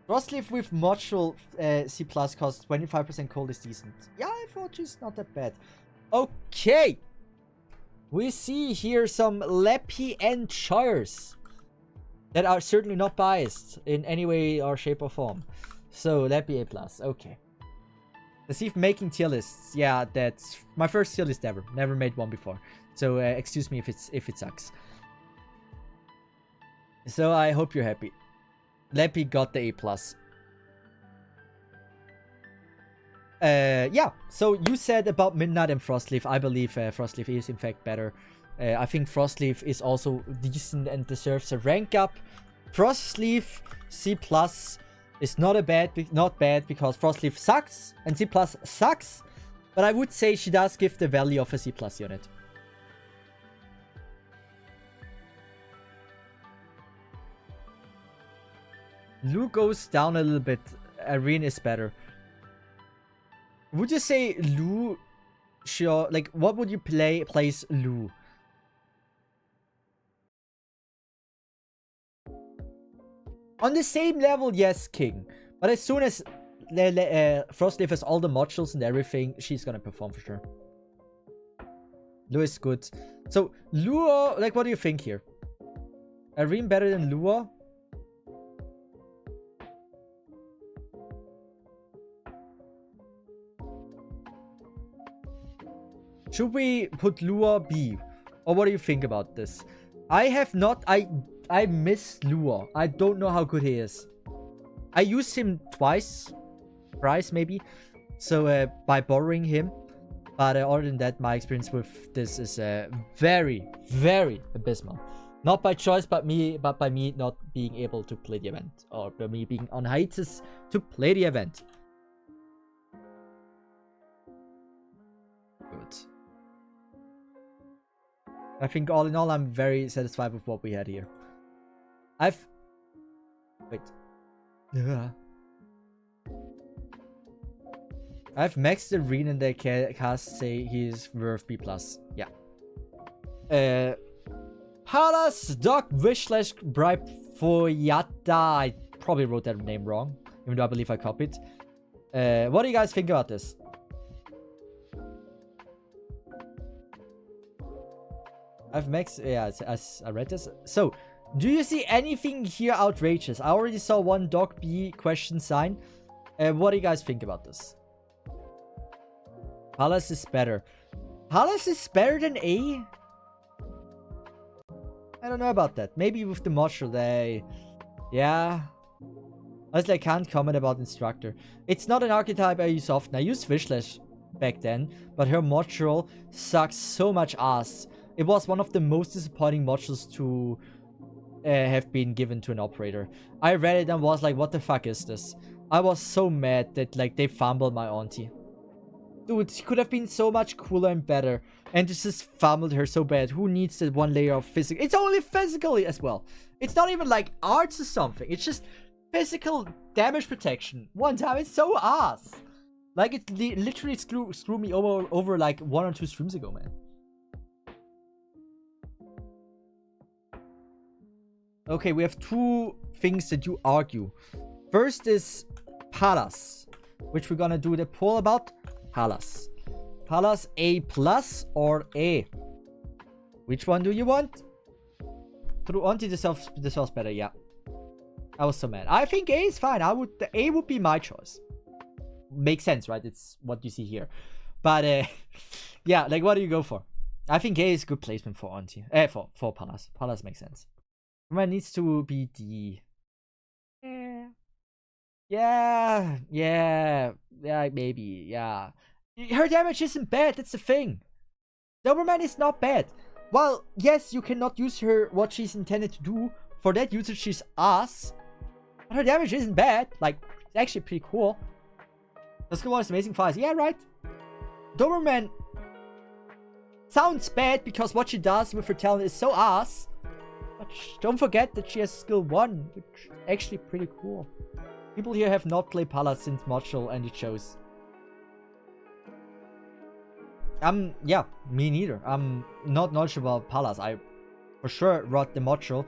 Frostleaf with module C+, costs 25% cold is decent. Yeah, I thought she's not that bad. Okay. We see here some Leppy enchires that are certainly not biased in any way or shape or form. So, Leppy A+. Okay. Cesith making tier lists. Yeah, that's my first tier list ever. Never made one before. So, excuse me if it sucks. So, I hope you're happy. Leppy got the A+. Yeah, so you said about Midnight and Frostleaf. I believe Frostleaf is in fact better. I think Frostleaf is also decent and deserves a rank up. Frostleaf C+ is not bad because Frostleaf sucks and C+ sucks. But I would say she does give the value of a C+ unit. Lu goes down a little bit. Irene is better. Would you say Lu? Sure. Like, what would you place Lu? On the same level, yes, King. But as soon as Frostleaf has all the modules and everything, she's gonna perform for sure. Lu is good. So, Luo, like, what do you think here? Irene better than Luo? Should we put Luo B? Or what do you think about this? I have not... I miss Luo. I don't know how good he is. I used him twice. Thrice, maybe. So, by borrowing him. But other than that, my experience with this is very, very abysmal. Not by choice, but by me not being able to play the event, or by me being on hiatus to play the event. Good. I think all in all, I'm very satisfied with what we had here. Wait. I've maxed the Reen and the cast say he's worth B+. Yeah. Palas Doc Wishlash Bribe Foyata. I probably wrote that name wrong, even though I believe I copied. What do you guys think about this? I've maxed. Yeah, I read this. So, do you see anything here outrageous? I already saw one Doc B question sign. What do you guys think about this? Palas is better. Palas is better than A? I don't know about that. Maybe with the module they... Yeah. Honestly, I can't comment about Instructor. It's not an archetype I use often. I used Wishlash back then, but her module sucks so much ass. It was one of the most disappointing modules to have been given to an operator. I read it and was like, what the fuck is this? I was so mad that like they fumbled my auntie. Dude, she could have been so much cooler and better. And just fumbled her so bad. Who needs that one layer of physical? It's only physically as well. It's not even like arts or something. It's just physical damage protection. One time, it's so ass. Like, it literally screwed me over like 1 or 2 streams ago, man. Okay, we have 2 things that you argue. First is Palas, which we're gonna do the poll about. Palas. Palas A+ or A? Which one do you want? Through Auntie deserves better, yeah. I was so mad. I think A is fine. The A would be my choice. Makes sense, right? It's what you see here. But yeah, like what do you go for? I think A is good placement for Auntie. For Palas. Palas makes sense. It needs to be D. Yeah, maybe, yeah. Her damage isn't bad, that's the thing. Doberman is not bad. Well, yes, you cannot use her what she's intended to do. For that usage, she's ass. But her damage isn't bad. Like, it's actually pretty cool. Let's go on amazing files. Yeah, right. Doberman sounds bad because what she does with her talent is so ass. But don't forget that she has skill 1, which is actually pretty cool. People here have not played Palas since module and it shows. Yeah, me neither. I'm not knowledgeable about Palas. I for sure read the module.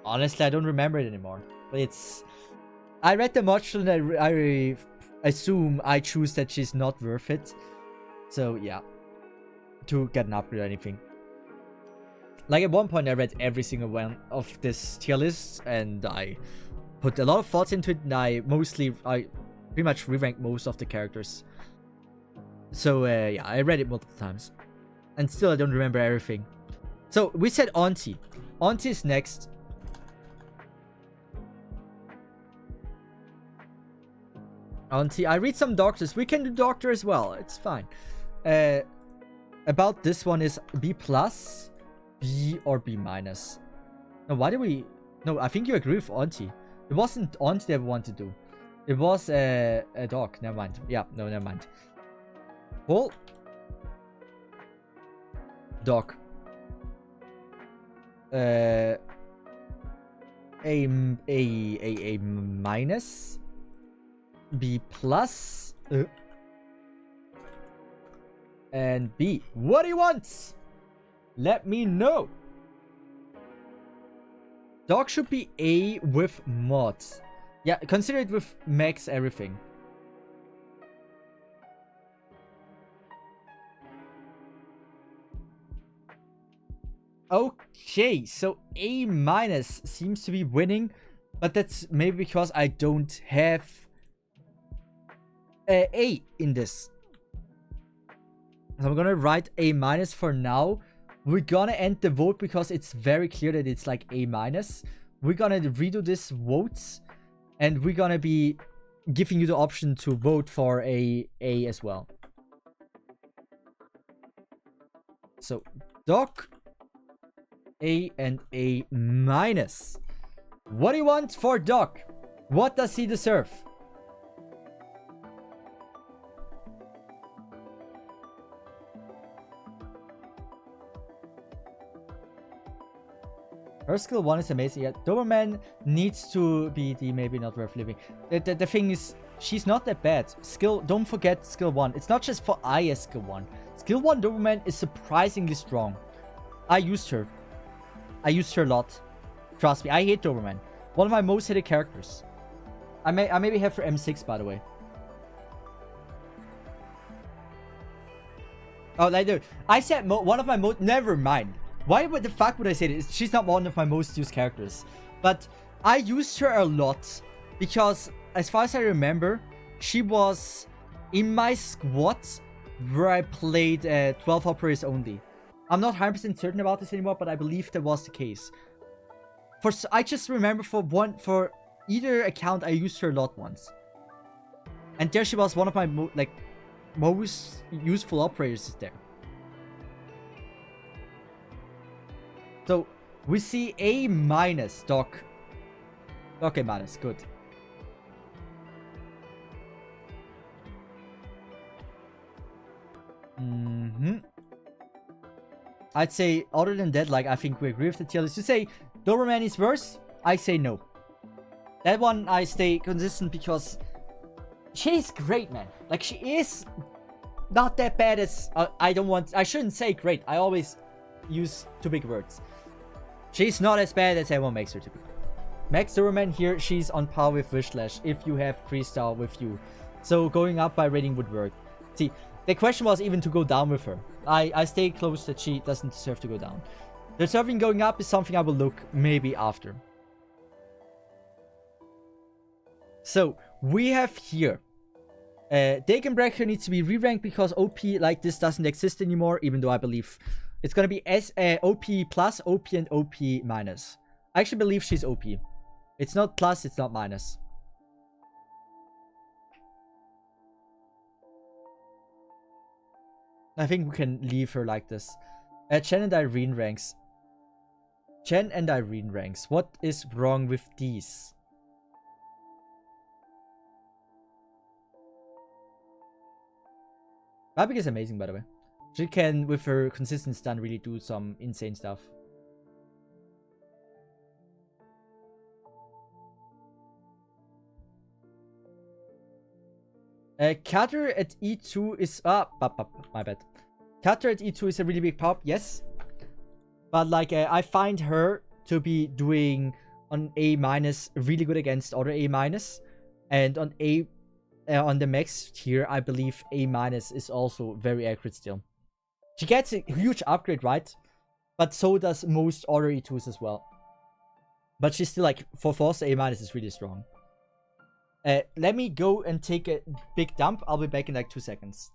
Honestly, I don't remember it anymore. But it's... I read the module and I assume I choose that she's not worth it. So, yeah. To get an upgrade or anything. Like, at one point I read every single one of this tier list and I put a lot of thoughts into it, and I pretty much re-ranked most of the characters. So, yeah, I read it multiple times. And still, I don't remember everything. So, we said Auntie. Auntie is next. Auntie. I read some doctors. We can do doctor as well. It's fine. About this one is B+, B, or B-. No, why do we... No, I think you agree with Auntie. It wasn't Auntie that we wanted to do. It was a dog. Never mind. Yeah, no, never mind. Well, dog. A minus. B+. And B. What do you want? Let me know. Dog should be A with mods. Yeah, consider it with max everything. Okay, so A- seems to be winning, but that's maybe because I don't have A in this. So I'm gonna write A- for now. We're gonna end the vote because it's very clear that it's like A-. We're gonna redo this votes, and we're gonna be giving you the option to vote for A as well. So Doc, A and A minus. What do you want for Doc? What does he deserve? Her skill 1 is amazing. Yeah, Doberman needs to be the maybe not worth living. The thing is, she's not that bad. Don't forget skill 1. It's not just for IS skill 1. Skill 1 Doberman is surprisingly strong. I used her. I used her a lot. Trust me, I hate Doberman. One of my most hated characters. I maybe have her M6, by the way. Oh, like, dude, I said one of my most... Never mind. Why would the fuck would I say this? She's not one of my most used characters. But I used her a lot. Because, as far as I remember, she was in my squad where I played 12 operators only. I'm not 100% certain about this anymore, but I believe that was the case. I just remember for either account I used her a lot once. And there she was, one of my most useful operators there. So we see A minus, Doc. Okay, minus, good. I'd say, other than that, like, I think we agree with the tier list. You say Doberman is worse? I say no. That one I stay consistent because she's great, man. Like, she is not that bad as I shouldn't say great. I always use too big words. She's not as bad as everyone makes her to be. Max Doberman here, she's on par with Wishlash if you have freestyle with you. So going up by rating would work. See, the question was even to go down with her. I stay close that she doesn't deserve to go down. Deserving going up is something I will look maybe after. So we have here Dagenbrecher needs to be re-ranked because OP like this doesn't exist anymore, even though I believe it's gonna be OP plus, OP and OP minus. I actually believe she's OP. It's not plus, it's not minus. I think we can leave her like this. Chen and Irene ranks. Chen and Irene ranks. What is wrong with these? Babik is amazing, by the way. She can, with her consistent stun, really do some insane stuff. Cutter at E2 is... my bad. Cutter at E2 is a really big pop, yes. But, like, I find her to be doing on A minus really good against other A minus. And on on the max tier, I believe A minus is also very accurate still. She gets a huge upgrade, right? But so does most other E2s as well. But she's still, like, for Force A minus is really strong. Let me go and take a big dump. I'll be back in like 2 seconds.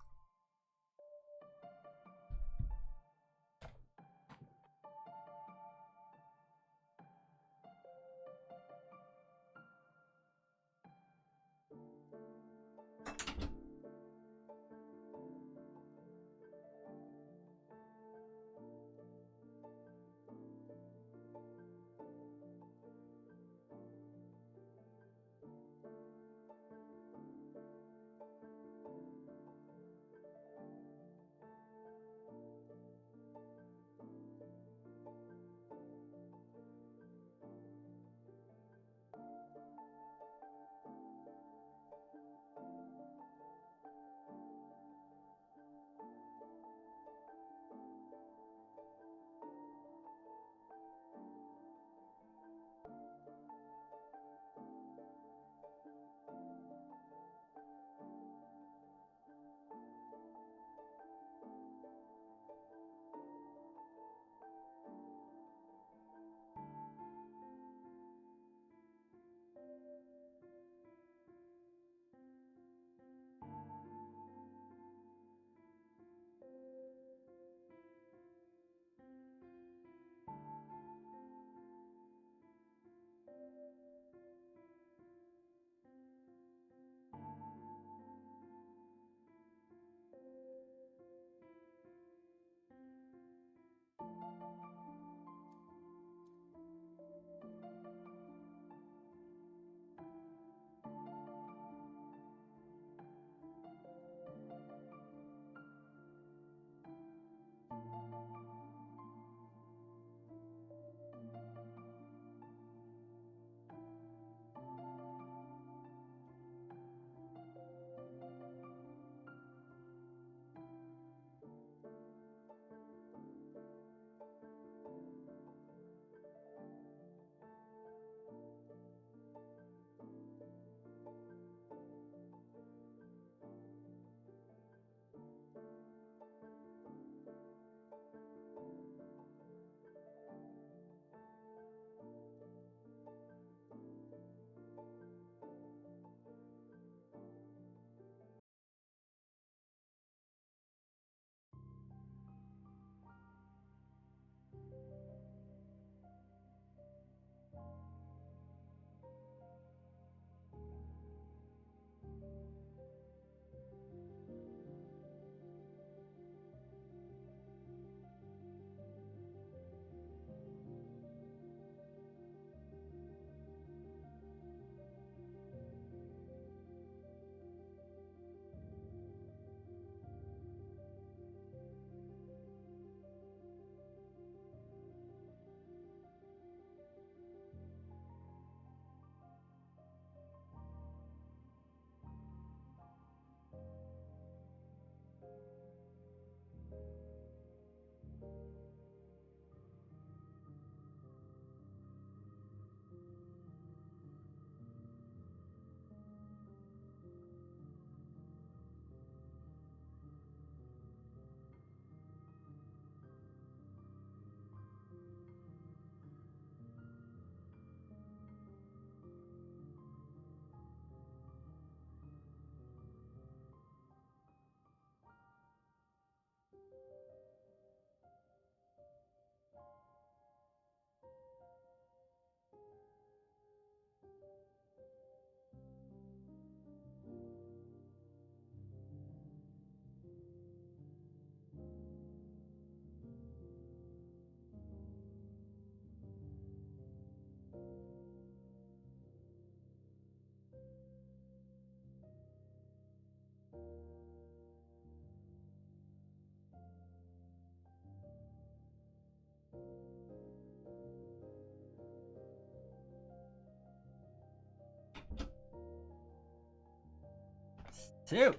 So,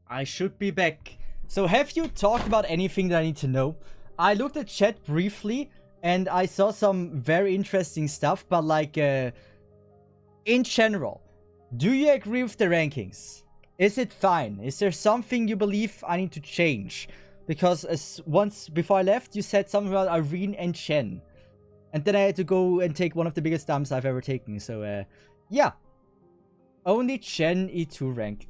I should be back. So, have you talked about anything that I need to know? I looked at chat briefly, and I saw some very interesting stuff, but like, in general, do you agree with the rankings? Is it fine? Is there something you believe I need to change? Because once before I left, you said something about Irene and Chen. And then I had to go and take one of the biggest dumps I've ever taken. So, yeah. Only Chen E2 rank.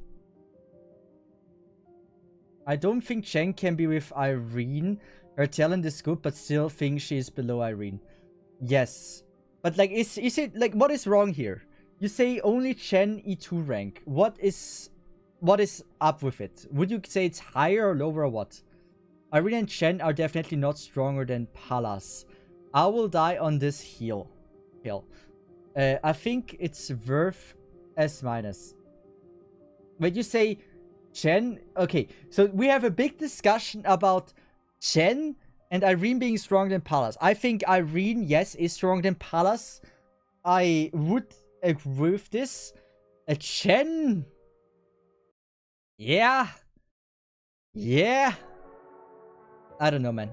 I don't think Chen can be with Irene. Her talent is good, but still think she is below Irene. Yes. But like, is it, like, what is wrong here? You say only Chen E2 rank. What is up with it? Would you say it's higher or lower or what? Irene and Chen are definitely not stronger than Palas. I will die on this hill. I think it's worth S-. When you say Chen... Okay, so we have a big discussion about Chen and Irene being stronger than Palas. I think Irene, yes, is stronger than Palas. I would agree with this. Chen... Yeah. I don't know, man.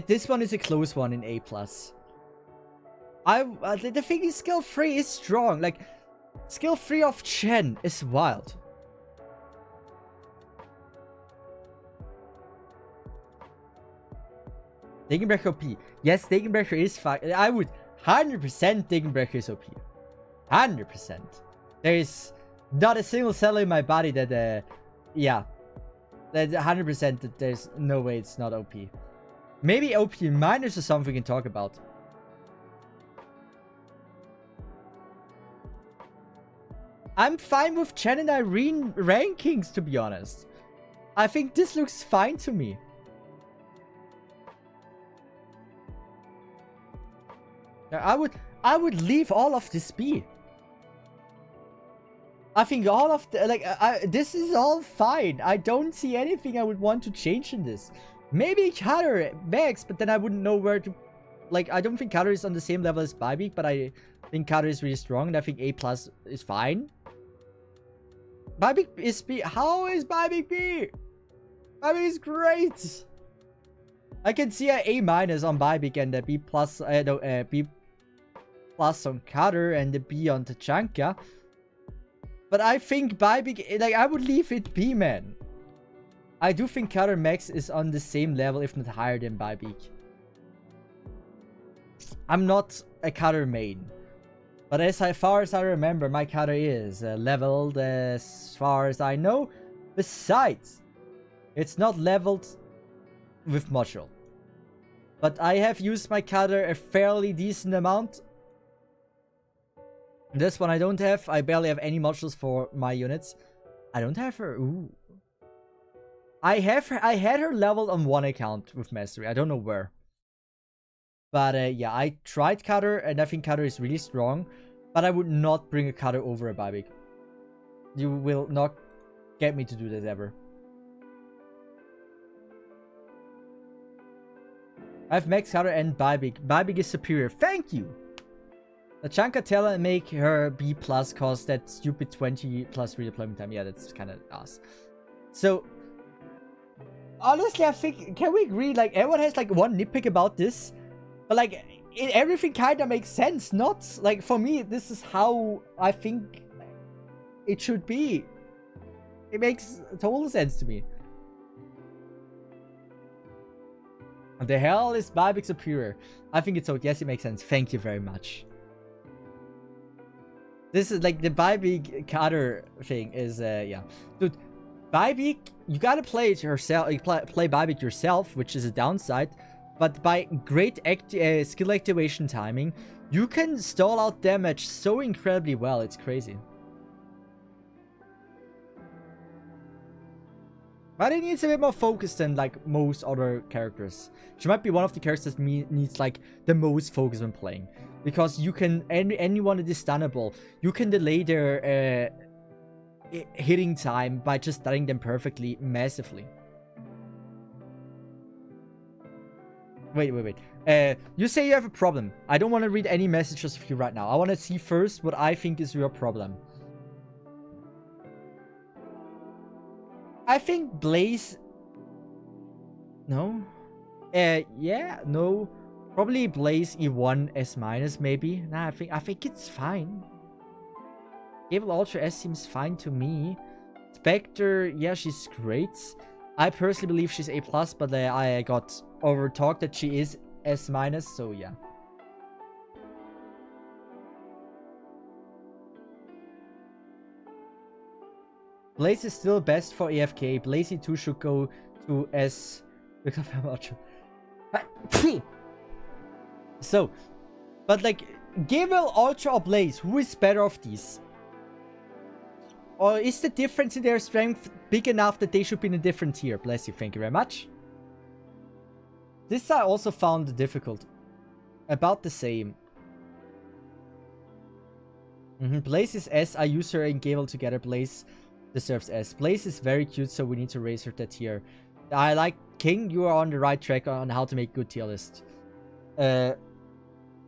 This one is a close one in A+. The thing is, skill 3 is strong. Like, skill 3 of Chen is wild. Degenbrecher OP. Yes, Degenbrecher is fine. I would 100% Degenbrecher is OP. 100%. There is not a single cell in my body that, yeah. That 100% that there's no way it's not OP. Maybe OP minus or something we can talk about. I'm fine with Chen and Irene rankings, to be honest. I think this looks fine to me. I would leave all of this be. I think all of the, like, this is all fine. I don't see anything I would want to change in this. Maybe Cutter max, but then I wouldn't know where to... Like, I don't think Cutter is on the same level as Bybik, but I think Cutter is really strong, and I think A+ is fine. Bybik is B. How is Bybik B? Bybik is great. I can see an A- on Bybik and a B+, B+ on Cutter and a B on Tachanka. But I think Bybik, like, I would leave it B, man. I do think Cutter Max is on the same level, if not higher than Bybik. I'm not a Cutter main. But as far as I remember, my Cutter is leveled as far as I know. Besides, it's not leveled with module. But I have used my Cutter a fairly decent amount. This one I don't have. I barely have any modules for my units. I don't have her. Ooh. I had her leveled on one account with Mastery. I don't know where. But yeah, I tried Cutter, and I think Cutter is really strong. But I would not bring a Cutter over a Bybik. You will not get me to do this ever. I have Max Cutter and Bybik. Bybik is superior. Thank you! The Chanka tell her and make her B+, cause that stupid 20 plus redeployment time. Yeah, that's kind of ass. So, honestly, I think, can we agree, like, everyone has, like, one nitpick about this? But, like, everything kind of makes sense. Not, like, for me, this is how I think it should be. It makes total sense to me. What the hell is Bybik superior? I think it's so. Yes, it makes sense. Thank you very much. This is like the Bybik Cutter thing is, yeah. Dude, Bybik, you gotta play it yourself. You play Bybik yourself, which is a downside. But by great skill activation timing, you can stall out damage so incredibly well. It's crazy. But it needs a bit more focus than like most other characters. She might be one of the characters that needs like the most focus when playing. Because you can, anyone that is stunnable, you can delay their hitting time by just stunning them perfectly, massively. Wait. You say you have a problem. I don't want to read any messages of you right now. I want to see first what I think is your problem. I think Blaze... No? Yeah, no. Probably Blaze E1 S-, maybe. Nah, I think it's fine. Gable Ultra S seems fine to me. Spectre, yeah, she's great. I personally believe she's A+, but I got over-talked that she is S-, so yeah. Blaze is still best for AFK. Blaze E2 should go to S. So, but like, Gable Ultra or Blaze, who is better of these? Or is the difference in their strength big enough that they should be in a different tier? Bless you, thank you very much. This I also found difficult. About the same. Blaze is S. I use her and Gable together. Blaze deserves S. Blaze is very cute, so we need to raise her that tier. I like King. You are on the right track on how to make good tier list.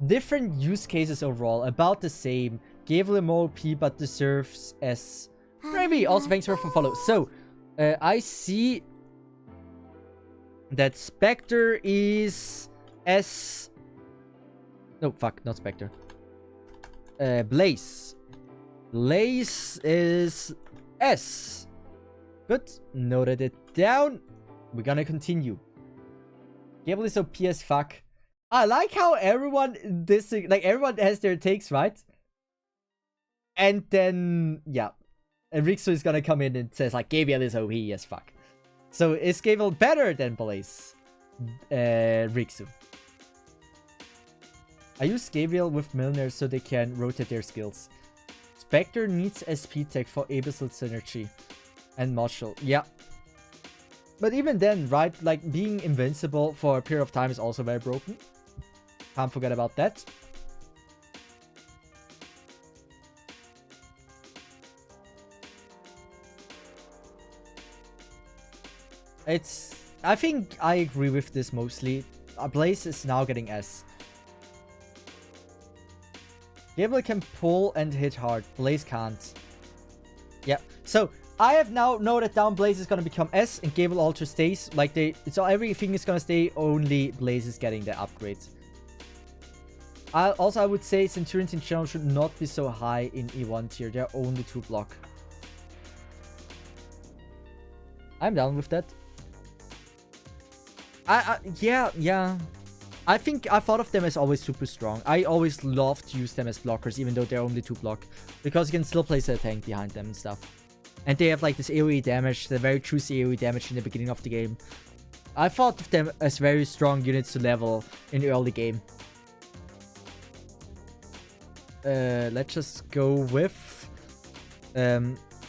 Different use cases overall. About the same. Gable more OP, but deserves S. Maybe. Also, thanks for follow. So, I see that Spectre is S. No, fuck, not Spectre. Blaze. Blaze is S. Good. Noted it down. We're gonna continue. Gable is OP as fuck. I like how everyone everyone has their takes, right? And then yeah. And Rixu is gonna come in and says like Gable is OP as fuck. So is Gable better than Blaze? Rixu. I use Gable with Milner so they can rotate their skills. Spectre needs SP tech for Abyssal Synergy and Marshall. Yeah. But even then, right, like being invincible for a period of time is also very broken. Can't forget about that. I think I agree with this mostly. Blaze is now getting S. Gable can pull and hit hard. Blaze can't. Yeah. So I have now noted down Blaze is gonna become S and Gable Ultra stays. Like so everything is gonna stay. Only Blaze is getting the upgrade. I would say Centurions in general should not be so high in E1 tier. They're only 2 block. I'm down with that. Yeah. I think I thought of them as always super strong. I always love to use them as blockers, even though they're only 2 block. Because you can still place a tank behind them and stuff. And they have like this AoE damage, the very juicy AoE damage in the beginning of the game. I thought of them as very strong units to level in the early game. Let's just go with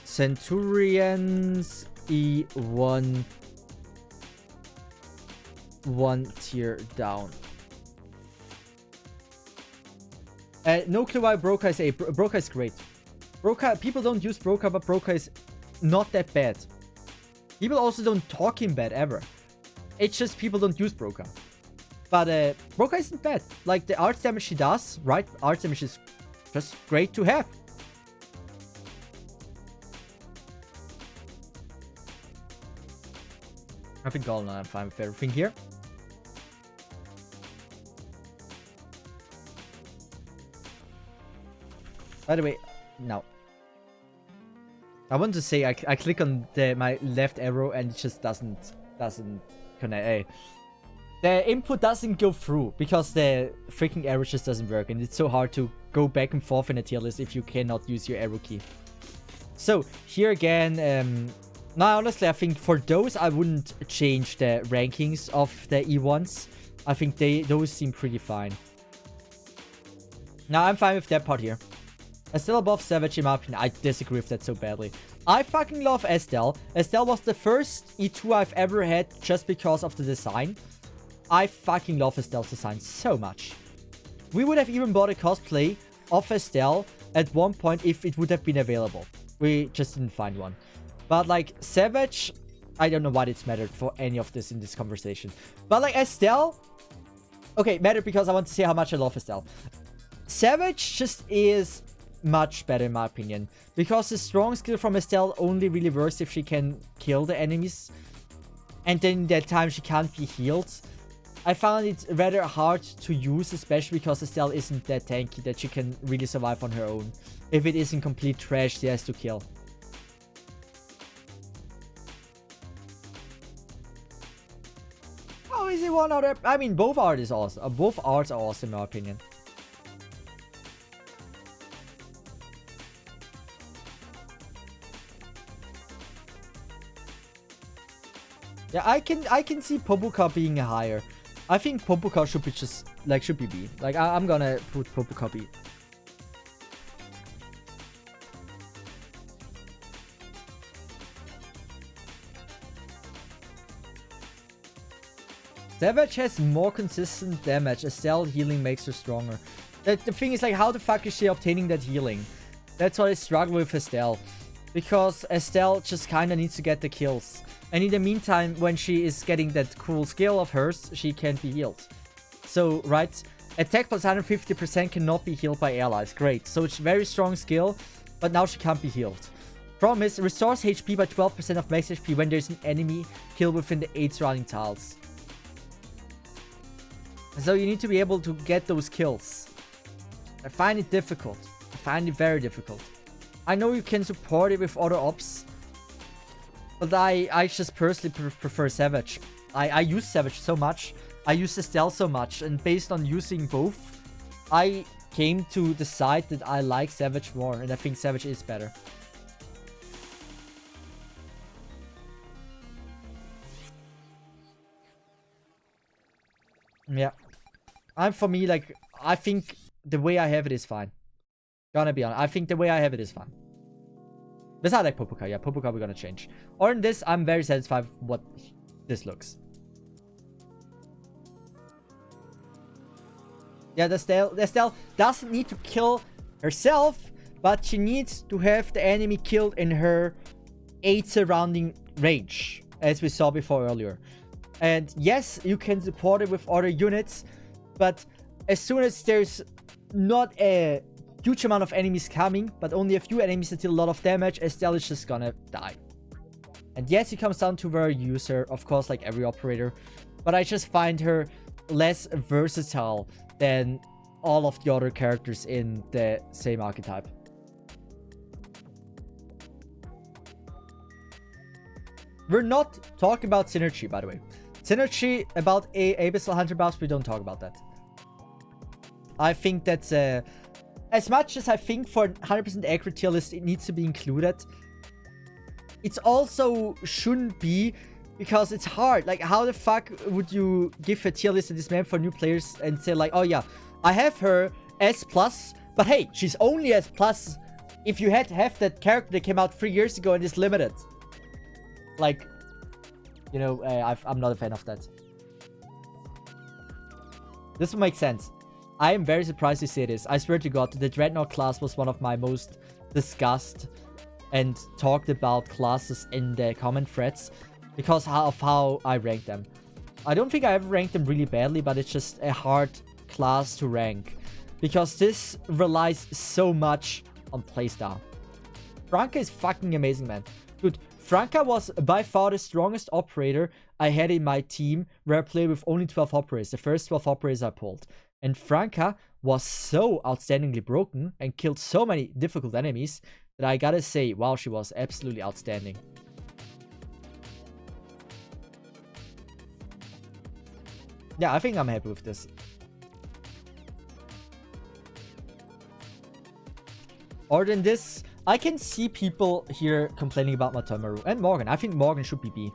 Centurions E1 1 tier down. No clue why Broca is A. Broca is great. Broca, people don't use Broca, but Broca is not that bad. People also don't talk him bad ever. It's just people don't use Broca. But Broca isn't bad. Like the art damage she does, right? Art damage is just great to have. I think all I'm fine with everything here. By the way, no. I want to say I click on my left arrow and it just doesn't connect. The input doesn't go through because the freaking arrow just doesn't work, and it's so hard to go back and forth in a tier list if you cannot use your arrow key. So here again, now honestly I think for those I wouldn't change the rankings of the E1s. I think those seem pretty fine. Now I'm fine with that part here. Estelle above Savage in my opinion. I disagree with that so badly. I fucking love Estelle. Estelle was the first E2 I've ever had just because of the design. I fucking love Estelle's design so much. We would have even bought a cosplay of Estelle at one point if it would have been available. We just didn't find one. But like Savage, I don't know why it's mattered for any of this in this conversation. But like Estelle, okay, mattered because I want to say how much I love Estelle. Savage just is much better in my opinion. Because the strong skill from Estelle only really works if she can kill the enemies. And then in that time she can't be healed. I found it rather hard to use, especially because Estelle isn't that tanky that she can really survive on her own. If it isn't complete trash, she has to kill. Oh, is it one other? I mean, both art is awesome. Both arts are awesome in my opinion. Yeah, I can see Popuka being higher. I think Popuka should be just like should be B. Like I'm gonna put Popuka B. Savage has more consistent damage. Estelle healing makes her stronger. The thing is, like, how the fuck is she obtaining that healing? That's what I struggle with Estelle. Because Estelle just kinda needs to get the kills. And in the meantime, when she is getting that cool skill of hers, she can't be healed. So, right, attack plus 150% cannot be healed by allies. Great. So it's very strong skill, but now she can't be healed. Promise, restores HP by 12% of max HP when there's an enemy kill within the 8 surrounding tiles. So you need to be able to get those kills. I find it difficult. I find it very difficult. I know you can support it with other ops, but I just personally prefer Savage. I use Savage so much. I use Estelle so much, and based on using both, I came to decide that I like Savage more, and I think Savage is better. Yeah. For me, like, I think the way I have it is fine. Gonna be honest. I think the way I have it is fine. Besides, I like Popuka. Yeah, Popuka we're gonna change. Or in this, I'm very satisfied with what this looks. Yeah, the Estelle doesn't need to kill herself, but she needs to have the enemy killed in her 8 surrounding range, as we saw before earlier. And yes, you can support it with other units, but as soon as there's not a huge amount of enemies coming, but only a few enemies that deal a lot of damage, Estelle is just gonna die. And yes, it comes down to where you use her, of course, like every operator. But I just find her less versatile than all of the other characters in the same archetype. We're not talking about synergy, by the way. Synergy about Abyssal Hunter buffs, we don't talk about that. I think that's as much as I think for 100% accurate tier list, it needs to be included. It also shouldn't be, because it's hard. Like, how the fuck would you give a tier list that is meant for new players and say like, oh yeah, I have her S+, but hey, she's only S+. If you had to have that character that came out 3 years ago and is limited. Like, you know, I'm not a fan of that. This will make sense. I am very surprised to say this. I swear to God, the Dreadnought class was one of my most discussed and talked about classes in the comment threads because of how I rank them. I don't think I ever ranked them really badly, but it's just a hard class to rank because this relies so much on playstyle. Franka is fucking amazing, man. Dude, Franka was by far the strongest operator I had in my team where I played with only 12 operators. The first 12 operators I pulled. And Franka was so outstandingly broken and killed so many difficult enemies that I gotta say, wow, she was absolutely outstanding. Yeah, I think I'm happy with this. Other than this, I can see people here complaining about Matomaru and Morgan. I think Morgan should be B.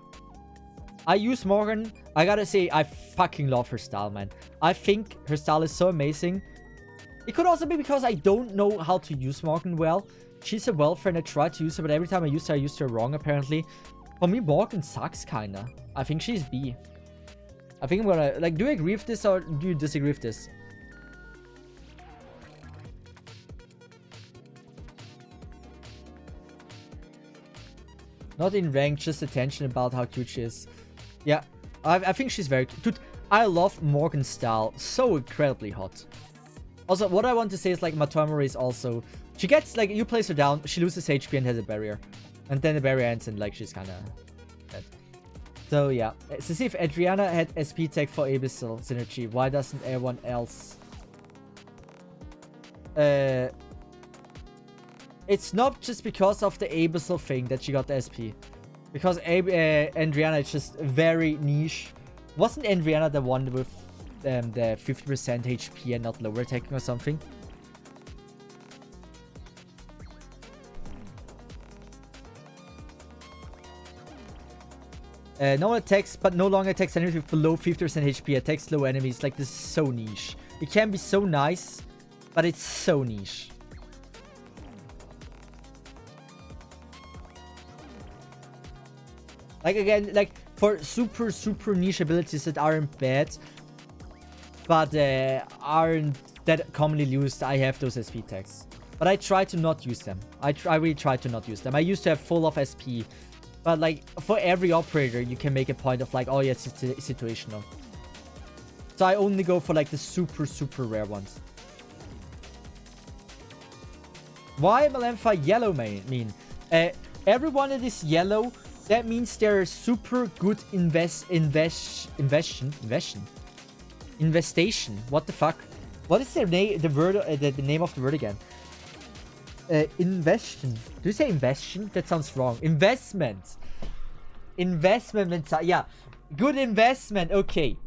I use Morgan. I gotta say, I fucking love her style, man. I think her style is so amazing. It could also be because I don't know how to use Morgan well. She's a welfare and I try to use her, but every time I used her wrong, apparently. For me, Morgan sucks, kinda. I think she's B. I think I'm gonna... Like, do you agree with this or do you disagree with this? Not in rank, just attention about how cute she is. Yeah, I think she's very cute. Dude, I love Morgan's style. So incredibly hot. Also, what I want to say is like Matomori is also... She gets like, you place her down, she loses HP and has a barrier. And then the barrier ends and like she's kind of dead. So yeah. Cesith, Adriana had SP tech for Abyssal synergy. Why doesn't everyone else? It's not just because of the Abyssal thing that she got the SP. Because Adriana is just very niche. Wasn't Adriana the one with the 50% HP and not lower attacking or something? No attacks, but no longer attacks enemies with below 50% HP. Attacks low enemies. Like, this is so niche. It can be so nice, but it's so niche. Like, again, like, for super, super niche abilities that aren't bad, but aren't that commonly used, I have those SP tags. But I try to not use them. I really try to not use them. I used to have full of SP. But, like, for every operator, you can make a point of, like, oh, yeah, it's situational. So I only go for, like, the super, super rare ones. Why Malenfa yellow mean? Everyone that is yellow, that means they're super good investation. What the fuck? What is the name of the word again? Investion. Do you say investion? That sounds wrong. Investment. Investment. Yeah. Good investment. Okay.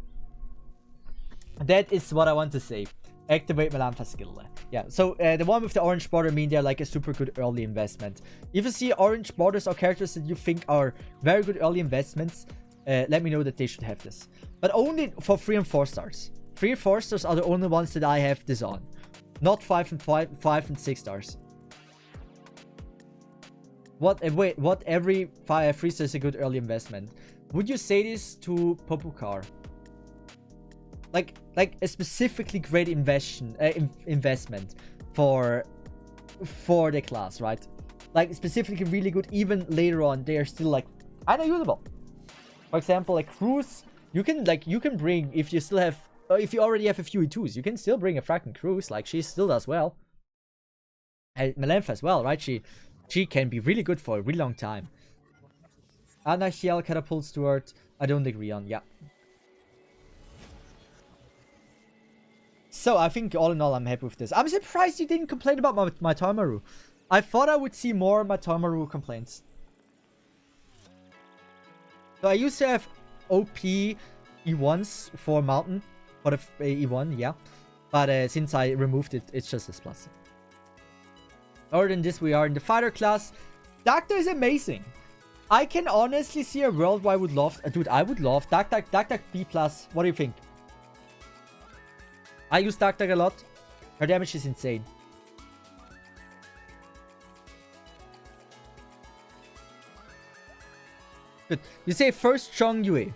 That is what I want to say. Activate Malenfa skill. Yeah. So the one with the orange border mean they're like a super good early investment. If you see orange borders or characters that you think are very good early investments, let me know that they should have this. But only for 3 and 4 stars. 3 and 4 stars are the only ones that I have this on. Not 5 and 6 stars. What every 3 stars is a good early investment. Would you say this to Popukar? Like a specifically great investment for the class, right? Like specifically really good. Even later on, they are still like kinda usable. For example, like Cruise, you can bring if you still have if you already have a few E2s, you can still bring a fracking Cruise. Like she still does well. And Malenfa as well, right? She can be really good for a really long time. Anarchial Catapult Steward, I don't agree on, yeah. So, I think all in all, I'm happy with this. I'm surprised you didn't complain about my Tamaru. I thought I would see more Tamaru complaints. So, I used to have OP E1s for Mountain. For the E1, yeah. But since I removed it, it's just this plus. Other than this, we are in the fighter class. Doctor is amazing. I can honestly see a world where I would love... dude, I would love Doctor B+. What do you think? I use Doctor a lot. Her damage is insane. Good. You say first Chong Yue.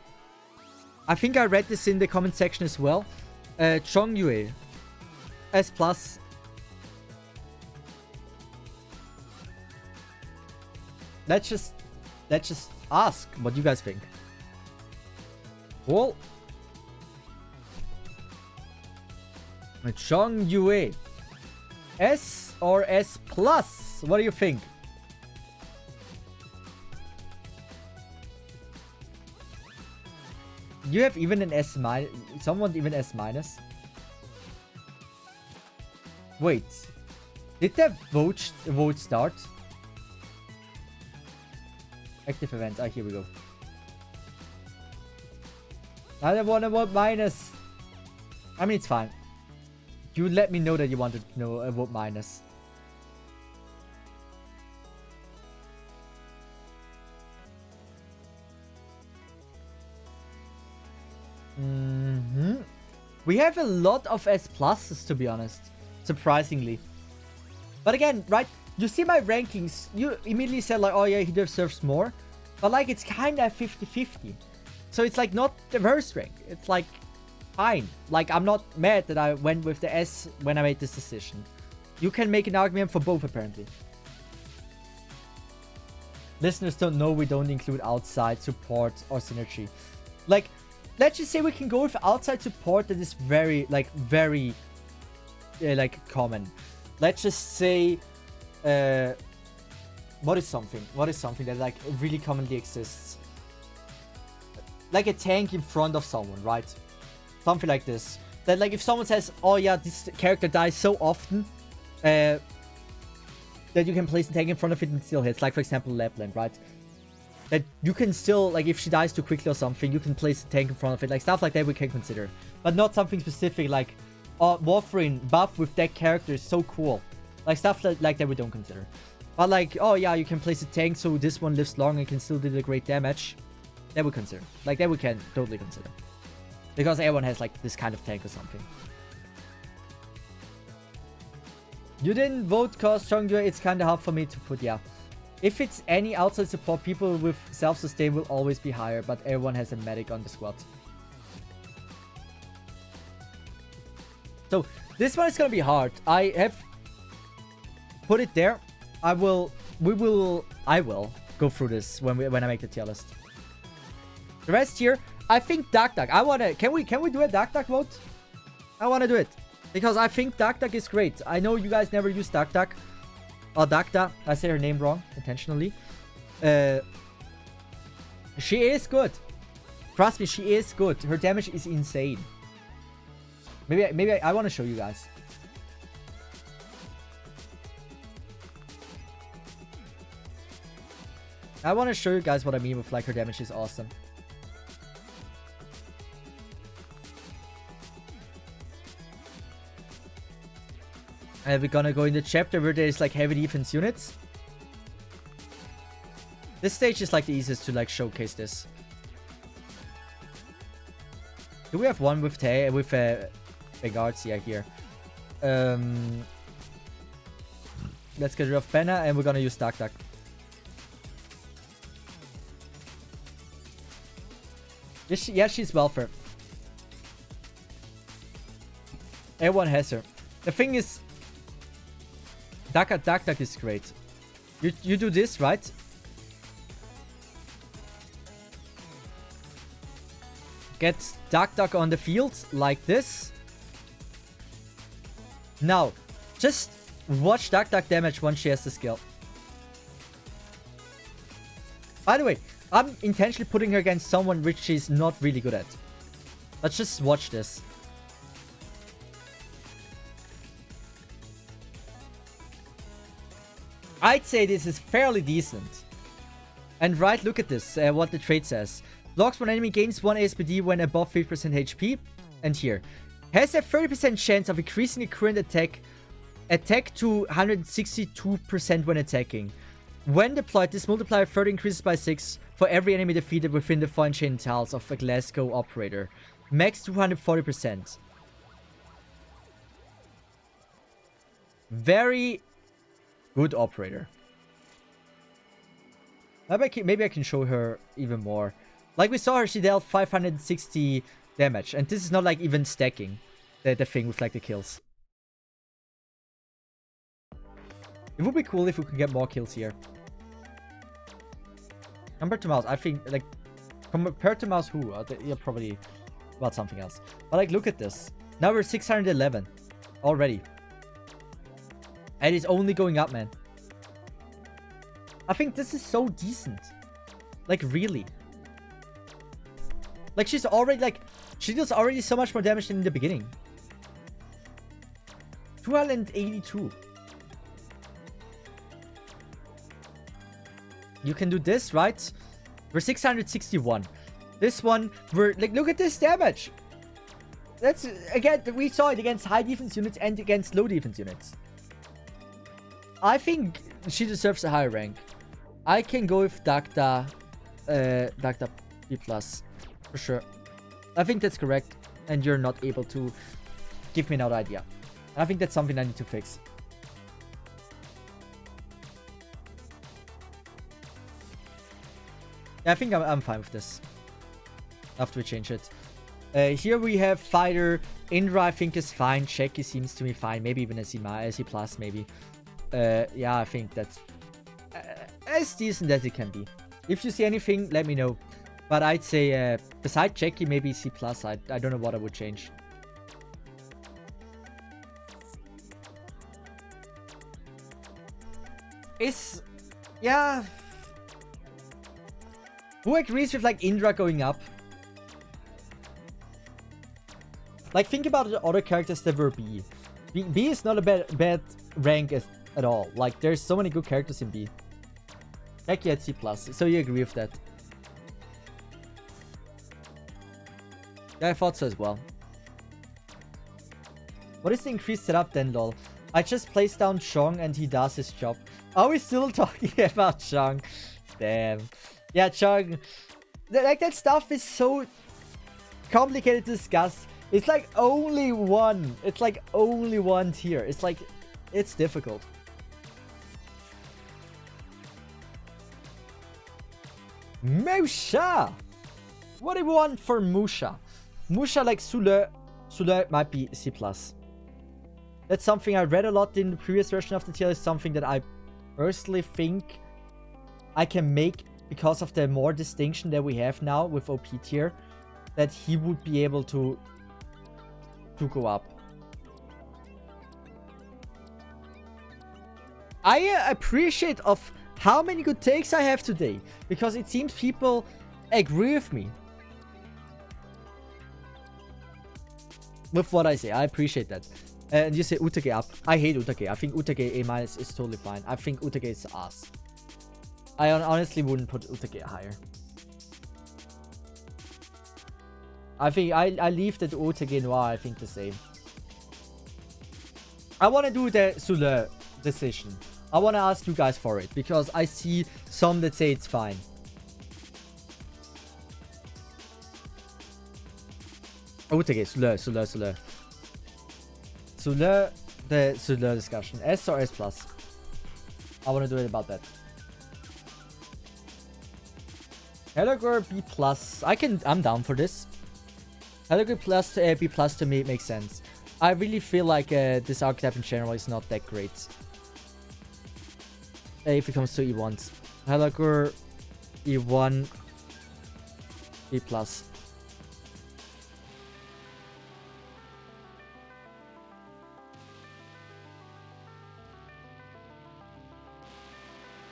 I think I read this in the comment section as well. Chong Yue. S+. Let's just ask what you guys think. Well, Chong Yue, S or S+? What do you think? You have even an S-, someone even S-. Wait, did that vote start? Active events. Ah, here we go. I don't want to vote minus. I mean, it's fine. You let me know that you wanted to know a vote minus. We have a lot of S+s, to be honest. Surprisingly. But again, right? You see my rankings, you immediately said like, oh yeah, he deserves more. But like, it's kind of 50-50. So it's like not the worst rank. It's like, fine. Like, I'm not mad that I went with the S when I made this decision. You can make an argument for both, apparently. Listeners don't know we don't include outside support or synergy. Like, let's just say we can go with outside support that is very, like, very like common. Let's just say, what is something that like really commonly exists? Like a tank in front of someone, right? Something like this. That like if someone says, oh yeah, this character dies so often, that you can place a tank in front of it and it still hits. Like for example, Lapland, right? That you can still, like if she dies too quickly or something, you can place a tank in front of it. Like stuff like that we can consider. But not something specific like, oh, Warframe buff with that character is so cool. Like stuff like that we don't consider. But like, oh yeah, you can place a tank so this one lives long and can still do the great damage. That we consider. Like that we can totally consider. Because everyone has like this kind of tank or something. You didn't vote cause Chongyue, it's kinda hard for me to put, yeah. If it's any outside support, people with self-sustain will always be higher, but everyone has a medic on the squad. So, this one is gonna be hard. I have put it there. I will go through this when I make the tier list. The rest here, I think Duck. I wanna, can we do a Duck vote? I wanna do it. Because I think Duck is great. I know you guys never use Duck. Or Dakta. I say her name wrong, intentionally. She is good. Trust me, she is good. Her damage is insane. Maybe I want to show you guys. I want to show you guys what I mean with like her damage is awesome. And we're gonna go in the chapter where there's like heavy defense units. This stage is like the easiest to like showcase this. Do we have one with Begarcia here? Let's get rid of Banner and we're gonna use Duck. Yeah, she's welfare. Everyone has her. The thing is, Duck is great. You do this, right? Get Duck on the field like this. Now, just watch Duck damage once she has the skill. By the way, I'm intentionally putting her against someone which she's not really good at. Let's just watch this. I'd say this is fairly decent. And right, look at this, what the trait says. Blocks one enemy, gains 1 ASPD when above 50% HP. And here. Has a 30% chance of increasing the current attack to 162% when attacking. When deployed, this multiplier further increases by 6 for every enemy defeated within the 4 chain tiles of a Glasgow operator. Max 240%. Very good operator. Maybe I can show her even more. Like we saw her, she dealt 560 damage. And this is not like even stacking the thing with like the kills. It would be cool if we could get more kills here. Compared to Mouse, I think like compared to Mouse who? Yeah, probably about something else. But like look at this. Now we're 611 already. And it's only going up, man. I think this is so decent. Like, really. Like, she's already, like... She does already so much more damage than in the beginning. 282. You can do this, right? We're 661. This one, we're... Like, look at this damage. That's... Again, we saw it against high defense units and against low defense units. I think she deserves a higher rank. I can go with Dakta B+, for sure. I think that's correct, and you're not able to give me another idea. I think that's something I need to fix. Yeah, I think I'm fine with this. After we change it. Here we have Fighter. Indra I think is fine. Checky seems to be fine. Maybe even a C+, maybe. Yeah, I think that's as decent as it can be. If you see anything, let me know. But I'd say, beside Checky, maybe C+. I don't know what I would change. It's... Yeah... Who agrees with like Indra going up? Like, think about the other characters that were B. B is not a bad rank at all. Like, there's so many good characters in B. Becky at C+, so you agree with that? Yeah, I thought so as well. What is the increased setup then, lol? I just placed down Chong and he does his job. Are we still talking about Chong? Damn. Yeah, Chong. Like, that stuff is so complicated to discuss. It's like only one. It's like only one tier. It's like, it's difficult. Musha! What do we want for Musha? Musha like Sule. Sule might be C+. That's something I read a lot in the previous version of the tier. It's something that I personally think I can make because of the more distinction that we have now with OP tier. That he would be able to go up. I appreciate of how many good takes I have today, because it seems people agree with me with what I say. I appreciate that. And you say Utage up. I hate Utage. I think Utage A- is totally fine. I think Utage is ass. I honestly wouldn't put Utage higher. I think I leave the Utage Noir, I think the same. I want to do the Sule decision. I want to ask you guys for it, because I see some that say it's fine. Utage, Sule. Sule, the Sule discussion. S or S+? I want to do it about that. Helagor B+. I'm down for this. Helagor plus to B+ to me makes sense. I really feel like this archetype in general is not that great. If it comes to E1s. Helagor E1 B+.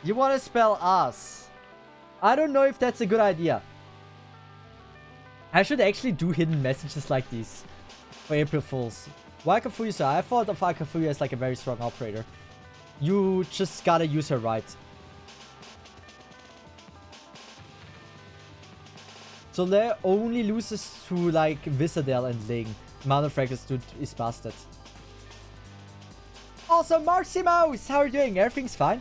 You want to spell us? I don't know if that's a good idea. I should actually do hidden messages like these for April Fools. Why Kafuya? I thought of Kafuya as like a very strong operator. You just gotta use her right. So there only loses to like Visadel and Ling. Amount of fragments dude is busted. Also, Marcimos! How are you doing? Everything's fine.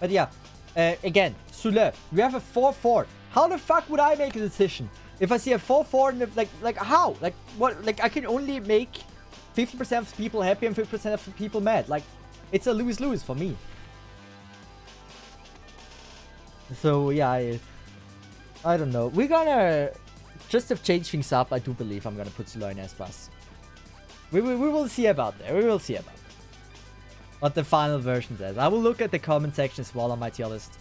But yeah, again, Sule, we have a 4-4. How the fuck would I make a decision? If I see a 4-4 and like how? Like what? Like I can only make 50% of people happy and 50% of people mad. Like it's a lose-lose for me. So yeah, I don't know. We're gonna just to change things up. I do believe I'm gonna put Sule in S+. We will see about that. We will see about that. What the final version says. I will look at the comment section as well on my tier list.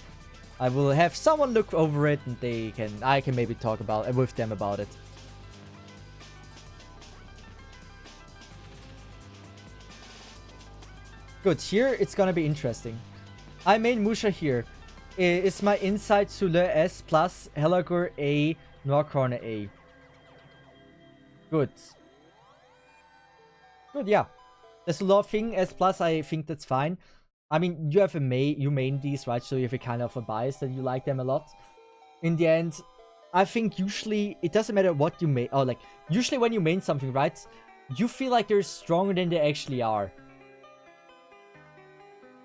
I will have someone look over it and I can maybe talk about with them about it. Good, here it's gonna be interesting. I main Musha here. Is my inside Sule S+, Helagor A, Noircorner A. Good. Good, yeah. There's a lot of thing S+, I think that's fine. I mean, you have you main these, right? So you have a kind of a bias that you like them a lot. In the end, I think usually it doesn't matter what you main. Oh, like usually when you main something, right? You feel like they're stronger than they actually are.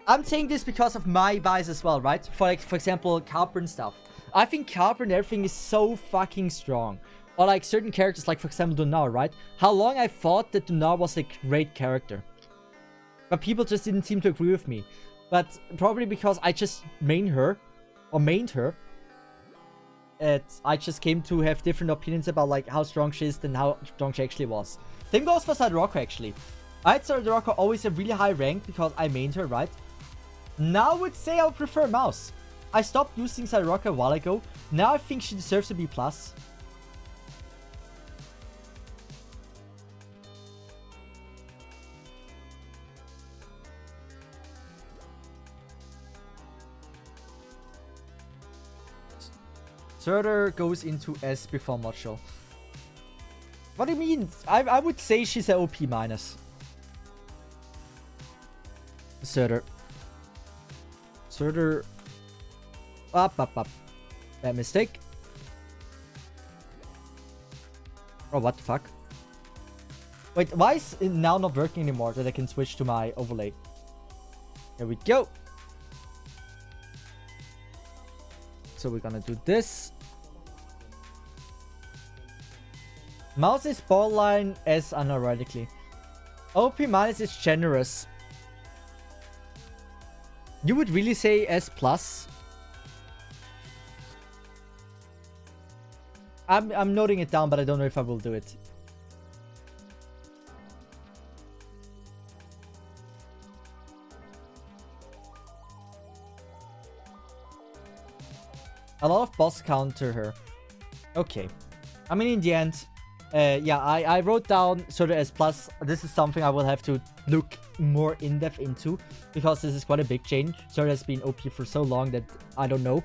I'm saying this because of my bias as well, right? For example, Carper and stuff. I think Carper and everything is so fucking strong. Or like certain characters, like for example Dunar, right? How long I thought that Dunar was a great character. But people just didn't seem to agree with me. But probably because I just mained her. And I just came to have different opinions about like how strong she is than how strong she actually was. Same goes for Siderocco actually. I had Siderocco always a really high rank because I mained her, right? Now I would say I would prefer Mouse. I stopped using Siderocco a while ago. Now I think she deserves a B+. Surtur goes into S before Mocho. What do you mean? I would say she's a OP minus. Surtur. Surtur. Up. Bad mistake. Oh, what the fuck? Wait, why is it now not working anymore that I can switch to my overlay? Here we go. So we're gonna do this. Mouse is borderline S unironically. OP minus is generous. You would really say S plus? I'm noting it down, but I don't know if I will do it. A lot of boss counter her. Okay. I mean, in the end, yeah, I wrote down sort of S plus. This is something I will have to look more in depth into because this is quite a big change. Sort of has been OP for so long that I don't know.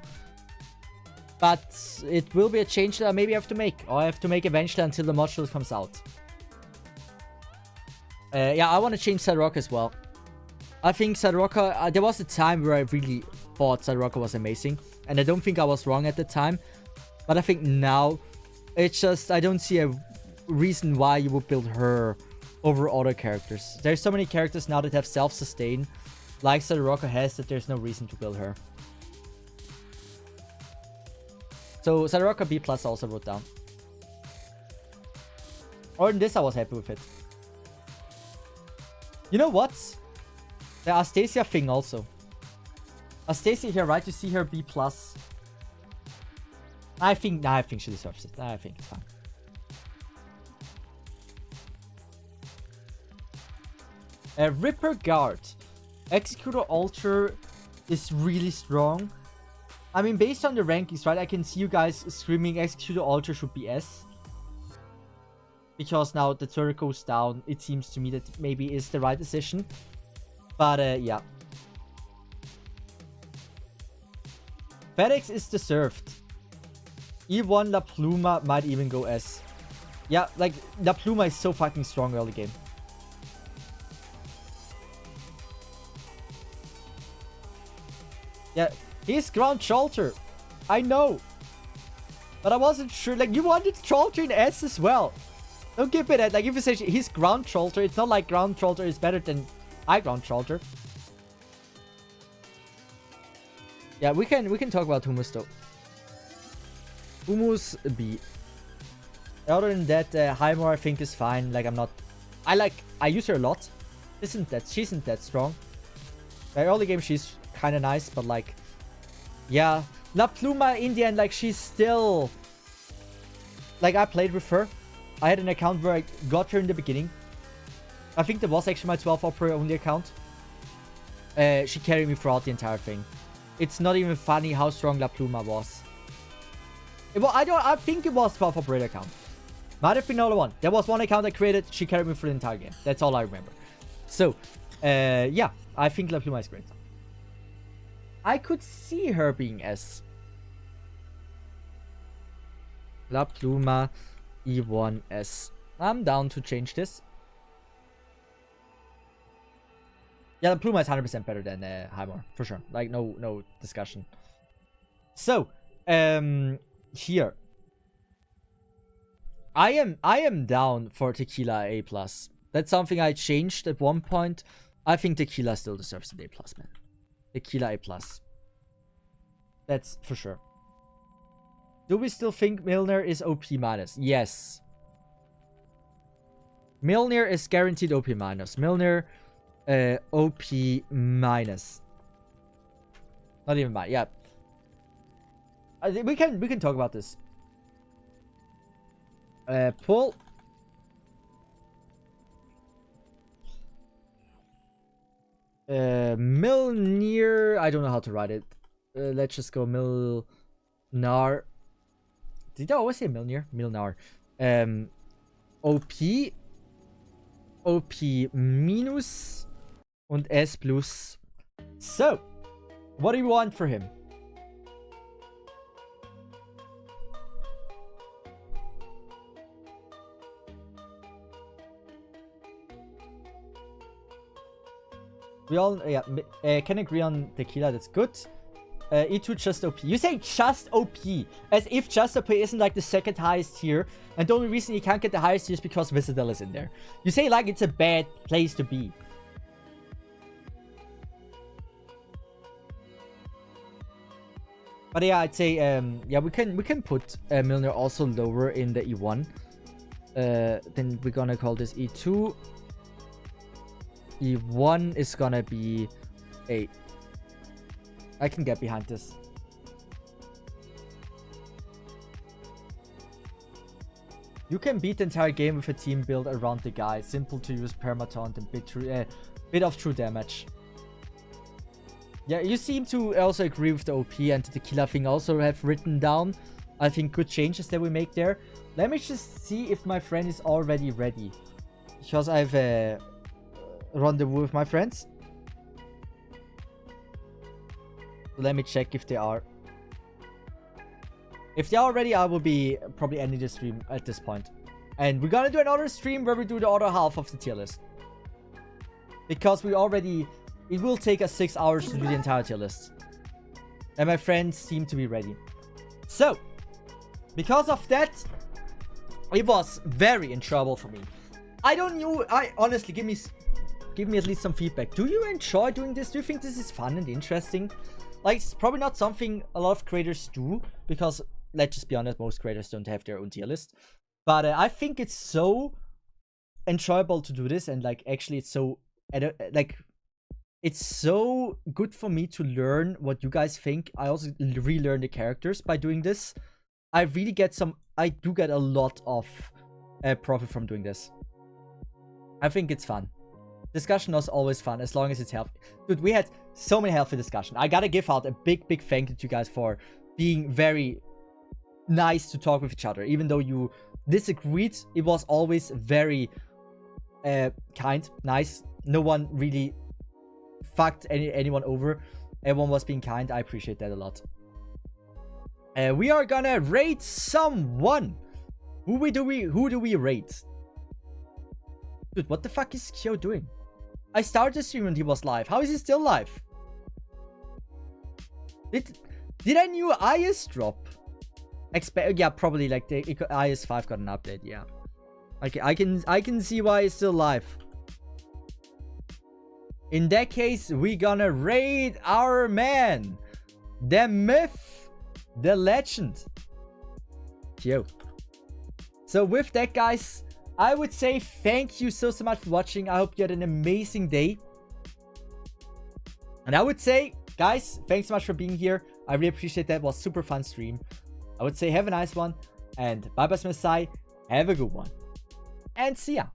But it will be a change that I maybe have to make. Or I have to make eventually until the module comes out. Yeah, I want to change Cedith as well. I think Cedith, there was a time where I really thought Cedith was amazing. And I don't think I was wrong at the time. But I think now, it's just, I don't see a reason why you would build her over other characters. There's so many characters now that have self-sustain, like Cedith has, that there's no reason to build her. So Cedith B plus I also wrote down. Or in this I was happy with it. You know what? The Astasia thing also. Astasia here, right? You see her B plus. I think she deserves it. I think it's fine. Ripper Guard. Executor Alter is really strong. I mean, based on the rankings, right? I can see you guys screaming Executor Alter should be S. Because now the turret goes down. It seems to me that maybe is the right decision. But, yeah. FedEx is deserved. E1 La Pluma might even go S. Yeah, like, La Pluma is so fucking strong early game. Yeah, he's Ground Shelter. I know. But I wasn't sure. Like, you wanted Shelter in S as well. Don't give me that. Like, if you say he's Ground Shelter, it's not like Ground Shelter is better than I Ground Shelter. Yeah, we can talk about Humus though. Humus B. Other than that, Highmore I think is fine. Like, I'm not... I use her a lot. She isn't that strong. By early game, she's kind of nice, but like... Yeah. La Pluma, in the end, like, she's still... Like, I played with her. I had an account where I got her in the beginning. I think that was actually my 12 operator only account. She carried me throughout the entire thing. It's not even funny how strong La Pluma was. I think it was 12 operator account. Might have been another one. There was one account I created. She carried me through the entire game. That's all I remember. So, yeah. I think La Pluma is great. I could see her being S. La Pluma E1 S. I'm down to change this. Yeah, La Pluma is 100% better than Highmore. For sure. Like, no discussion. So, here. I am down for Tequila A+. That's something I changed at one point. I think Tequila still deserves an A+, man. Tequila A+. That's for sure. Do we still think Milner is OP minus? Yes. Milner is guaranteed OP minus. Milner, OP minus. Not even mine. Yeah. I think we can talk about this. Pull. Milner. I don't know how to write it. Let's just go Milnar. Did I always say Milner? Milnar. OP. OP minus. Und S plus. So, what do you want for him? We all can agree on tequila. That's good. E2 just OP. You say just OP, as if just OP isn't like the second highest tier, and the only reason you can't get the highest tier is because Cesith is in there. You say like it's a bad place to be. But yeah, I'd say yeah, we can put Milner also lower in the E1. Then we're gonna call this E2. E1 is gonna be 8. I can get behind this. You can beat the entire game with a team built around the guy. Simple to use permataunt and bit of true damage. Yeah, you seem to also agree with the OP and the tequila thing also have written down. I think good changes that we make there. Let me just see if my friend is already ready. Because I have a rendezvous with my friends. Let me check if they are. If they are ready, I will be probably ending the stream at this point. And we're gonna do another stream where we do the other half of the tier list. Because we already... It will take us 6 hours to do the entire tier list. And my friends seem to be ready. So, because of that, it was very enjoyable for me. I don't know... honestly, give me at least some feedback. Do you enjoy doing this? Do you think this is fun and interesting? Like, it's probably not something a lot of creators do, because, let's just be honest, most creators don't have their own tier list. But I think it's so enjoyable to do this, and, like, actually it's so, like, it's so good for me to learn what you guys think. I also relearn the characters by doing this. I really get I do get a lot of profit from doing this. I think it's fun. Discussion was always fun, as long as it's healthy. Dude, we had so many healthy discussion. I gotta give out a big thank you to you guys for being very nice to talk with each other. Even though you disagreed, it was always very kind, nice. No one really fucked anyone over. Everyone was being kind. I appreciate that a lot. We are gonna rate someone. Who do we rate? Dude, what the fuck is Kyo doing? I started the stream when he was live. How is he still live? Did a new IS drop? Yeah, probably like the IS 5 got an update. Yeah, okay, I can see why he's still live. In that case, we gonna raid our man, the myth, the legend, Kyo. So with that, guys, I would say thank you so much for watching. I hope you had an amazing day. And I would say, guys, thanks so much for being here. I really appreciate that. It was a super fun stream. I would say have a nice one. And bye-bye, Smithsai. Have a good one. And see ya.